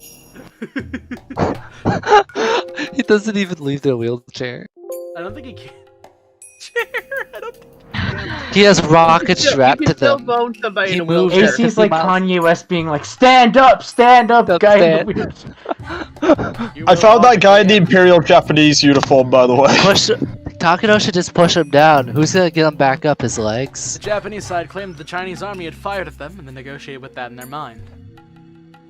He doesn't even leave their wheelchair. I don't think he can. Chair. I don't think. He has rockets You strapped can to still them. bone somebody He in a moves wheelchair. at AC's 50 like miles. Kanye West being like, stand up, guy in the wheelchair. I found that guy in the Imperial Japanese uniform, by the way. Takano should just push him down. Who's gonna get him back up his legs? The Japanese side claimed the Chinese army had fired at them and then negotiated with that in their mind.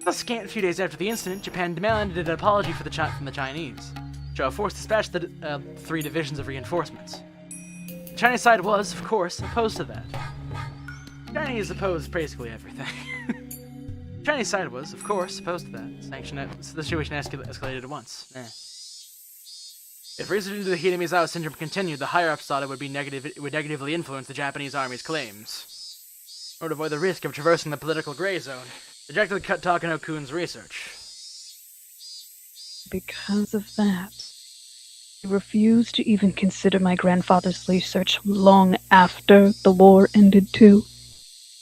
A scant few days after the incident, Japan demanded an apology from the Chinese. Zhou Force dispatched the 3 divisions of reinforcements. The Chinese side was, of course, opposed to that. The Chinese opposed basically everything. The Chinese side was, of course, opposed to that. The situation escalated at once. If research into the Hinamizawa syndrome continued, the higher-ups thought it would negatively influence the Japanese army's claims. In order to avoid the risk of traversing the political gray zone, they directly cut Takano-kun's research. Because of that, he refused to even consider my grandfather's research long after the war ended too.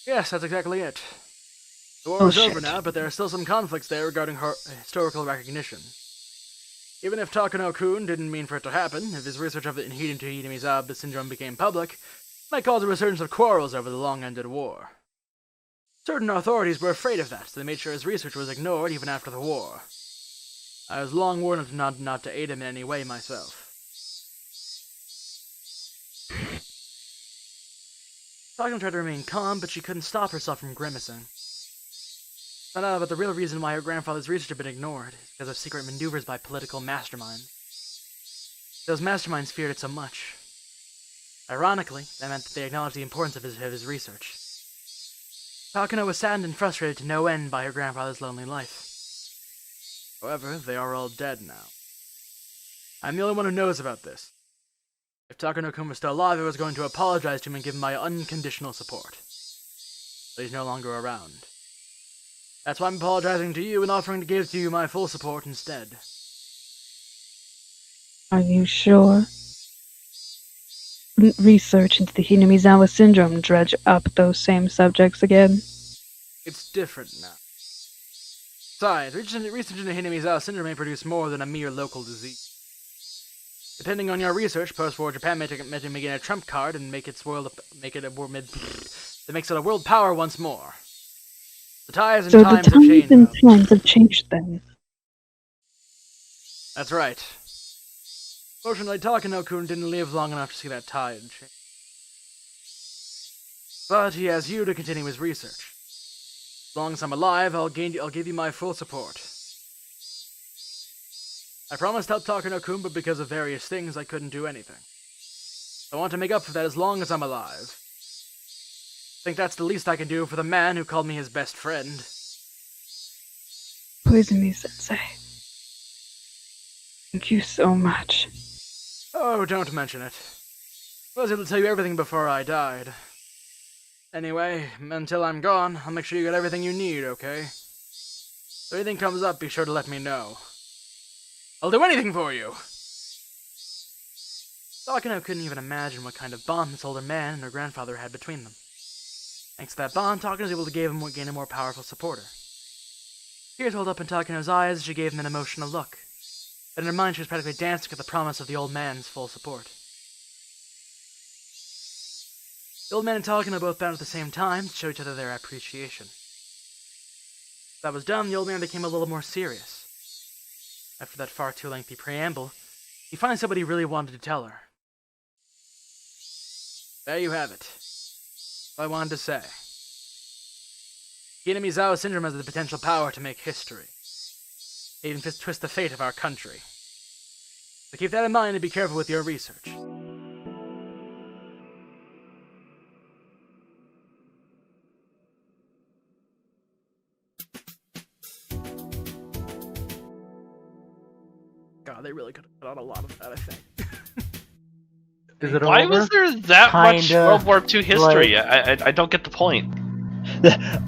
Yes, that's exactly it. The war Oh, is over shit. now, but there are still some conflicts there regarding her historical recognition. Even if Takano-kun didn't mean for it to happen, if his research of the Hinamizawa syndrome became public, it might cause a resurgence of quarrels over the long-ended war. Certain authorities were afraid of that, so they made sure his research was ignored even after the war. I was long warned not to aid him in any way myself. Takano tried to remain calm, but she couldn't stop herself from grimacing. Found out about the real reason why her grandfather's research had been ignored, is because of secret maneuvers by political masterminds. Those masterminds feared it so much. Ironically, that meant that they acknowledged the importance of his research. Takano was saddened and frustrated to no end by her grandfather's lonely life. However, they are all dead now. I'm the only one who knows about this. If Takano-kun was still alive, I was going to apologize to him and give him my unconditional support. But he's no longer around. That's why I'm apologizing to you and offering to give to you my full support instead. Are you sure? Wouldn't research into the Hinamizawa syndrome dredge up those same subjects again? It's different now. Besides, research into Hinamizawa syndrome may produce more than a mere local disease. Depending on your research, post-war Japan may gain a trump card and make it that makes it a world power once more. The times and So times the have changed. times and times have changed then. That's right. Fortunately, Takano-kun didn't live long enough to see that tide change. But he has you to continue his research. As long as I'm alive, I'll give you my full support. I promised to help Takano-kun, but because of various things, I couldn't do anything. I want to make up for that as long as I'm alive. I think that's the least I can do for the man who called me his best friend. Koizumi Sensei. Thank you so much. Oh, don't mention it. I was able to tell you everything before I died. Anyway, until I'm gone, I'll make sure you get everything you need, okay? If anything comes up, be sure to let me know. I'll do anything for you! Takano couldn't even imagine what kind of bond this older man and her grandfather had between them. Thanks to that bond, Takano was able to gain a more powerful supporter. Tears welled up in Takano's eyes as she gave him an emotional look. But in her mind, she was practically dancing at the promise of the old man's full support. The old man and Takano both bowed at the same time to show each other their appreciation. When that was done, the old man became a little more serious. After that far too lengthy preamble, he finally said what he really wanted to tell her. There you have it. What I wanted to say. Hinamizawa syndrome has the potential power to make history. It even twist the fate of our country. So keep that in mind and be careful with your research. God, they really could have put on a lot of that, I think. Is it Why over? was there that much Kinda, World War II history? like- I don't get the point.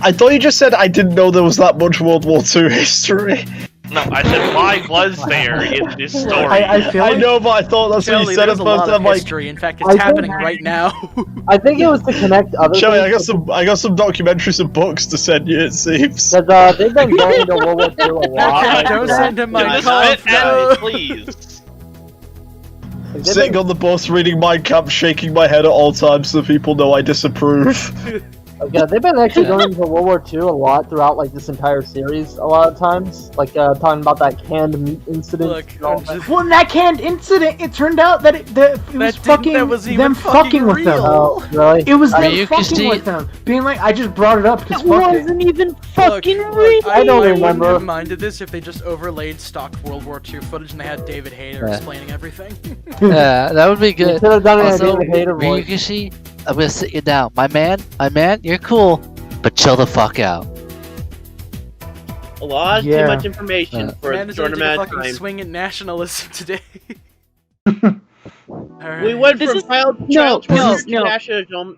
I thought you just said I didn't know there was that much World War II history. No, I said why was there in this story? I know, but I thought that's what you Shelly, said at there's a lot first. of I'm like, history. In fact, it's I think- happening right now. I think it was to connect other Shelly, things. I got some documentaries and books to send you. It seems. Because they've been going to World War II a lot. Don't send him my Can this copy, bit end, please? Sitting on the bus, reading Mein Kampf, shaking my head at all times so people know I disapprove. Yeah, they've been actually going to World War II a lot throughout like this entire series. A lot of times, like talking about that canned meat incident. Look, and all I'm that. just- Well, in that canned incident, it turned out that it was fucking that was even them fucking with them. Oh, really? It was them Ryukishi- fucking with them, being like, I just brought it up because It fuck it. wasn't even Look, fucking look, real. I don't wouldn't remember. have minded this if they just overlaid stock World War II footage and they had David Hayter Yeah. explaining everything. Yeah, that would be You good. could have done it in a Also, David Hayter voice. Ryukishi, I'm gonna sit you down. My man, you're cool, but chill the fuck out. A lot Yeah. too much information for Man a is short ready to take a amount of fucking time. swing at nationalism today. We went This from is- child no, torture to no. nationalism.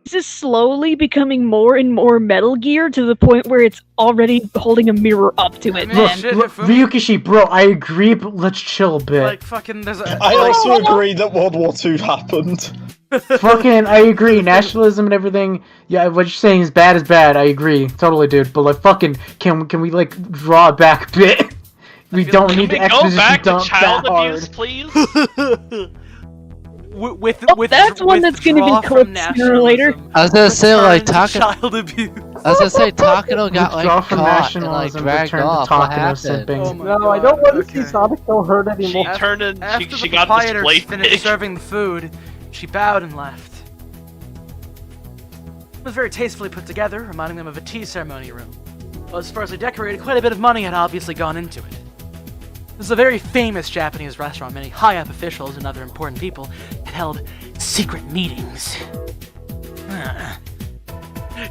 This is slowly becoming more and more Metal Gear to the point where it's already holding a mirror up to it, Man, man. shit, Look, if we- Ryukishi, bro, I agree, but let's chill a bit. Like fucking, there's a. I also agree that World War II happened. Fucking, I agree. Nationalism and everything. Yeah, what you're saying is bad. I agree, totally, dude. But like, fucking, can we like draw it back a bit? We don't Can need we to go exposition back to dump child that abuse, hard. please? with that's one that's gonna be withdraw from clipped sooner or later. nationalism, I was gonna say like return to Takano. child abuse. I was gonna say Takano got like Withdraw from caught and like nationalism, dragged return to off. talking What of happened? simping. Oh my No, I God, don't want to see okay. Sonic so hurt She anymore. turned in. After She the got proprietors display finished pig. serving the food, she bowed and left. It was very tastefully put together, reminding them of a tea ceremony room. While sparsely decorated, quite a bit of money had obviously gone into it. This is a very famous Japanese restaurant. Many high-up officials and other important people had held secret meetings.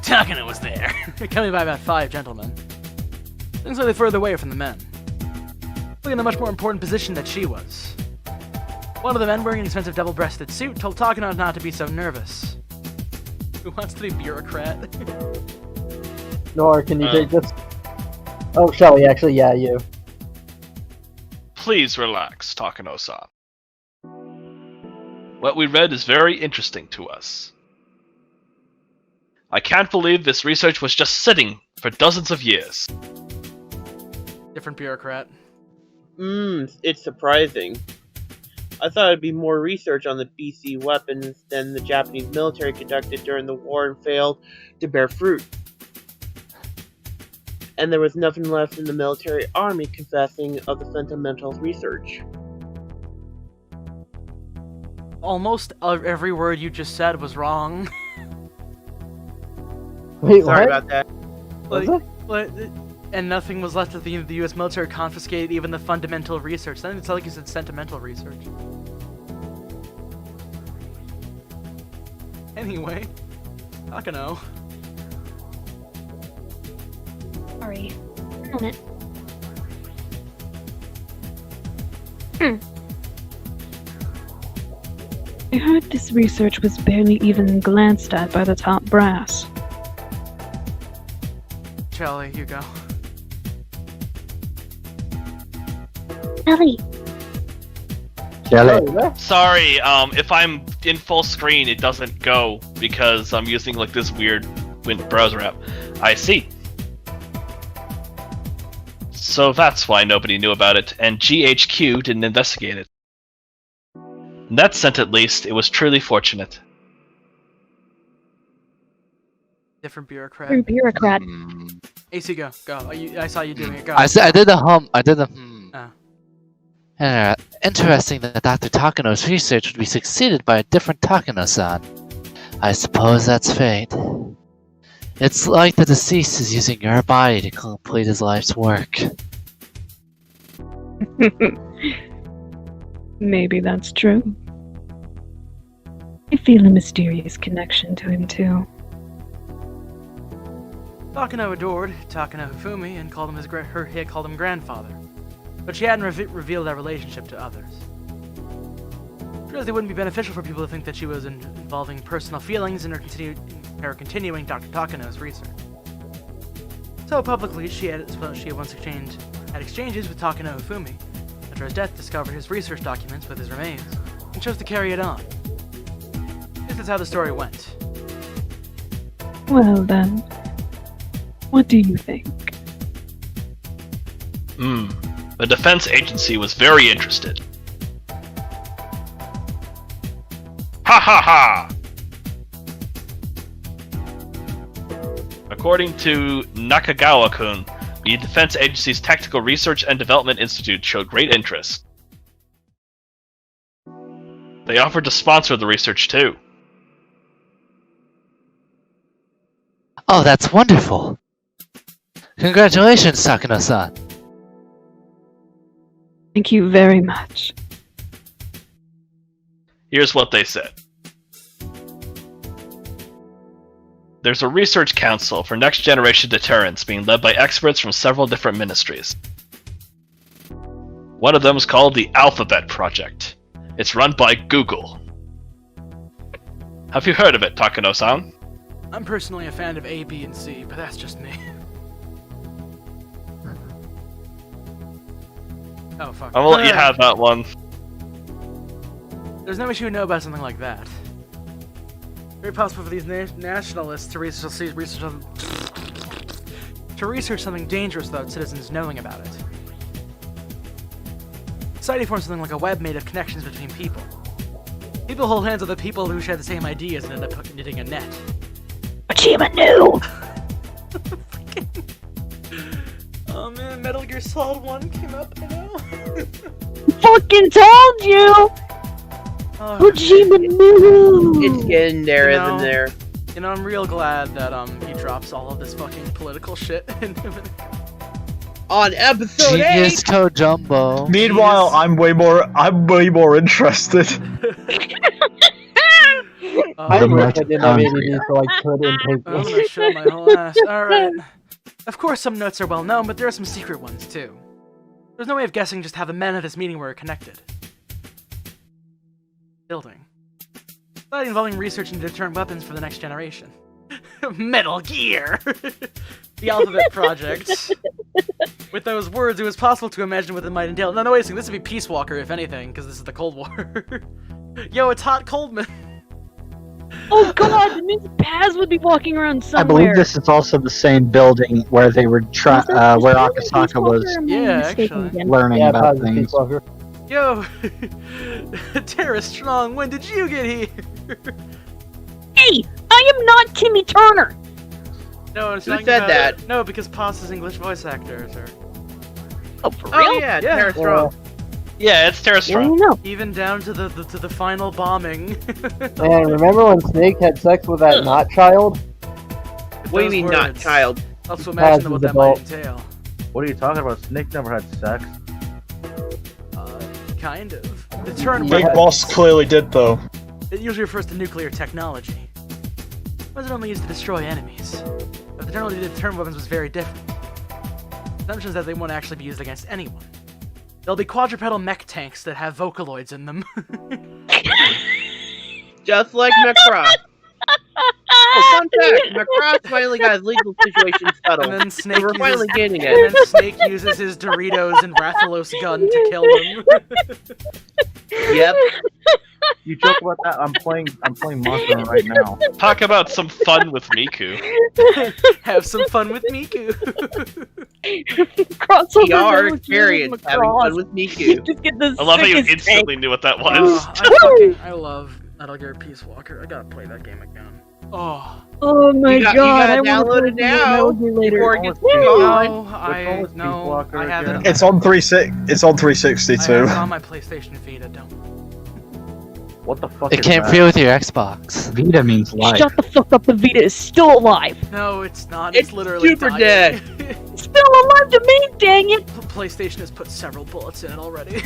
Takano was there, accompanied by about 5 gentlemen. Things slightly further away from the men. Looking in a much more important position that she was. One of the men, wearing an expensive double-breasted suit, told Takano not to be so nervous. Who wants to be bureaucrat? Nor can you take this? Oh, Shelly, actually, yeah, you. Please relax, Takano-san. What we read is very interesting to us. I can't believe this research was just sitting for dozens of years. Different bureaucrat. It's surprising. I thought it'd be more research on the BC weapons than the Japanese military conducted during the war and failed to bear fruit. And there was nothing left in the military army confessing of the fundamental research. Almost every word you just said was wrong. Wait, Sorry what? about that. And nothing was left of the U.S. military confiscated even the fundamental research. Then it's like you said sentimental research. Anyway, Takano. Sorry. A moment. I heard this research was barely even glanced at by the top brass. Charlie, you go. Ellie, Sorry, if I'm in full screen, it doesn't go because I'm using like this weird browser app. I see. So that's why nobody knew about it, and GHQ didn't investigate it. In that sense, at least, it was truly fortunate. Different bureaucrat. True bureaucrat. AC, go. I saw you doing it. Go. I did the hum. I did the Oh. Interesting that Dr. Takano's research would be succeeded by a different Takano-san. I suppose that's fate. It's like the deceased is using your body to complete his life's work. Maybe that's true. I feel a mysterious connection to him, too. Takano adored Takano Hifumi and called him he had called him grandfather. But she hadn't revealed that relationship to others. She realized it wouldn't be beneficial for people to think that she was involving personal feelings in her continuing Dr. Takano's research. So publicly, she had once had exchanges with Takano Hifumi. After his death, discovered his research documents with his remains, and chose to carry it on. This is how the story went. Well then, what do you think? The defense agency was very interested. Ha ha ha! According to Nakagawa-kun, the Defense Agency's Tactical Research and Development Institute showed great interest. They offered to sponsor the research too. Oh, that's wonderful! Congratulations, Takano-san! Thank you very much. Here's what they said. There's a research council for next generation deterrence being led by experts from several different ministries. One of them is called the Alphabet Project. It's run by Google. Have you heard of it, Takano-san? I'm personally a fan of A, B, and C, but that's just me. Oh, fuck. I'm gonna let you have that one. There's no issue to know about something like that. Very possible for these nationalists to research something dangerous without citizens knowing about it. Society forms something like a web made of connections between people. People hold hands with the people who share the same ideas and end up knitting a net. Achievement new! Oh man, Metal Gear Solid 1 came up, I know. Fucking told you! Achievement new! It's getting there, isn't there? You know, I'm real glad that he drops all of this fucking political shit on episode Genius 8. Code Jumbo. Meanwhile, I'm way more interested. I wish I didn't have ADD so I could intake I'm gonna show my whole ass. Alright. Of course some notes are well known, but there are some secret ones too. There's no way of guessing just how the men at this meeting were connected. Building. Society involving research into deterrent weapons for the next generation. Metal Gear! The Alphabet Project. With those words, it was possible to imagine what it might entail. No, wait a second, this would be Peace Walker, if anything, because this is the Cold War. Yo, it's Hot Coldman! Oh god, it means Paz would be walking around somewhere. I believe this is also the same building where they were where Akasaka was learning about things. Yo, Tara Strong, when did you get here? Hey, I am not Timmy Turner. No, it's Who not said about that? No, because Pasta's English voice actors are. Oh, for real? Oh, yeah, Tara Strong. Yeah, it's Tara Strong. Even down to the final bombing. And remember when Snake had sex with that not child? What do you mean, not child? Also imagine what that might entail. What are you talking about? Snake never had sex. Kind of. The turn Big Boss clearly did, though. It usually refers to nuclear technology. It wasn't only used to destroy enemies, but the technology of the turn weapons was very different. The assumption is that they won't actually be used against anyone. There'll be quadrupedal mech tanks that have Vocaloids in them. Just like Macross. Oh, fun fact, Macross finally got his legal situation settled. And then Snake We're finally getting it. And then Snake uses his Doritos and Rathalos gun to kill them. Yep. You joke about that. I'm playing Monster Hunter right now. Talk about some fun with Miku. Have some fun with Miku. PR experience having fun with Miku. Just get the I love how you sickest instantly knew what that was. I love Metal Gear Peace Walker. I gotta play that game again. Oh. Oh my You god! gotta I wanna download play it now Metal Gear later. before it gets No, I haven't. It's on 360. It's on 360 I too. have it on my PlayStation Vita. Don't. What the fuck? It came free with your Xbox. Vita means life. Shut the fuck up! The Vita is still alive. No, it's not. It's literally super dying. dead. It's still alive to me. Dang it! PlayStation has put several bullets in it already.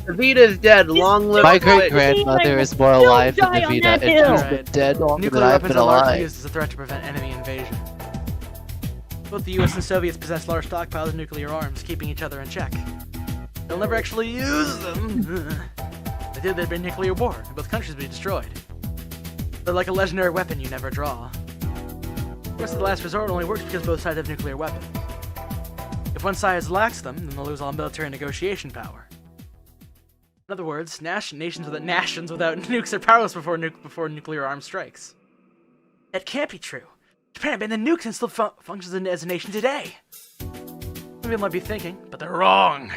The Vita is dead. Long live My it. great grandmother is more alive than the die on Vita, that and hill. she's been dead longer Nuclear than I've weapons been are largely alive. used as a threat to prevent enemy invasion. Both the US and Soviets possess large stockpiles of nuclear arms, keeping each other in check. They'll never actually use them. If they did, there'd be a nuclear war, and both countries would be destroyed. They're like a legendary weapon you never draw. Of course, the last resort only works because both sides have nuclear weapons. If one side lacks them, then they'll lose all military negotiation power. In other words, nations without nukes are powerless before nuclear arms strikes. That can't be true. Japan abandoned nukes and still functions as a nation today. Some people might be thinking, but they're wrong.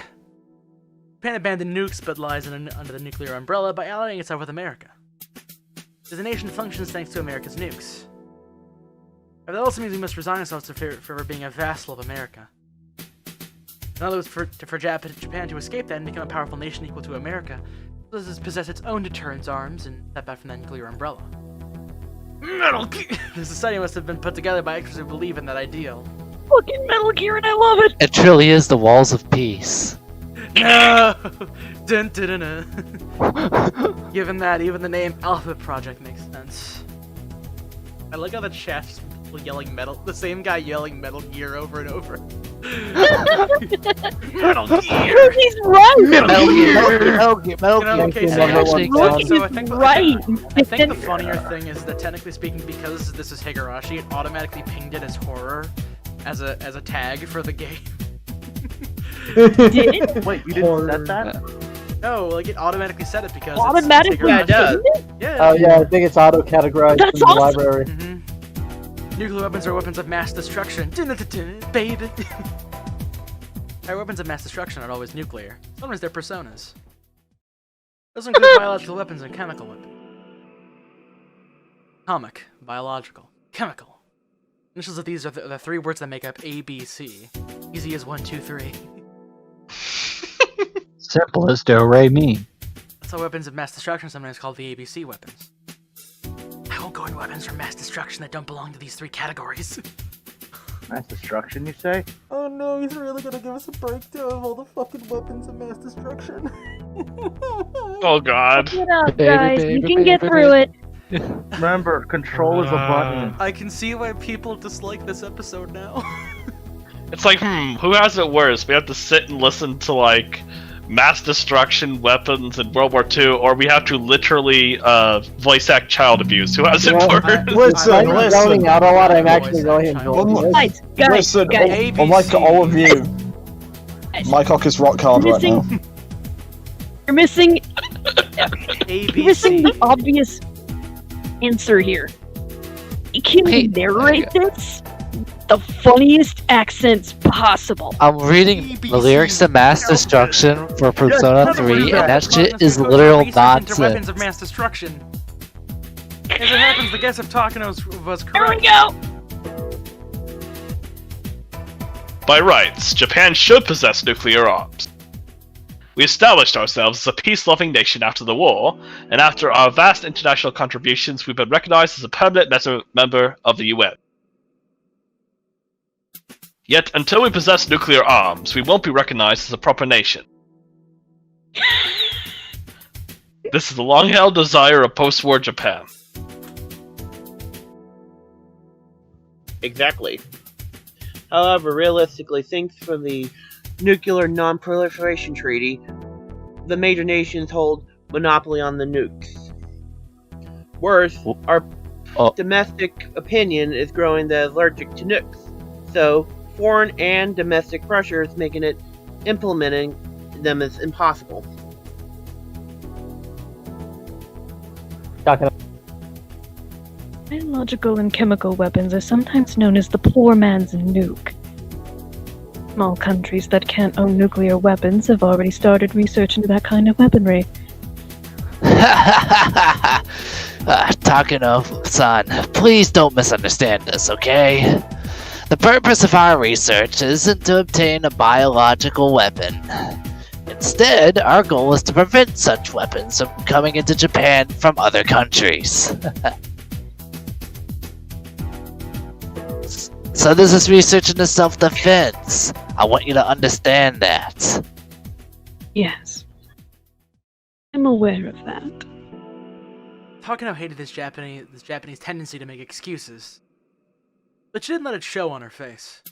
Japan abandoned nukes but lies under the nuclear umbrella by allying itself with America. The nation functions thanks to America's nukes. But that also means we must resign ourselves to forever being a vassal of America. In other words, for Japan to escape that and become a powerful nation equal to America, it does possess its own deterrence arms and step back from that nuclear umbrella. Metal Gear! The society must have been put together by experts who believe in that ideal. Fucking Metal Gear, and I love it. It truly is the walls of peace. No! Dun, dun, dun, dun. Given that, even the name Alphabet Project makes sense. I like how the chat's just people yelling the same guy yelling Metal Gear over and over. Metal Gear! He's right! Metal Gear. Okay, so I think right. I think the funnier thing is that technically speaking, because this is Higurashi, it automatically pinged it as horror as a tag for the game. Did it? Wait, you didn't set that? No, like it automatically set it because Automatically? it's Yeah, it does. Yeah. Oh yeah, I think it's auto-categorized That's in the awesome. library. Nuclear weapons are weapons of mass destruction. Baby. Our weapons of mass destruction aren't always nuclear. Sometimes they're personas. Those include biological weapons and chemical weapons. Atomic, biological, chemical. Initials of these are the three words that make up ABC. Easy as 1, 2, 3. Simple as do re mi. That's why weapons of mass destruction are sometimes called the ABC weapons. I won't go into weapons for mass destruction that don't belong to these three categories. Mass destruction, you say? Oh no, he's really gonna give us a breakdown of all the fucking weapons of mass destruction. Oh god. Get up, guys. You can get through it. Remember, control is a button. I can see why people dislike this episode now. It's like, who has it worse? We have to sit and listen to, like, mass destruction weapons in World War II, or we have to literally voice act child abuse. Who has it worse? I'm zoning out a lot. I'm actually really enjoying this. Listen, unlike all of you, my cock is rock hard right now. You're missing. ABC. You're missing the obvious answer here. Can you narrate this? The funniest accents possible. I'm reading the lyrics to Mass Destruction for Persona 3, and that shit is literal Into weapons nonsense. of mass destruction. As it happens, the guess of Takano was correct. There we go. By rights, Japan should possess nuclear arms. We established ourselves as a peace-loving nation after the war, and after our vast international contributions, we've been recognized as a permanent member of the UN. Yet, until we possess nuclear arms, we won't be recognized as a proper nation. This is the long-held desire of post-war Japan. Exactly. However, realistically, thanks for the Nuclear Non-Proliferation Treaty, the major nations hold monopoly on the nukes. Worse, our domestic opinion is growing that is allergic to nukes. So, foreign and domestic pressures making it implementing them is impossible. Biological and chemical weapons are sometimes known as the poor man's nuke. Small countries that can't own nuclear weapons have already started research into that kind of weaponry. Takano-san, please don't misunderstand us, okay? The purpose of our research isn't to obtain a biological weapon. Instead, our goal is to prevent such weapons from coming into Japan from other countries. So this is research into self-defense. I want you to understand that. Yes. I'm aware of that. Takano hated this Japanese tendency to make excuses. But she didn't let it show on her face.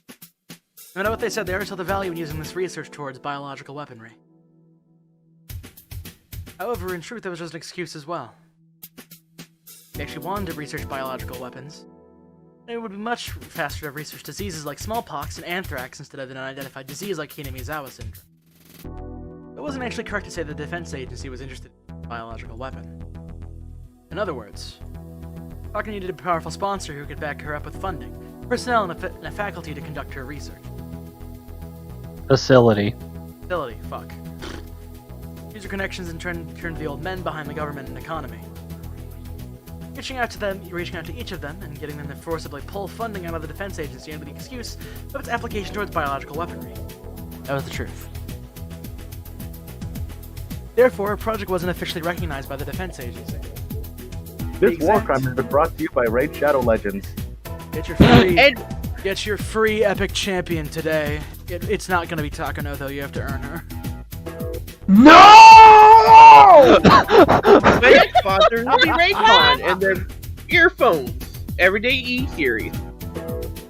No matter what they said, they already saw the value in using this research towards biological weaponry. However, in truth, it was just an excuse as well. They actually wanted to research biological weapons. It would be much faster to have researched diseases like smallpox and anthrax instead of an unidentified disease like Hinamizawa syndrome. It wasn't actually correct to say the defense agency was interested in a biological weapon. In other words, Takano needed a powerful sponsor who could back her up with funding, personnel, and a faculty to conduct her research. Facility. Facility, fuck. User connections in turn turned the old men behind the government and economy. Reaching out to each of them and getting them to forcibly pull funding out of the defense agency under the excuse of its application towards biological weaponry. That was the truth. Therefore, a project wasn't officially recognized by the defense agency. This war crime has been brought to you by Raid Shadow Legends. Get your free epic champion today. It's not gonna be Takano though, you have to earn her. No! Raid sponsors will be Raycon and their earphones. Everyday E-Series.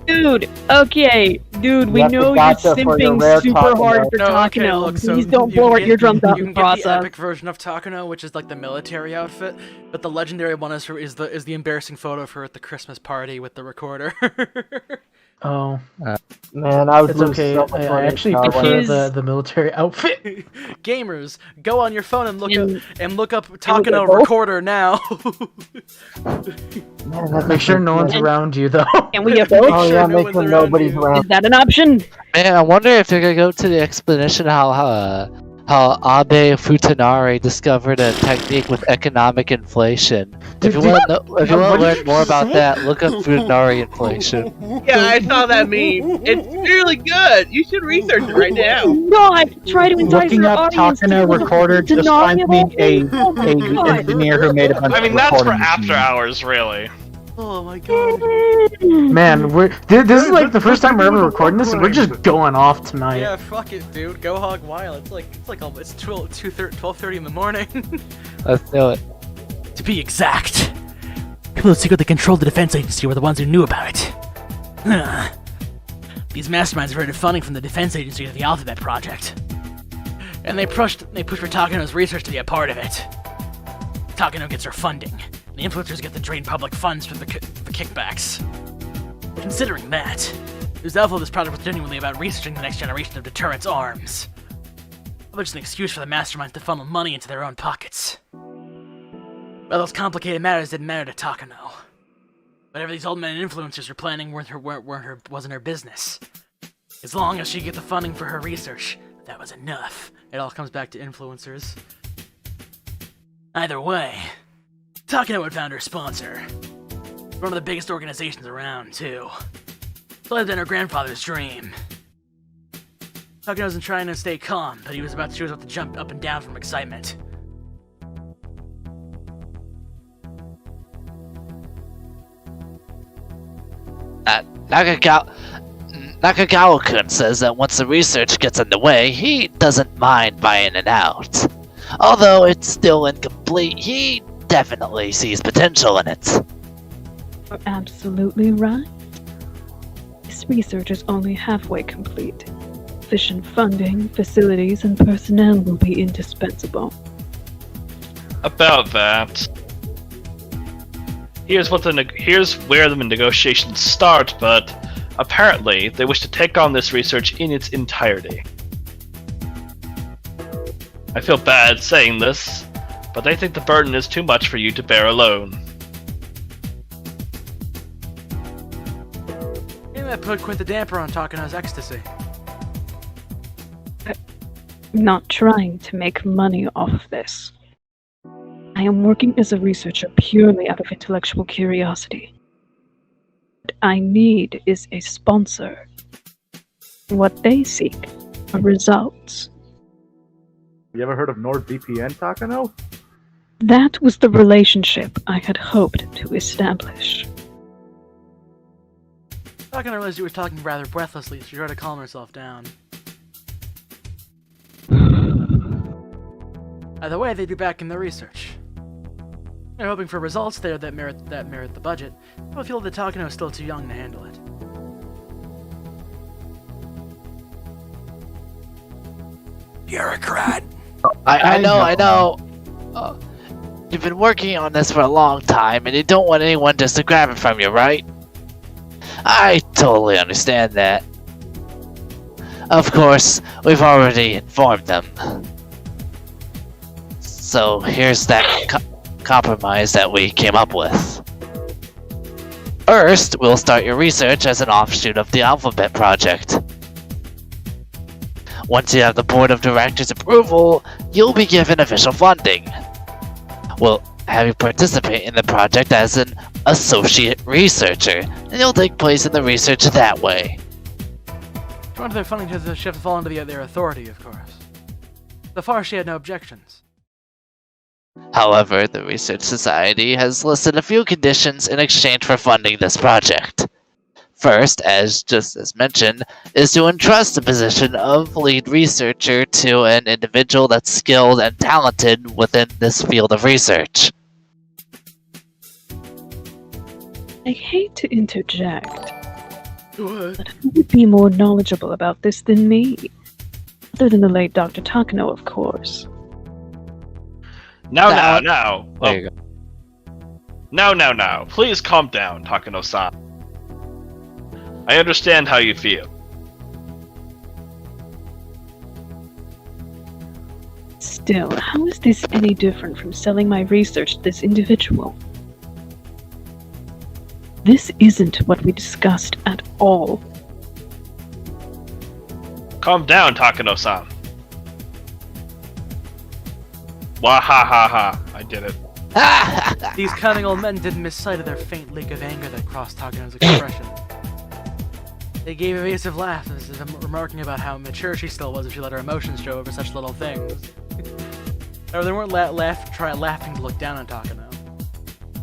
Dude, okay. Dude, we know you're simping super hard for Takano. Please don't blow our eardrums out in the process. You can get the epic version of Takano, which is like the military outfit, but the legendary one is the embarrassing photo of her at the Christmas party with the recorder. Oh. Man, I would It's lose okay. so much I money actually if I prefer was- the military outfit. Gamers, go on your phone and look up Takano recorder now. Make sure no one's around you, though. And we have both. Oh yeah, make sure nobody's around. Is that an option? Man, I wonder if they're gonna go to the explanation how Abe Futanari discovered a technique with economic inflation. If you want to learn more about that, look up Futanari inflation. Yeah, I saw that meme. It's really good. You should research it right now. God, try to entice Looking our up audience to Takano recorder just finds me a engineer who made a bunch I mean, of that's for recordings. after hours, really. Oh my god. Man, this is like the first time we're ever recording this, and we're just going off tonight. Yeah, fuck it, dude. Go hog wild. It's 12:30 in the morning. Let's do it. To be exact, people who secretly controlled the defense agency were the ones who knew about it. These masterminds diverted funding from the defense agency to the Alphabet Project, and they pushed for Takano's research to be a part of it. Takano gets her funding. The influencers get to drain public funds for the kickbacks. Considering that, it was doubtful this project was genuinely about researching the next generation of deterrence arms. It was just an excuse for the masterminds to funnel money into their own pockets. Well, those complicated matters didn't matter to Takano. Whatever these old men and influencers were planning wasn't her business. As long as she could get the funding for her research, that was enough. It all comes back to influencers. Either way, Takano had found her sponsor. One of the biggest organizations around, too. It lived in her grandfather's dream. Takano wasn't trying to stay calm, but she was about to jump up and down from excitement. Nakagawa-kun says that once the research gets underway, he doesn't mind buying it out. Although it's still incomplete, he definitely sees potential in it. You're absolutely right. This research is only halfway complete. Sufficient funding, facilities, and personnel will be indispensable. About that. Here's where the negotiations start, but apparently they wish to take on this research in its entirety. I feel bad saying this, but they think the burden is too much for you to bear alone. Maybe that put quite the damper on Takano's ecstasy. I'm not trying to make money off of this. I am working as a researcher purely out of intellectual curiosity. What I need is a sponsor. What they seek are results. You ever heard of NordVPN, Takano? That was the relationship I had hoped to establish. Takano realized you were talking rather breathlessly, so she tried to calm herself down. Either way, they'd be back in the research. They're hoping for results there that merit the budget, but I feel that Takano is still too young to handle it. Bureaucrat! I know. You've been working on this for a long time, and you don't want anyone just to grab it from you, right? I totally understand that. Of course, we've already informed them. So here's that compromise that we came up with. First, we'll start your research as an offshoot of the Alphabet Project. Once you have the board of directors' approval, you'll be given official funding. We'll have you participate in the project as an associate researcher, and you'll take place in the research that way. She wanted their funding to shift fall under their authority, of course. So far, she had no objections. However, the Research Society has listed a few conditions in exchange for funding this project. First, as mentioned, is to entrust the position of lead researcher to an individual that's skilled and talented within this field of research. I hate to interject, but who would be more knowledgeable about this than me? Other than the late Dr. Takano, of course. Now. There you go. Now. Please calm down, Takano-san. I understand how you feel. Still, how is this any different from selling my research to this individual? This isn't what we discussed at all. Calm down, Takano-san. Wahahaha, I did it. These cunning old men didn't miss sight of their faint leak of anger that crossed Takano's expression. They gave evasive laughs, as if remarking about how mature she still was if she let her emotions show over such little things. However, they weren't laughing to look down on Takano.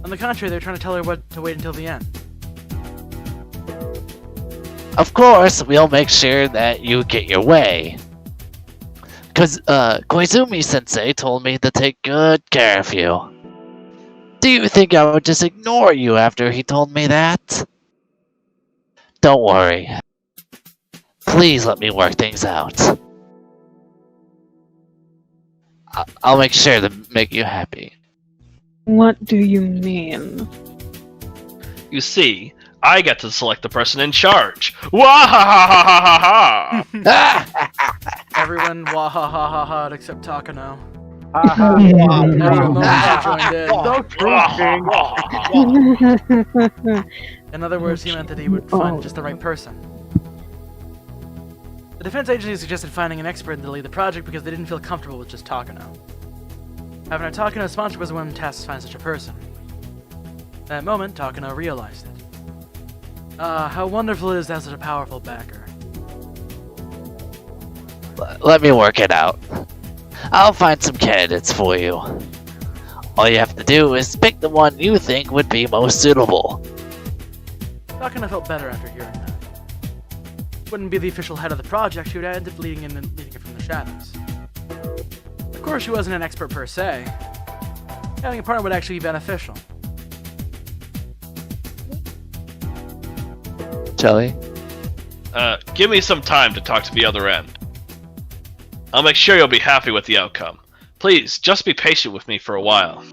On the contrary, they were trying to tell her to wait until the end. Of course, we'll make sure that you get your way. Because Koizumi-sensei told me to take good care of you. Do you think I would just ignore you after he told me that? Don't worry. Please let me work things out. I'll make sure to make you happy. What do you mean? You see, I get to select the person in charge. Wahahahaha! Everyone wahahaha except Takano. Haha. In other words, he meant that he would find just the right person. The defense agency suggested finding an expert to lead the project because they didn't feel comfortable with just Takano. However, Takano's sponsor was the one tasked to find such a person. At that moment, Takano realized it. How wonderful it is to have such a powerful backer. Let me work it out. I'll find some candidates for you. All you have to do is pick the one you think would be most suitable. Takano felt better after hearing that. Wouldn't be the official head of the project, she would end up leading it from the shadows. Of course, she wasn't an expert per se. Having a partner would actually be beneficial. Shelly? Give me some time to talk to the other end. I'll make sure you'll be happy with the outcome. Please, just be patient with me for a while.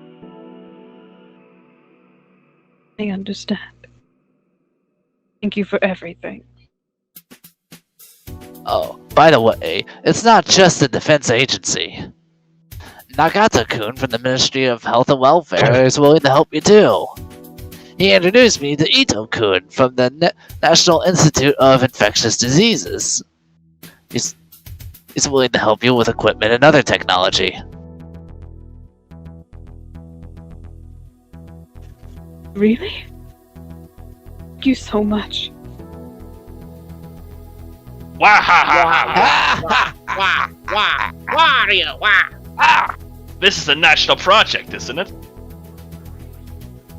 I understand. Thank you for everything. Oh, by the way, it's not just the defense agency. Nagata-kun from the Ministry of Health and Welfare is willing to help you too. He introduced me to Ito-kun from the National Institute of Infectious Diseases. He's willing to help you with equipment and other technology. Really? Thank you so much. Wah ha ha ha! Wah are you? Wah! Ah! This is a national project, isn't it?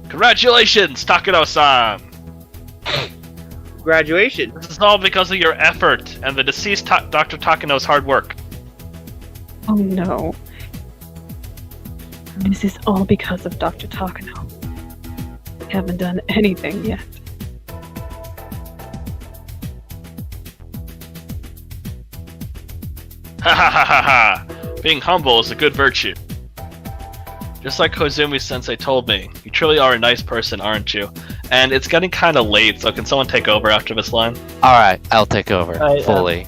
Congratulations, Takano-san! Graduation. This is all because of your effort and the deceased Dr. Takano's hard work. Oh no. This is all because of Dr. Takano. I haven't done anything yet. Ha ha ha ha ha! Being humble is a good virtue. Just like Kozumi-sensei told me, you truly are a nice person, aren't you? And it's getting kinda late, so can someone take over after this line? Alright, I'll take over, fully.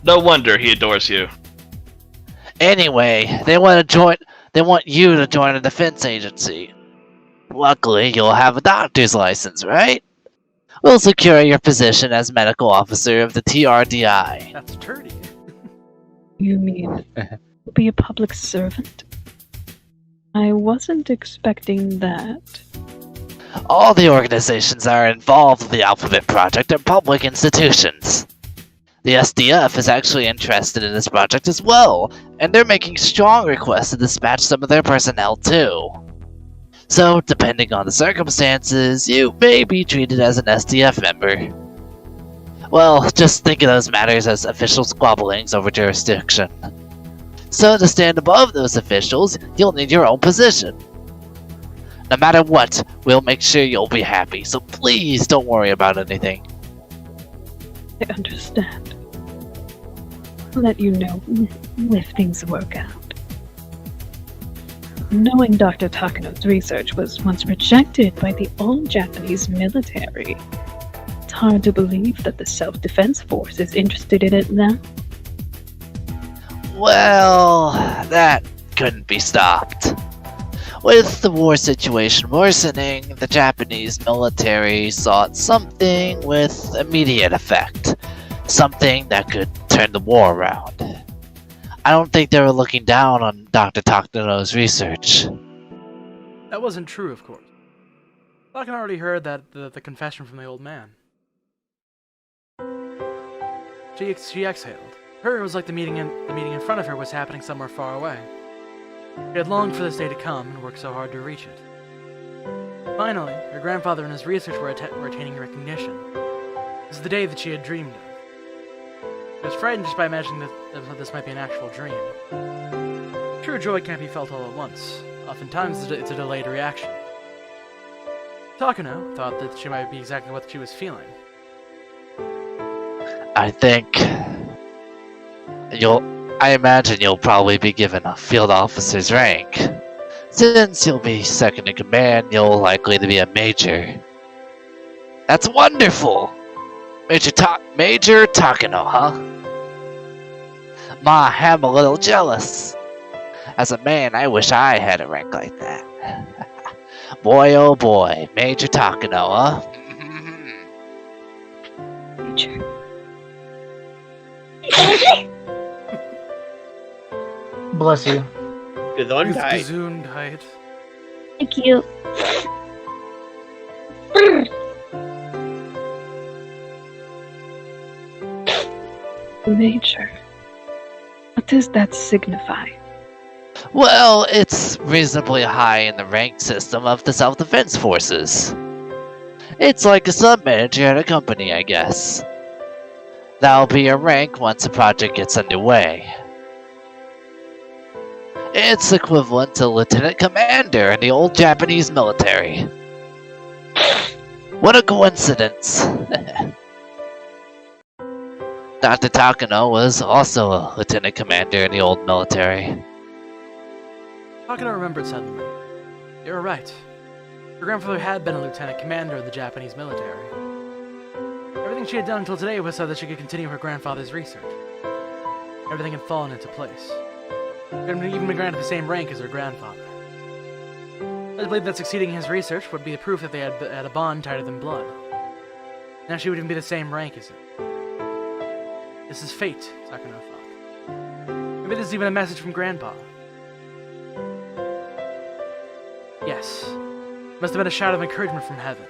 No wonder he adores you. Anyway, they want you to join a defense agency. Luckily, you'll have a doctor's license, right? We'll secure your position as medical officer of the TRDI. That's turdy. You mean be a public servant? I wasn't expecting that. All the organizations that are involved with the Alphabet Project are public institutions. The SDF is actually interested in this project as well, and they're making strong requests to dispatch some of their personnel too. So, depending on the circumstances, you may be treated as an SDF member. Well, just think of those matters as official squabblings over jurisdiction. So to stand above those officials, you'll need your own position. No matter what, we'll make sure you'll be happy, so please don't worry about anything. I understand. I'll let you know if things work out. Knowing Dr. Takano's research was once rejected by the old Japanese military, it's hard to believe that the Self-Defense Force is interested in it now. Well, that couldn't be stopped. With the war situation worsening, the Japanese military sought something with immediate effect. Something that could turn the war around. I don't think they were looking down on Dr. Takano's research. That wasn't true, of course. Takano already heard that the confession from the old man. She exhaled. Her, it was like the meeting in front of her was happening somewhere far away. She had longed for this day to come and worked so hard to reach it. Finally, her grandfather and his research were attaining recognition. This is the day that she had dreamed of. She was frightened just by imagining that this might be an actual dream. True joy can't be felt all at once. Oftentimes, it's a delayed reaction. Takano thought that she might be exactly what she was feeling. I imagine you'll probably be given a field officer's rank. Since you'll be second in command, you'll likely to be a major. That's wonderful! Major Takano, huh? I'm a little jealous. As a man, I wish I had a rank like that. Boy, oh boy, Major Takano, huh? Bless you. Gesundheit. Gesundheit. Thank you. Major. What does that signify? Well, it's reasonably high in the rank system of the Self-Defense Forces. It's like a sub-manager at a company, I guess. That'll be your rank once the project gets underway. It's equivalent to Lieutenant Commander in the old Japanese military. What a coincidence! Dr. Takano was also a Lieutenant Commander in the old military. Takano remembered suddenly. You were right. Her grandfather had been a lieutenant commander of the Japanese military. Everything she had done until today was so that she could continue her grandfather's research. Everything had fallen into place. She had even been granted the same rank as her grandfather. I believed that succeeding in his research would be the proof that they had a bond tighter than blood. Now she would even be the same rank as him. This is fate, Sakano thought. Maybe this is even a message from Grandpa. Yes. It must have been a shout of encouragement from heaven.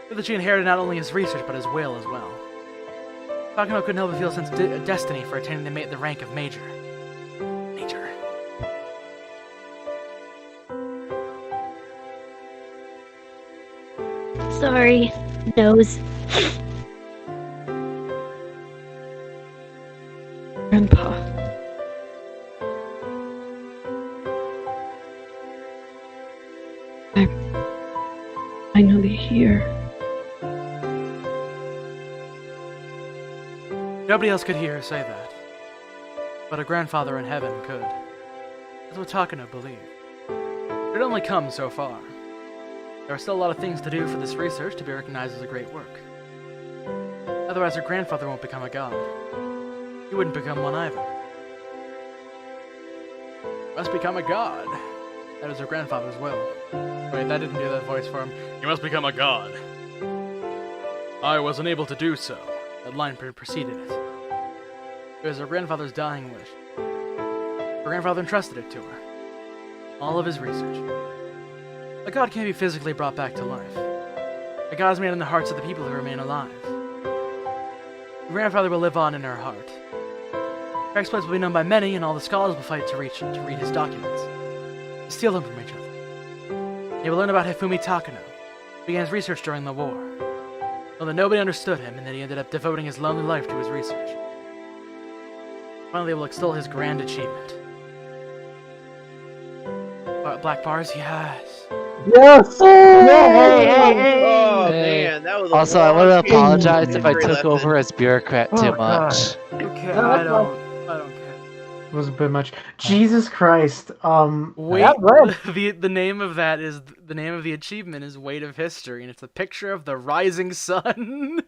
Feel that she inherited not only his research, but his will as well. Sakano couldn't help but feel a sense of destiny for attaining the rank of Major. Major. Sorry, nose. Grandpa. I know you're here. Nobody else could hear her say that. But her grandfather in heaven could. That's what Takano believed. It had only come so far. There are still a lot of things to do for this research to be recognized as a great work. Otherwise, her grandfather won't become a god. He wouldn't become one either. Must become a god. That is her grandfather's will. Wait, that didn't do that voice for him. You must become a god. I was unable to do so. That line preceded it. It was her grandfather's dying wish. Her grandfather entrusted it to her. All of his research. A god can't be physically brought back to life. A god is made in the hearts of the people who remain alive. Her grandfather will live on in her heart. Her exploits will be known by many, and all the scholars will fight to read his documents. To steal them from each other. They will learn about Hifumi Takano, who began his research during the war. Although nobody understood him, and that he ended up devoting his lonely life to his research. Finally, they will extol his grand achievement. Black bars, yes. Yes! Oh man, that was a Also, I want to long apologize if I history took lesson. over as bureaucrat too much. Okay, I don't care. It was a bit much. Jesus Christ. Wait, the name of that is the name of the achievement is Weight of History, and it's a picture of the rising sun.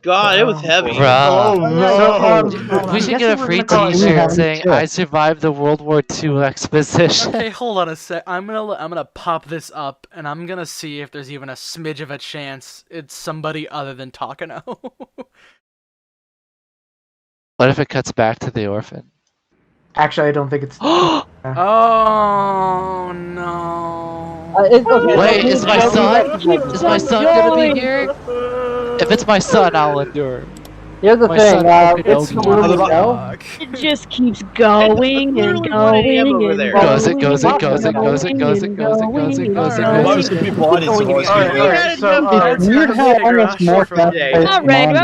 God, it was heavy. Bruh. We should get a free T-shirt saying "I survived the World War II exposition." Okay, hold on a sec. I'm gonna pop this up, and I'm gonna see if there's even a smidge of a chance it's somebody other than Takano. What if it cuts back to the orphan? Actually, I don't think it's. Oh no! Wait, is my son? Is my son gonna be here? If it's my son, I'll endure. Here's the My thing, son it's Pinocchio. It just keeps going and going and going. Goes it, goes it, goes it, goes it, goes it, goes it, goes it, goes it, goes it. It's weird how almost more fast-paced Alright,